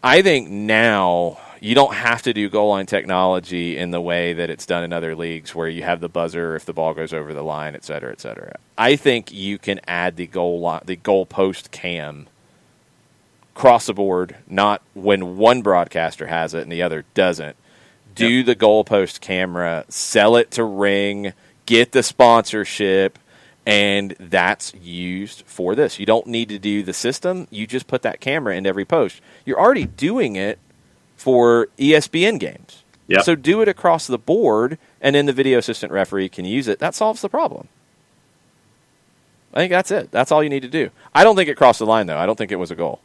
I think now you don't have to do goal line technology in the way that it's done in other leagues where you have the buzzer if the ball goes over the line, et cetera, et cetera. I think you can add the goal post cam across the board, not when one broadcaster has it and the other doesn't. Do the goal post camera, sell it to Ring, get the sponsorship, and that's used for this. You don't need to do the system. You just put that camera into every post. You're already doing it for ESPN games. Yep. So do it across the board, and then the video assistant referee can use it. That solves the problem. I think that's it. That's all you need to do. I don't think it crossed the line, though. I don't think it was a goal.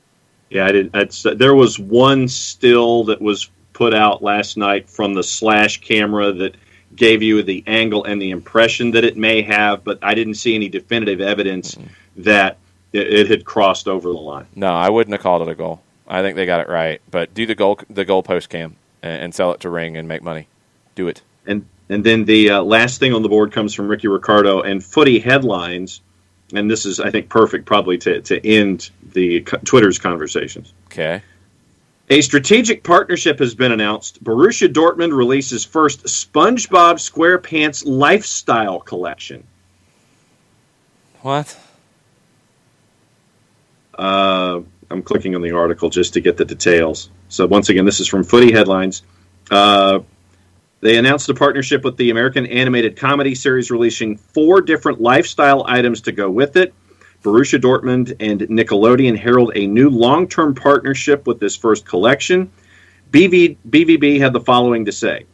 Yeah, I did. There was one still that was put out last night from the slash camera that gave you the angle and the impression that it may have, but I didn't see any definitive evidence that it had crossed over the line. No, I wouldn't have called it a goal. I think they got it right. But do the goal post cam and sell it to Ring and make money. Do it. And then the last thing on the board comes from Ricky Ricardo and Footy Headlines, and this is, I think, perfect probably to end the Twitter's conversations. Okay. A strategic partnership has been announced. Borussia Dortmund releases first SpongeBob SquarePants lifestyle collection. What? I'm clicking on the article just to get the details. So once again, this is from Footy Headlines. They announced a partnership with the American animated comedy series, releasing 4 different lifestyle items to go with it. Borussia Dortmund and Nickelodeon herald a new long-term partnership with this first collection. BVB had the following to say.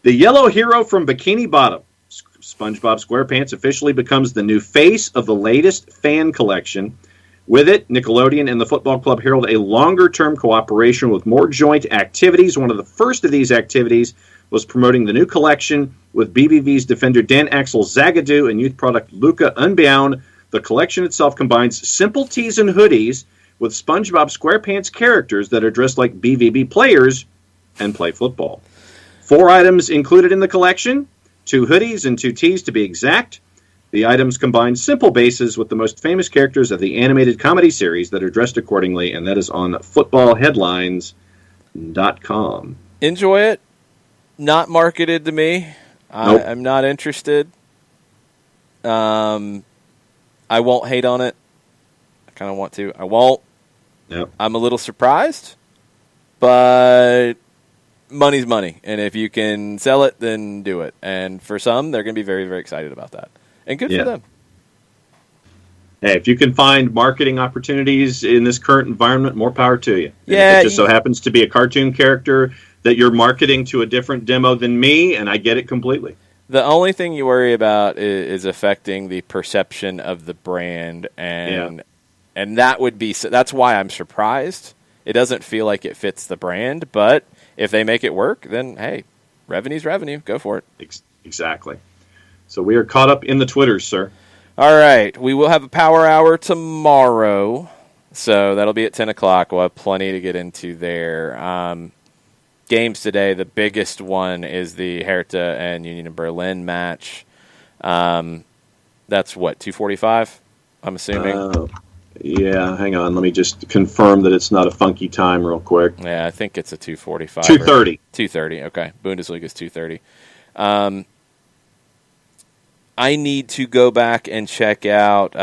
The yellow hero from Bikini Bottom, SpongeBob SquarePants, officially becomes the new face of the latest fan collection. With it, Nickelodeon and the football club herald a longer-term cooperation with more joint activities. One of the first of these activities was promoting the new collection with BBV's defender Dan Axel Zagadou and youth product Luca Unbound. The collection itself combines simple tees and hoodies with SpongeBob SquarePants characters that are dressed like BVB players and play football. 4 items included in the collection, 2 hoodies and 2 tees to be exact. The items combine simple bases with the most famous characters of the animated comedy series that are dressed accordingly, and that is on footballheadlines.com. Enjoy it. Not marketed to me. Nope. I'm not interested. I won't hate on it. I kind of want to. I won't. Yep. I'm a little surprised, but money's money. And if you can sell it, then do it. And for some, they're going to be very, very excited about that. And good for them. Hey, if you can find marketing opportunities in this current environment, more power to you. Yeah, it just so happens to be a cartoon character that you're marketing to a different demo than me, and I get it completely. The only thing you worry about is affecting the perception of the brand, and that would be that's why I'm surprised. It doesn't feel like it fits the brand, but if they make it work, then hey, revenue's revenue. Go for it. Exactly. So we are caught up in the Twitters, sir. All right, we will have a power hour tomorrow, so that'll be at 10 o'clock. We'll have plenty to get into there. Games today, the biggest one is the Hertha and Union Berlin match. That's what, 2:45, I'm assuming? Yeah, hang on. Let me just confirm that it's not a funky time real quick. Yeah, I think it's a 2:45. 2:30. 2:30, okay. Bundesliga's 2:30. I need to go back and check out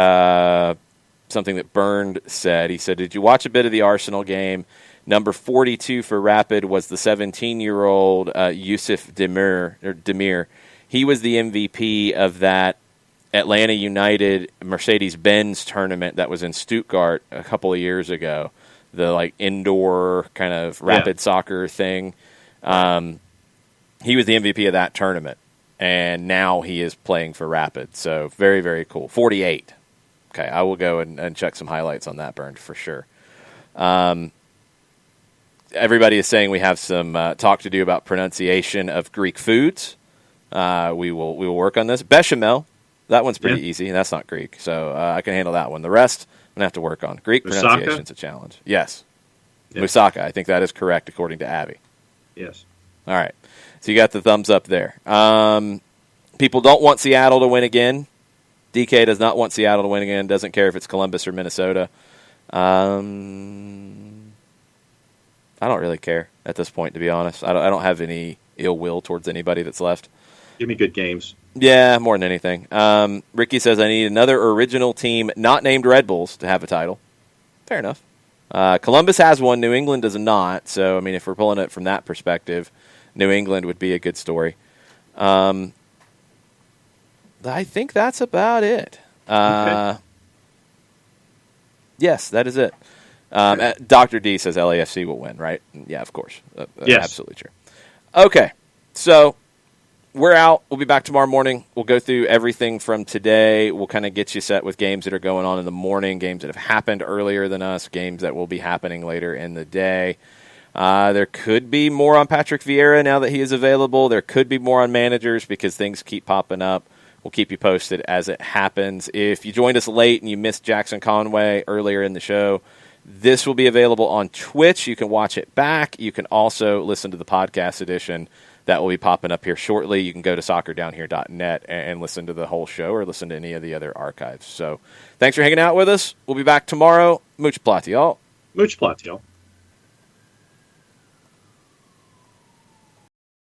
something that Bernd said. He said, did you watch a bit of the Arsenal game? Number 42 for Rapid was the 17-year-old Yusuf Demir. He was the MVP of that Atlanta United Mercedes-Benz tournament that was in Stuttgart a couple of years ago, the indoor kind of rapid soccer thing. He was the MVP of that tournament, and now he is playing for Rapid. So very, very cool. 48. Okay, I will go and check some highlights on that, Bernd, for sure. Everybody is saying we have some talk to do about pronunciation of Greek foods. We will work on this. Bechamel, that one's pretty easy. That's not Greek, so I can handle that one. The rest, I'm going to have to work on. Greek pronunciation's a challenge. Yes. Moussaka, I think that is correct according to Abby. Yes. All right. So you got the thumbs up there. People don't want Seattle to win again. DK does not want Seattle to win again. Doesn't care if it's Columbus or Minnesota. I don't really care at this point, to be honest. I don't have any ill will towards anybody that's left. Give me good games. Yeah, more than anything. Ricky says, I need another original team not named Red Bulls to have a title. Fair enough. Columbus has one. New England does not. So, I mean, if we're pulling it from that perspective, New England would be a good story. I think that's about it. Okay. Yes, that is it. Dr. D says LAFC will win, right? Yeah, of course. Yes. Absolutely true. Okay, so we're out. We'll be back tomorrow morning. We'll go through everything from today. We'll kind of get you set with games that are going on in the morning, games that have happened earlier than us, games that will be happening later in the day. There could be more on Patrick Vieira now that he is available. There could be more on managers because things keep popping up. We'll keep you posted as it happens. If you joined us late and you missed Jackson Conway earlier in the show, this will be available on Twitch. You can watch it back. You can also listen to the podcast edition that will be popping up here shortly. You can go to soccerdownhere.net and listen to the whole show or listen to any of the other archives. So thanks for hanging out with us. We'll be back tomorrow. Much plot, y'all. Much plot, y'all.